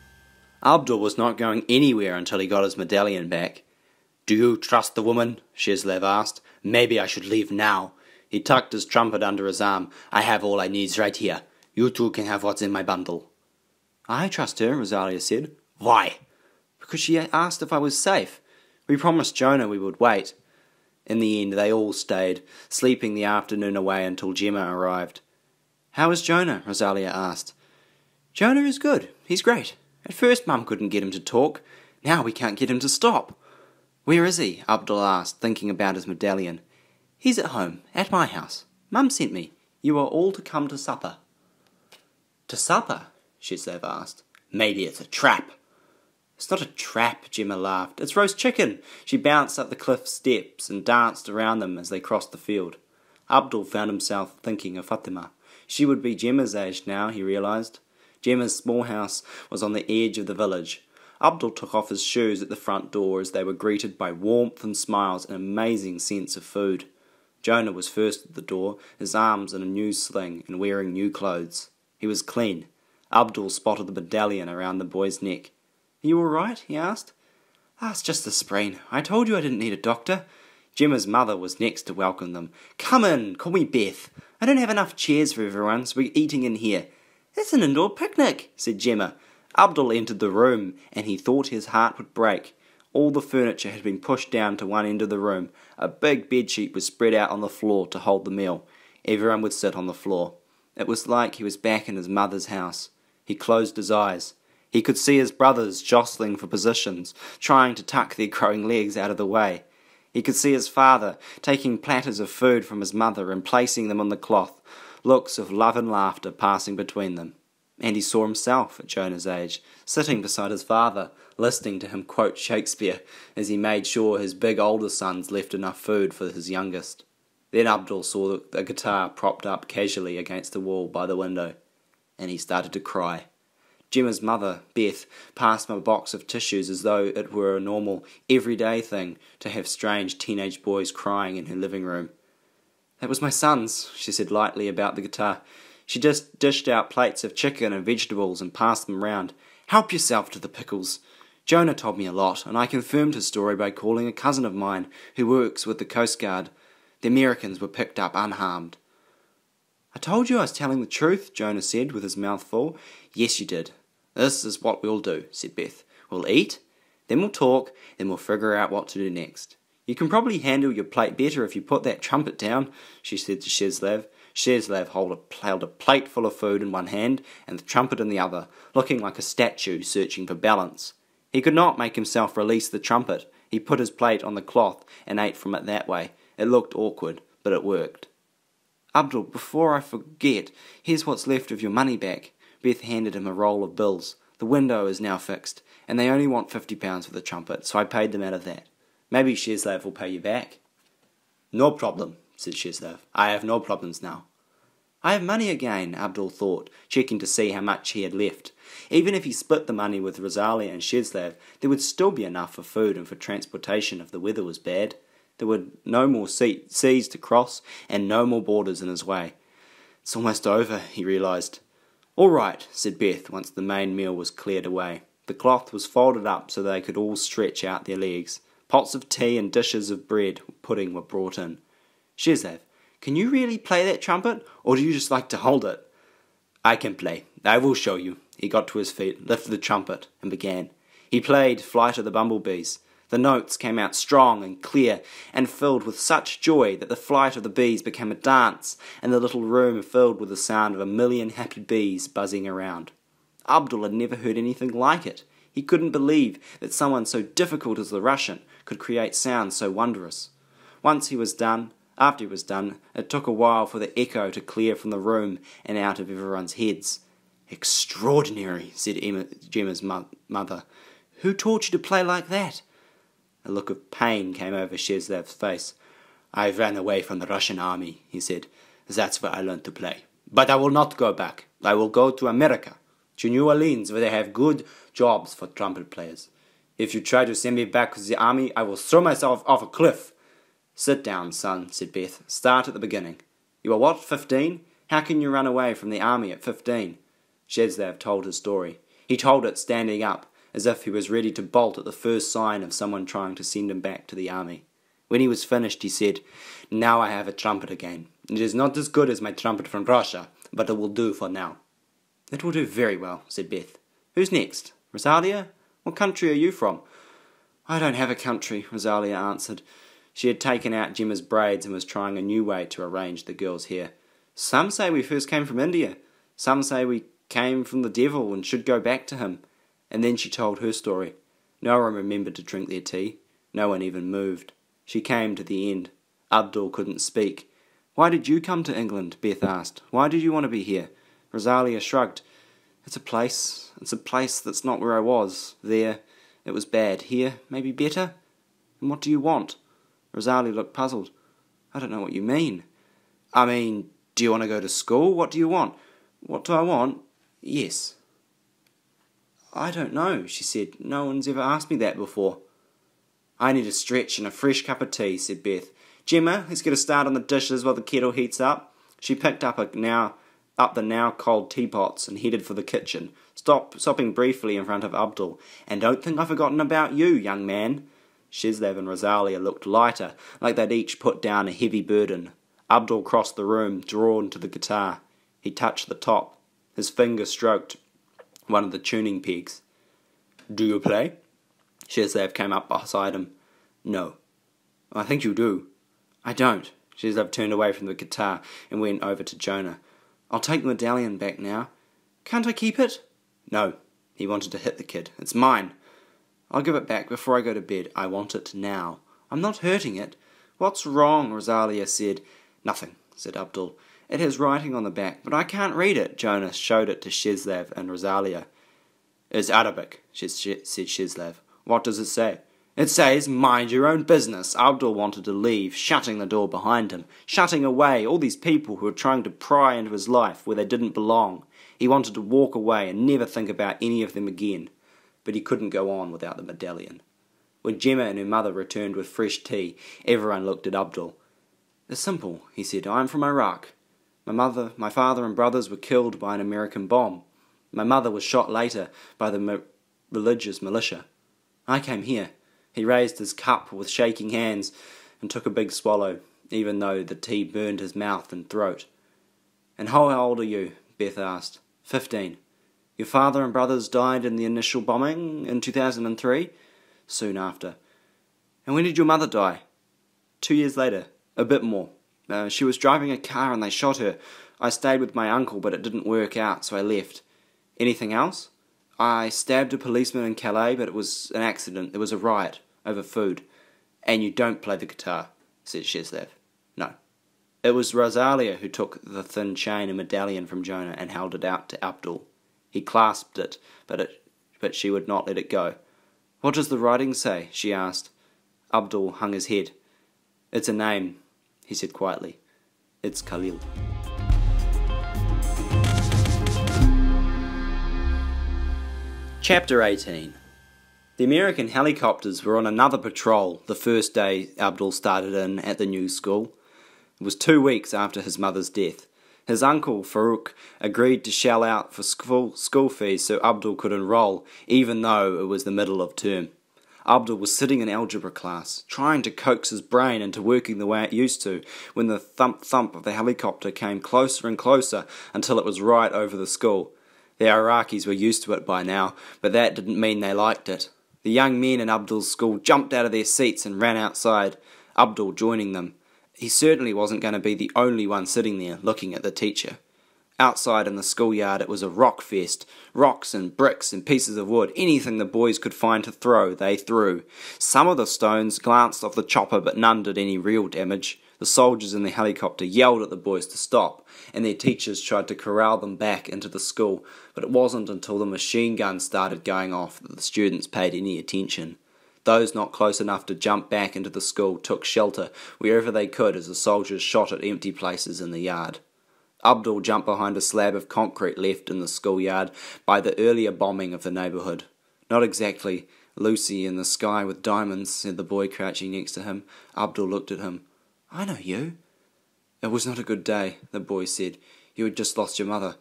Abdul was not going anywhere until he got his medallion back. "Do you trust the woman?" Shezlev asked. "Maybe I should leave now." He tucked his trumpet under his arm. "I have all I need right here. You two can have what's in my bundle." "I trust her," Rosalia said. "Why?" "Because she asked if I was safe. We promised Jonah we would wait." In the end, they all stayed, sleeping the afternoon away until Gemma arrived. "How is Jonah?" Rosalia asked. "Jonah is good. He's great. At first Mum couldn't get him to talk. Now we can't get him to stop." "Where is he?" Abdul asked, thinking about his medallion. "He's at home, at my house. Mum sent me. You are all to come to supper." "To supper?" Shezlev asked. "Maybe it's a trap." "It's not a trap," Gemma laughed. "It's roast chicken." She bounced up the cliff steps and danced around them as they crossed the field. Abdul found himself thinking of Fatima. She would be Gemma's age now, he realised. Gemma's small house was on the edge of the village. Abdul took off his shoes at the front door as they were greeted by warmth and smiles and an amazing sense of food. Jonah was first at the door, his arms in a new sling and wearing new clothes. He was clean. Abdul spotted the medallion around the boy's neck. "Are you all right?" he asked. "It's just a sprain. I told you I didn't need a doctor." Gemma's mother was next to welcome them. "Come in, call me Beth. I don't have enough chairs for everyone, so we're eating in here." "It's an indoor picnic," said Gemma. Abdul entered the room, and he thought his heart would break. All the furniture had been pushed down to one end of the room. A big bedsheet was spread out on the floor to hold the meal. Everyone would sit on the floor. It was like he was back in his mother's house. He closed his eyes. He could see his brothers jostling for positions, trying to tuck their growing legs out of the way. He could see his father taking platters of food from his mother and placing them on the cloth, looks of love and laughter passing between them. And he saw himself, at Jonah's age, sitting beside his father, listening to him quote Shakespeare as he made sure his big older sons left enough food for his youngest. Then Abdul saw the guitar propped up casually against the wall by the window, and he started to cry. Gemma's mother, Beth, passed him a box of tissues as though it were a normal, everyday thing to have strange teenage boys crying in her living room. "That was my son's," she said lightly about the guitar. She just dished out plates of chicken and vegetables and passed them round. "Help yourself to the pickles." Jonah told me a lot, and I confirmed his story by calling a cousin of mine who works with the Coast Guard. The Americans were picked up unharmed. "I told you I was telling the truth," Jonah said with his mouth full. "Yes, you did. This is what we'll do," said Beth. "We'll eat, then we'll talk, then we'll figure out what to do next. You can probably handle your plate better if you put that trumpet down," she said to Shezlev. Shezlev held a plate full of food in one hand and the trumpet in the other, looking like a statue searching for balance. He could not make himself release the trumpet. He put his plate on the cloth and ate from it that way. It looked awkward, but it worked. "Abdul, before I forget, here's what's left of your money back." Beth handed him a roll of bills. "The window is now fixed, and they only want £50 for the trumpet, so I paid them out of that. Maybe Shezlev will pay you back." "No problem," said Shezlev. "I have no problems now." "I have money again," Abdul thought, checking to see how much he had left. Even if he split the money with Rosalia and Shezlev, there would still be enough for food and for transportation if the weather was bad. There were no more seas to cross and no more borders in his way. "It's almost over," he realised. "All right," said Beth once the main meal was cleared away. The cloth was folded up so they could all stretch out their legs. Pots of tea and dishes of bread and pudding were brought in. "Shezlev, can you really play that trumpet, or do you just like to hold it?" "I can play. I will show you." He got to his feet, lifted the trumpet, and began. He played Flight of the Bumblebees. The notes came out strong and clear and filled with such joy that the flight of the bees became a dance and the little room filled with the sound of 1,000,000 happy bees buzzing around. Abdul had never heard anything like it. He couldn't believe that someone so difficult as the Russian could create sounds so wondrous. Once he was done, After he was done, it took a while for the echo to clear from the room and out of everyone's heads. "Extraordinary," said Gemma's mother. "Who taught you to play like that?" A look of pain came over Sheslav's face. "I ran away from the Russian army," he said. "That's where I learned to play. But I will not go back. I will go to America, to New Orleans, where they have good jobs for trumpet players. If you try to send me back to the army, I will throw myself off a cliff." "Sit down, son," said Beth. "Start at the beginning. You are what, 15? How can you run away from the army at 15? Sheslav told his story. He told it standing up, as if he was ready to bolt at the first sign of someone trying to send him back to the army. When he was finished, he said, "Now I have a trumpet again. It is not as good as my trumpet from Russia, but it will do for now." "It will do very well," said Beth. "Who's next? Rosalia? What country are you from?" "I don't have a country," Rosalia answered. She had taken out Gemma's braids and was trying a new way to arrange the girl's hair. "Some say we first came from India. Some say we came from the devil and should go back to him." And then she told her story. No one remembered to drink their tea. No one even moved. She came to the end. Abdul couldn't speak. "Why did you come to England?" Beth asked. "Why did you want to be here?" Rosalia shrugged. It's a place that's not where I was. There, it was bad. Here, maybe better? And what do you want?" Rosalia looked puzzled. "I don't know what you mean." "I mean, do you want to go to school? What do you want?" "What do I want?" "Yes." "I don't know," she said. "No one's ever asked me that before." "I need a stretch and a fresh cup of tea," said Beth. "Gemma, let's get a start on the dishes while the kettle heats up." She picked up the now cold teapots and headed for the kitchen, stopping briefly in front of Abdul. "And don't think I've forgotten about you, young man." Sheslav and Rosalia looked lighter, like they'd each put down a heavy burden. Abdul crossed the room, drawn to the guitar. He touched the top. His finger stroked one of the tuning pegs. "Do you play?" Sheslav came up beside him. "No." "I think you do." "I don't." Sheslav turned away from the guitar and went over to Jonah. "I'll take the medallion back now." "Can't I keep it?" "No." He wanted to hit the kid. "It's mine." "I'll give it back before I go to bed. I want it now." "I'm not hurting it." "What's wrong?" Rosalia said. "Nothing," said Abdul. "It has writing on the back, but I can't read it." Jonah showed it to Sheslav and Rosalia. "It's Arabic," said Sheslav. "What does it say?" "It says, 'Mind your own business.'" Abdul wanted to leave, shutting the door behind him, shutting away all these people who were trying to pry into his life where they didn't belong. He wanted to walk away and never think about any of them again. But he couldn't go on without the medallion. When Gemma and her mother returned with fresh tea, everyone looked at Abdul. "It's simple," he said. "I'm from Iraq. My father and brothers were killed by an American bomb. My mother was shot later by the religious militia. I came here." He raised his cup with shaking hands and took a big swallow, even though the tea burned his mouth and throat. "And how old are you?" Beth asked. 15. "Your father and brothers died in the initial bombing in 2003? "Soon after." "And when did your mother die?" 2 years later. A bit more. She was driving a car and they shot her. I stayed with my uncle, but it didn't work out, so I left." "Anything else?" "I stabbed a policeman in Calais, but it was an accident. There was a riot over food." "And you don't play the guitar?" said Sheslav. "No." It was Rosalia who took the thin chain and medallion from Jonah and held it out to Abdul. He clasped it, but she would not let it go. "What does the writing say?" she asked. Abdul hung his head. "It's a name," he said quietly. "It's Khalil." Chapter 18. The American helicopters were on another patrol the first day Abdul started in at the new school. It was 2 weeks after his mother's death. His uncle, Farouk, agreed to shell out for school fees so Abdul could enroll, even though it was the middle of term. Abdul was sitting in algebra class, trying to coax his brain into working the way it used to, when the thump-thump of the helicopter came closer and closer until it was right over the school. The Iraqis were used to it by now, but that didn't mean they liked it. The young men in Abdul's school jumped out of their seats and ran outside, Abdul joining them. He certainly wasn't going to be the only one sitting there looking at the teacher. Outside in the schoolyard it was a rock fest. Rocks and bricks and pieces of wood, anything the boys could find to throw, they threw. Some of the stones glanced off the chopper, but none did any real damage. The soldiers in the helicopter yelled at the boys to stop, and their teachers tried to corral them back into the school, but it wasn't until the machine guns started going off that the students paid any attention. Those not close enough to jump back into the school took shelter wherever they could as the soldiers shot at empty places in the yard. Abdul jumped behind a slab of concrete left in the schoolyard by the earlier bombing of the neighbourhood. "Not exactly Lucy in the sky with diamonds," said the boy crouching next to him. Abdul looked at him. "I know you." "It was not a good day," the boy said. "You had just lost your mother.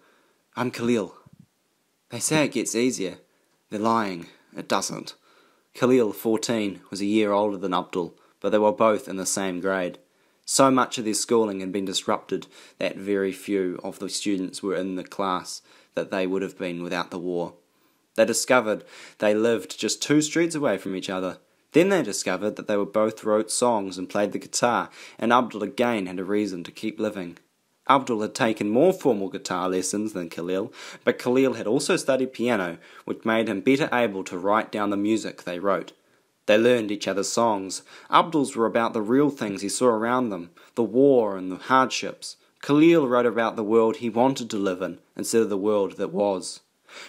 I'm Khalil." "They say it gets easier." "They're lying. It doesn't." Khalil, 14, was a year older than Abdul, but they were both in the same grade. So much of their schooling had been disrupted that very few of the students were in the class that they would have been without the war. They discovered they lived just 2 streets away from each other. Then they discovered that they both wrote songs and played the guitar, and Abdul again had a reason to keep living. Abdul had taken more formal guitar lessons than Khalil, but Khalil had also studied piano, which made him better able to write down the music they wrote. They learned each other's songs. Abdul's were about the real things he saw around them, the war and the hardships. Khalil wrote about the world he wanted to live in, instead of the world that was.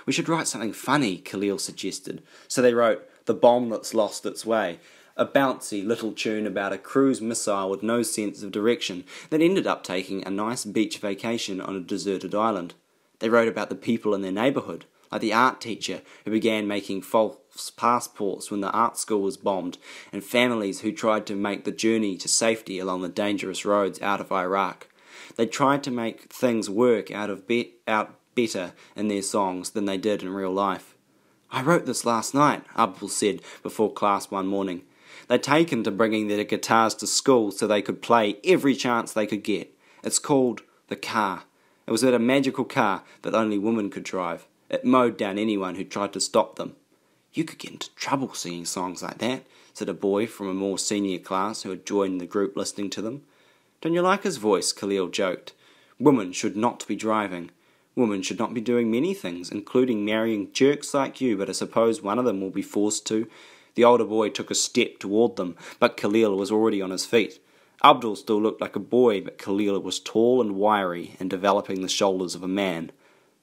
"We should write something funny," Khalil suggested. So they wrote "The Bomb That's Lost Its Way," a bouncy little tune about a cruise missile with no sense of direction that ended up taking a nice beach vacation on a deserted island. They wrote about the people in their neighbourhood, like the art teacher who began making false passports when the art school was bombed, and families who tried to make the journey to safety along the dangerous roads out of Iraq. They tried to make things work out better in their songs than they did in real life. "I wrote this last night," Abdul said before class one morning. They'd taken to bringing their guitars to school so they could play every chance they could get. "It's called The Car. It was a magical car that only women could drive. It mowed down anyone who tried to stop them." "You could get into trouble singing songs like that," said a boy from a more senior class who had joined the group listening to them. "Don't you like his voice?" Khalil joked. "Women should not be driving. Women should not be doing many things, including marrying jerks like you, but I suppose one of them will be forced to." The older boy took a step toward them, but Khalil was already on his feet. Abdul still looked like a boy, but Khalil was tall and wiry and developing the shoulders of a man.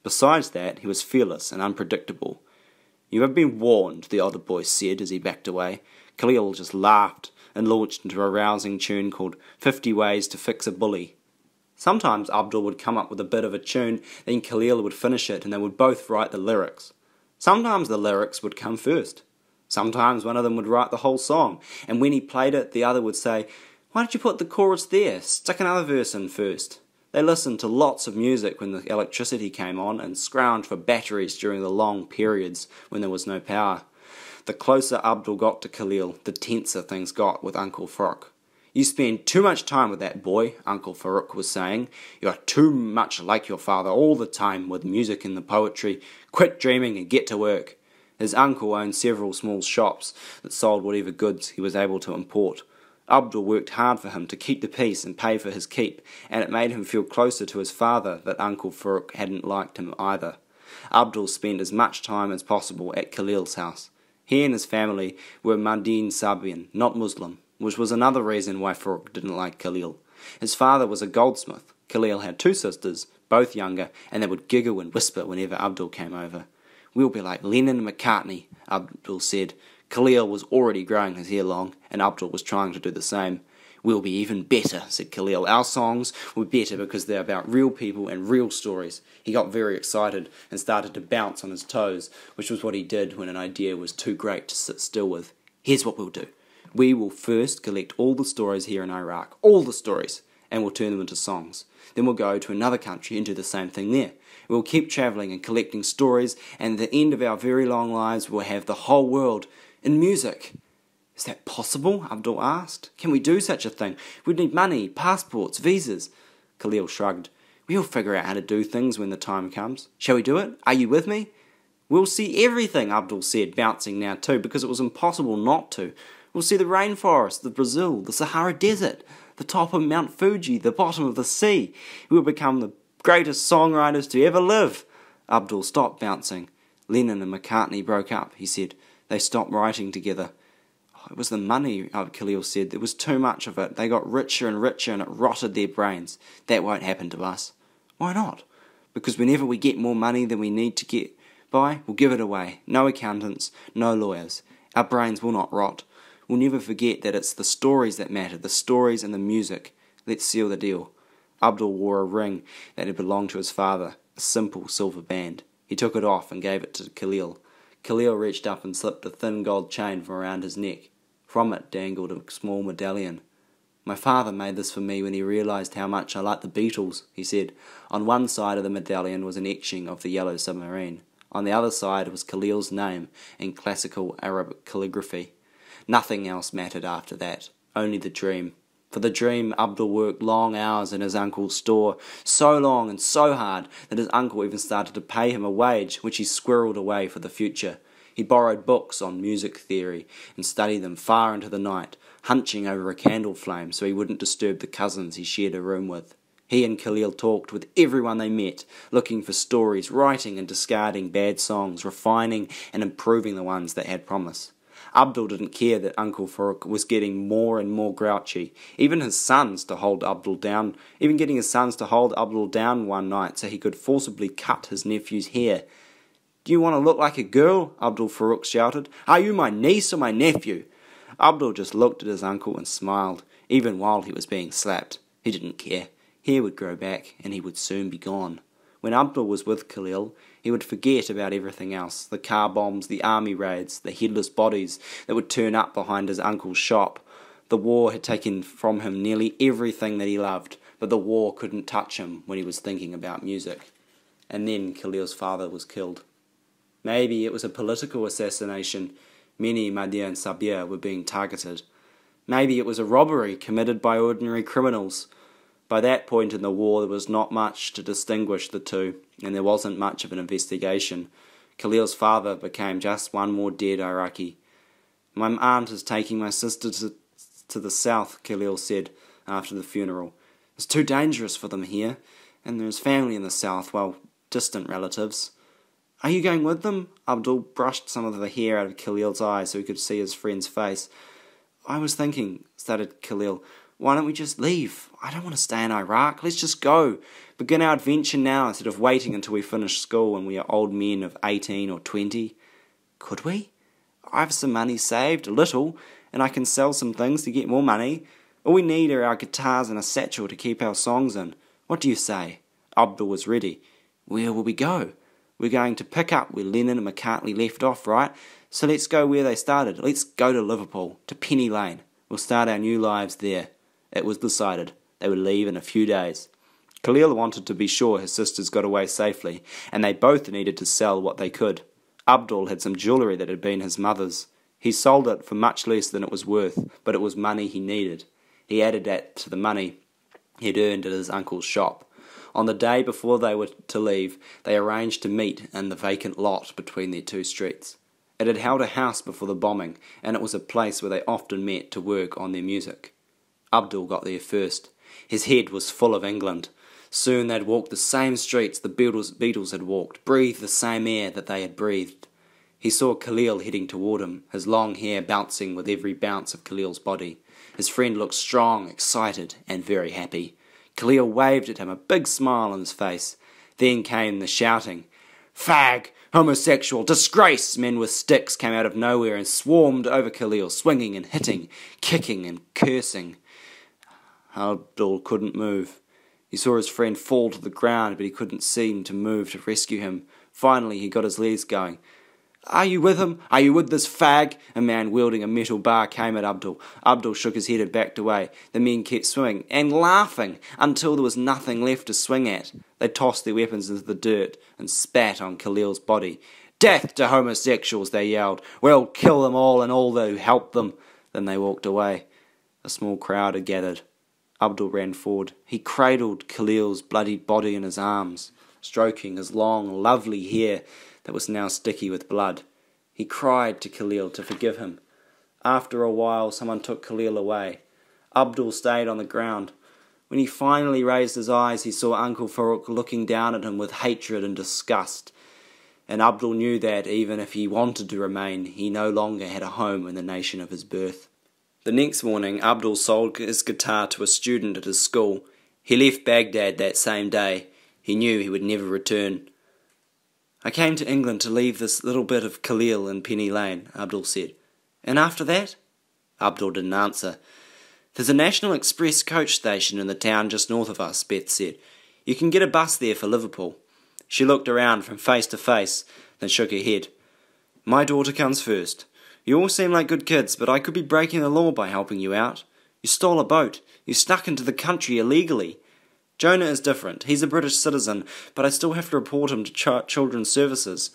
Besides that, he was fearless and unpredictable. "You have been warned," the older boy said as he backed away. Khalil just laughed and launched into a rousing tune called 50 Ways to Fix a Bully. Sometimes Abdul would come up with a bit of a tune, then Khalil would finish it and they would both write the lyrics. Sometimes the lyrics would come first. Sometimes one of them would write the whole song, and when he played it, the other would say, "Why did you put the chorus there? Stick another verse in first." They listened to lots of music when the electricity came on and scrounged for batteries during the long periods when there was no power. The closer Abdul got to Khalil, the tenser things got with Uncle Farooq. "You spend too much time with that boy," Uncle Farooq was saying. "You are too much like your father all the time with music and the poetry. Quit dreaming and get to work." His uncle owned several small shops that sold whatever goods he was able to import. Abdul worked hard for him to keep the peace and pay for his keep, and it made him feel closer to his father that Uncle Farooq hadn't liked him either. Abdul spent as much time as possible at Khalil's house. He and his family were Madin Sabian, not Muslim, which was another reason why Farooq didn't like Khalil. His father was a goldsmith. Khalil had 2 sisters, both younger, and they would giggle and whisper whenever Abdul came over. "We'll be like Lennon and McCartney," Abdul said. Khalil was already growing his hair long, and Abdul was trying to do the same. "We'll be even better," said Khalil. "Our songs were better because they're about real people and real stories." He got very excited and started to bounce on his toes, which was what he did when an idea was too great to sit still with. "Here's what we'll do. We will first collect all the stories here in Iraq, all the stories, and we'll turn them into songs. Then we'll go to another country and do the same thing there. We'll keep travelling and collecting stories, and at the end of our very long lives we'll have the whole world in music." "Is that possible?" Abdul asked. "Can we do such a thing? We'd need money, passports, visas." Khalil shrugged. "We'll figure out how to do things when the time comes. Shall we do it? Are you with me?" "We'll see everything," Abdul said, bouncing now too, because it was impossible not to. "We'll see the rainforest, the Brazil, the Sahara Desert, the top of Mount Fuji, the bottom of the sea. We'll become the greatest songwriters to ever live." Abdul stopped bouncing. "Lennon and McCartney broke up," he said. "They stopped writing together." It was the money, Khalil said. There was too much of it. They got richer and richer and it rotted their brains. That won't happen to us. Why not? Because whenever we get more money than we need to get by, we'll give it away. No accountants, no lawyers. Our brains will not rot. We'll never forget that it's the stories that matter, the stories and the music. Let's seal the deal. Abdul wore a ring that had belonged to his father, a simple silver band. He took it off and gave it to Khalil. Khalil reached up and slipped a thin gold chain from around his neck. From it dangled a small medallion. My father made this for me when he realised how much I liked the Beatles, he said. On one side of the medallion was an etching of the Yellow Submarine. On the other side was Khalil's name in classical Arabic calligraphy. Nothing else mattered after that, only the dream. For the dream, Abdul worked long hours in his uncle's store, so long and so hard that his uncle even started to pay him a wage, which he squirreled away for the future. He borrowed books on music theory and studied them far into the night, hunching over a candle flame so he wouldn't disturb the cousins he shared a room with. He and Khalil talked with everyone they met, looking for stories, writing and discarding bad songs, refining and improving the ones that had promise. Abdul didn't care that Uncle Farooq was getting more and more grouchy, even getting his sons to hold Abdul down one night so he could forcibly cut his nephew's hair. "Do you want to look like a girl?" Abdul Farooq shouted. "Are you my niece or my nephew?" Abdul just looked at his uncle and smiled, even while he was being slapped. He didn't care. Hair would grow back, and he would soon be gone. When Abdul was with Khalil, he would forget about everything else, the car bombs, the army raids, the headless bodies that would turn up behind his uncle's shop. The war had taken from him nearly everything that he loved, but the war couldn't touch him when he was thinking about music. And then Khalil's father was killed. Maybe it was a political assassination. Many Mahdia and Sabir were being targeted. Maybe it was a robbery committed by ordinary criminals. By that point in the war, there was not much to distinguish the two, and there wasn't much of an investigation. Khalil's father became just one more dead Iraqi. "My aunt is taking my sister to the south," Khalil said after the funeral. "It's too dangerous for them here, and there's family in the south, well, distant relatives." "Are you going with them?" Abdul brushed some of the hair out of Khalil's eyes so he could see his friend's face. "I was thinking," stuttered Khalil, "why don't we just leave? I don't want to stay in Iraq. Let's just go. Begin our adventure now instead of waiting until we finish school when we are old men of 18 or 20. "Could we? I have some money saved, a little, and I can sell some things to get more money. All we need are our guitars and a satchel to keep our songs in. What do you say?" Abdul was ready. "Where will we go? We're going to pick up where Lennon and McCartney left off, right? So let's go where they started. Let's go to Liverpool, to Penny Lane. We'll start our new lives there." It was decided. They would leave in a few days. Khalil wanted to be sure his sisters got away safely, and they both needed to sell what they could. Abdul had some jewellery that had been his mother's. He sold it for much less than it was worth, but it was money he needed. He added that to the money he'd earned at his uncle's shop. On the day before they were to leave, they arranged to meet in the vacant lot between their two streets. It had held a house before the bombing, and it was a place where they often met to work on their music. Abdul got there first. His head was full of England. Soon they'd walk the same streets the Beatles had walked, breathe the same air that they had breathed. He saw Khalil heading toward him, his long hair bouncing with every bounce of Khalil's body. His friend looked strong, excited, and very happy. Khalil waved at him, a big smile on his face. Then came the shouting. "Fag! Homosexual! Disgrace!" Men with sticks came out of nowhere and swarmed over Khalil, swinging and hitting, kicking and cursing. Abdul couldn't move. He saw his friend fall to the ground, but he couldn't seem to move to rescue him. Finally, he got his legs going. "Are you with him? Are you with this fag?" A man wielding a metal bar came at Abdul. Abdul shook his head and backed away. The men kept swinging and laughing until there was nothing left to swing at. They tossed their weapons into the dirt and spat on Khalil's body. "Death to homosexuals," they yelled. "We'll kill them all and all who help them." Then they walked away. A small crowd had gathered. Abdul ran forward. He cradled Khalil's bloodied body in his arms, stroking his long, lovely hair that was now sticky with blood. He cried to Khalil to forgive him. After a while, someone took Khalil away. Abdul stayed on the ground. When he finally raised his eyes, he saw Uncle Farooq looking down at him with hatred and disgust. and Abdul knew that even if he wanted to remain, he no longer had a home in the nation of his birth. The next morning, Abdul sold his guitar to a student at his school. He left Baghdad that same day. He knew he would never return. "I came to England to leave this little bit of Calais in Penny Lane," Abdul said. "And after that?" Abdul didn't answer. "There's a National Express coach station in the town just north of us," Beth said. "You can get a bus there for Liverpool." She looked around from face to face, then shook her head. "My daughter comes first. You all seem like good kids, but I could be breaking the law by helping you out. You stole a boat. You snuck into the country illegally. Jonah is different. He's a British citizen, but I still have to report him to Children's Services.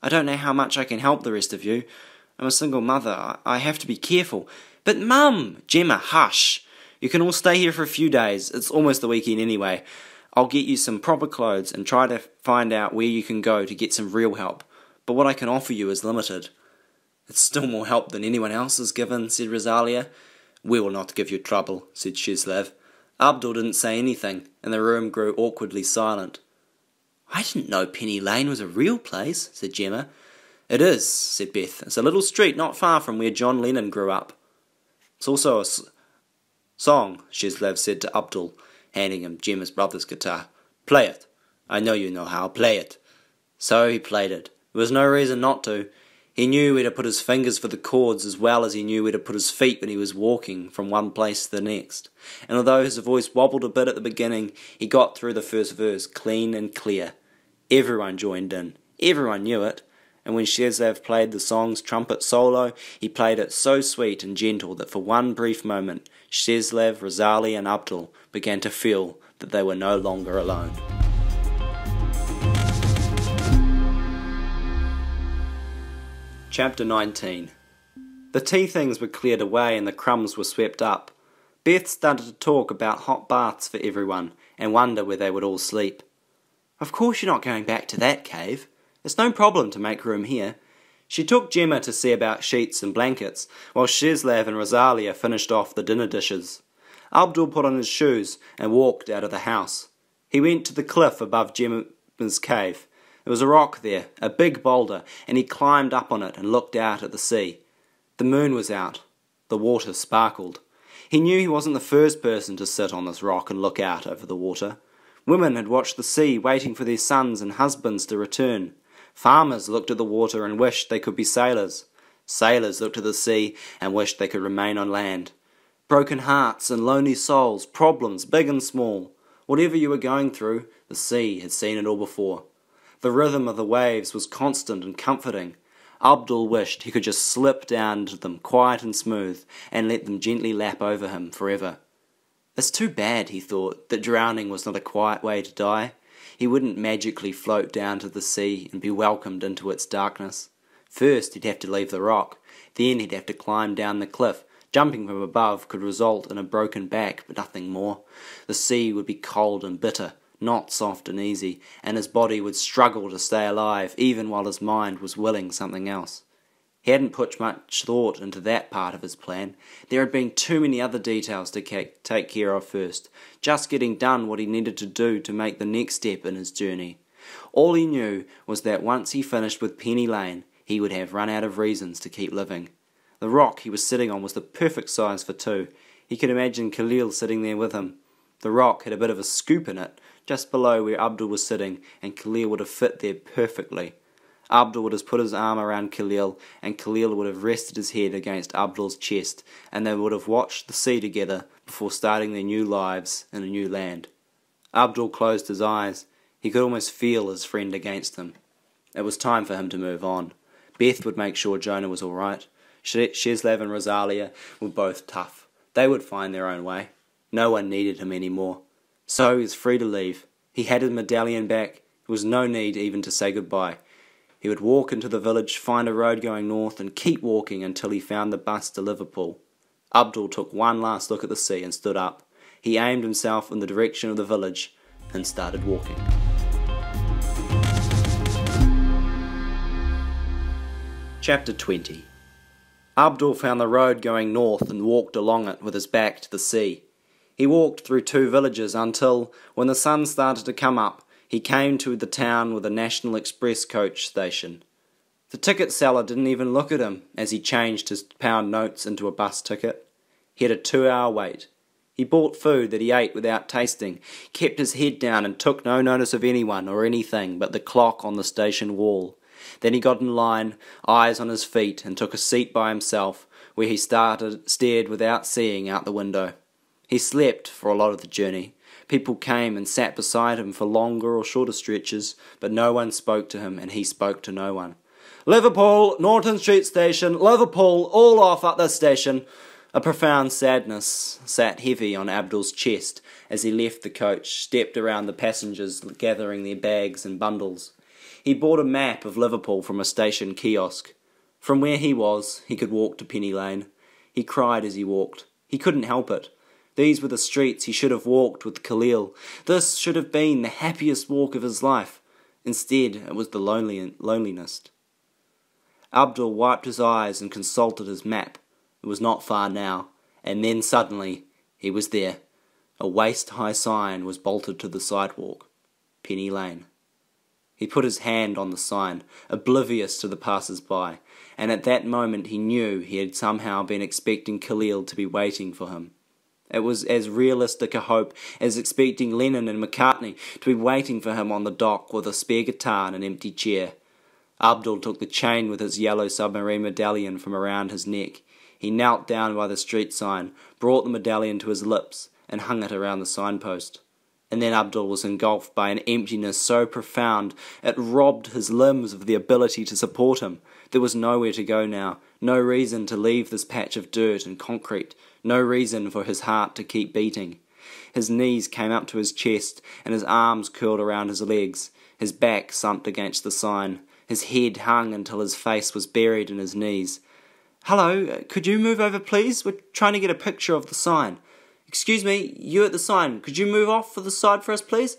I don't know how much I can help the rest of you. I'm a single mother. I have to be careful." "But Mum!" "Gemma, hush! You can all stay here for a few days. It's almost the weekend anyway. I'll get you some proper clothes and try to find out where you can go to get some real help. But what I can offer you is limited." "It's still more help than anyone else has given," said Rosalia. "We will not give you trouble," said Shezlev. Abdul didn't say anything, and the room grew awkwardly silent. "I didn't know Penny Lane was a real place," said Gemma. "It is," said Beth. "It's a little street not far from where John Lennon grew up." "It's also a song," Shezlev said to Abdul, handing him Gemma's brother's guitar. "Play it. I know you know how. Play it." So he played it. There was no reason not to. He knew where to put his fingers for the chords as well as he knew where to put his feet when he was walking from one place to the next. And although his voice wobbled a bit at the beginning, he got through the first verse clean and clear. Everyone joined in. Everyone knew it. And when Shezlev played the song's trumpet solo, he played it so sweet and gentle that for one brief moment, Shezlev, Rosalie and Abdul began to feel that they were no longer alone. Chapter 19. The tea things were cleared away and the crumbs were swept up. Beth started to talk about hot baths for everyone and wonder where they would all sleep. "Of course you're not going back to that cave. It's no problem to make room here." She took Gemma to see about sheets and blankets, while Shezlev and Rosalia finished off the dinner dishes. Abdul put on his shoes and walked out of the house. He went to the cliff above Gemma's cave. There was a rock there, a big boulder, and he climbed up on it and looked out at the sea. The moon was out. The water sparkled. He knew he wasn't the first person to sit on this rock and look out over the water. Women had watched the sea, waiting for their sons and husbands to return. Farmers looked at the water and wished they could be sailors. Sailors looked at the sea and wished they could remain on land. Broken hearts and lonely souls, problems big and small. Whatever you were going through, the sea had seen it all before. The rhythm of the waves was constant and comforting. Abdul wished he could just slip down into them quiet and smooth and let them gently lap over him forever. It's too bad, he thought, that drowning was not a quiet way to die. He wouldn't magically float down to the sea and be welcomed into its darkness. First he'd have to leave the rock, then he'd have to climb down the cliff. Jumping from above could result in a broken back, but nothing more. The sea would be cold and bitter, not soft and easy, and his body would struggle to stay alive even while his mind was willing something else. He hadn't put much thought into that part of his plan. There had been too many other details to take care of first, just getting done what he needed to do to make the next step in his journey. All he knew was that once he finished with Penny Lane, he would have run out of reasons to keep living. The rock he was sitting on was the perfect size for two. He could imagine Khalil sitting there with him. The rock had a bit of a scoop in it, just below where Abdul was sitting, and Khalil would have fit there perfectly. Abdul would have put his arm around Khalil, and Khalil would have rested his head against Abdul's chest, and they would have watched the sea together before starting their new lives in a new land. Abdul closed his eyes. He could almost feel his friend against him. It was time for him to move on. Beth would make sure Jonah was all right. Shezlev and Rosalia were both tough. They would find their own way. No one needed him anymore. So he was free to leave. He had his medallion back. There was no need even to say goodbye. He would walk into the village, find a road going north, and keep walking until he found the bus to Liverpool. Abdul took one last look at the sea and stood up. He aimed himself in the direction of the village and started walking. Chapter 20. Abdul found the road going north and walked along it with his back to the sea. He walked through two villages until, when the sun started to come up, He came to the town with a National Express coach station. The ticket seller didn't even look at him as he changed his pound notes into a bus ticket. He had a 2-hour wait. He bought food that he ate without tasting, kept his head down and took no notice of anyone or anything but the clock on the station wall. Then he got in line, eyes on his feet, and took a seat by himself, where he stared without seeing out the window. He slept for a lot of the journey. People came and sat beside him for longer or shorter stretches, but no one spoke to him and he spoke to no one. "Liverpool, Norton Street Station, Liverpool, all off at this station." A profound sadness sat heavy on Abdul's chest as he left the coach, stepped around the passengers gathering their bags and bundles. He bought a map of Liverpool from a station kiosk. From where he was, he could walk to Penny Lane. He cried as he walked. He couldn't help it. These were the streets he should have walked with Khalil. This should have been the happiest walk of his life. Instead, it was the loneliness. Abdul wiped his eyes and consulted his map. It was not far now, and then suddenly, he was there. A waist-high sign was bolted to the sidewalk. Penny Lane. He put his hand on the sign, oblivious to the passers-by, and at that moment he knew he had somehow been expecting Khalil to be waiting for him. It was as realistic a hope as expecting Lennon and McCartney to be waiting for him on the dock with a spare guitar and an empty chair. Abdul took the chain with his yellow submarine medallion from around his neck. He knelt down by the street sign, brought the medallion to his lips, and hung it around the signpost. And then Abdul was engulfed by an emptiness so profound it robbed his limbs of the ability to support him. There was nowhere to go now, no reason to leave this patch of dirt and concrete, no reason for his heart to keep beating. His knees came up to his chest, and his arms curled around his legs. His back slumped against the sign. His head hung until his face was buried in his knees. "Hello, could you move over, please? We're trying to get a picture of the sign." "Excuse me, you at the sign, could you move off for the side for us, please?"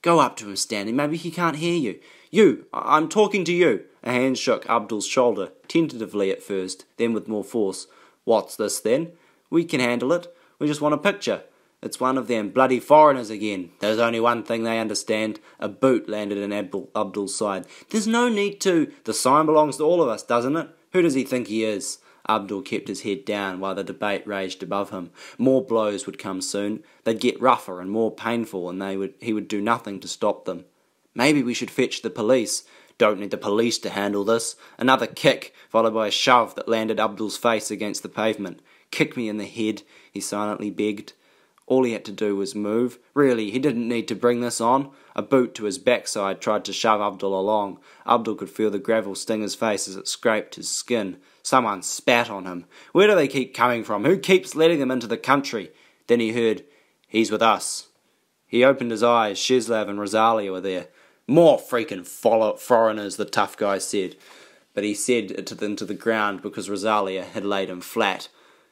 "Go up to him, Stanley, maybe he can't hear you." "You, I'm talking to you." A hand shook Abdul's shoulder, tentatively at first, then with more force. "What's this, then?" "We can handle it. We just want a picture." "It's one of them bloody foreigners again. There's only one thing they understand." A boot landed in Abdul's side. "There's no need to." "The sign belongs to all of us, doesn't it? Who does he think he is?" Abdul kept his head down while the debate raged above him. More blows would come soon. They'd get rougher and more painful, and he would do nothing to stop them. "Maybe we should fetch the police." "Don't need the police to handle this." Another kick, followed by a shove that landed Abdul's face against the pavement. "Kick me in the head," he silently begged. All he had to do was move. Really, he didn't need to bring this on. A boot to his backside tried to shove Abdul along. Abdul could feel the gravel sting his face as it scraped his skin. Someone spat on him. Where do they keep coming from? Who keeps letting them into the country? Then he heard, "He's with us." He opened his eyes. Sheslav and Rosalia were there. "More freaking foreigners," the tough guy said. But he said it into the ground because Rosalia had laid him flat.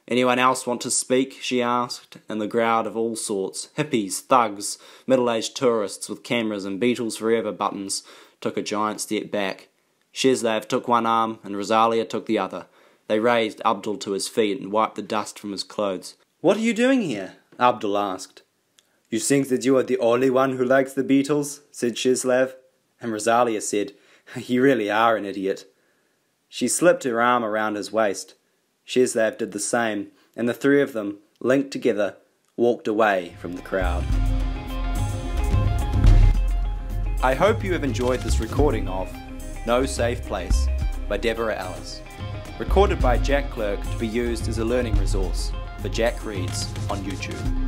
"Anyone else want to speak?" she asked, and the crowd of all sorts, hippies, thugs, middle-aged tourists with cameras and Beatles Forever buttons, took a giant step back. Sheslav took one arm and Rosalia took the other. They raised Abdul to his feet and wiped the dust from his clothes. "What are you doing here?" Abdul asked. "You think that you are the only one who likes the Beatles?" said Sheslav. And Rosalia said, "You really are an idiot." She slipped her arm around his waist. Sheslav did the same, and the three of them, linked together, walked away from the crowd. I hope you have enjoyed this recording of No Safe Place by Deborah Ellis, recorded by Jack Clerk to be used as a learning resource for Jack Reads on YouTube.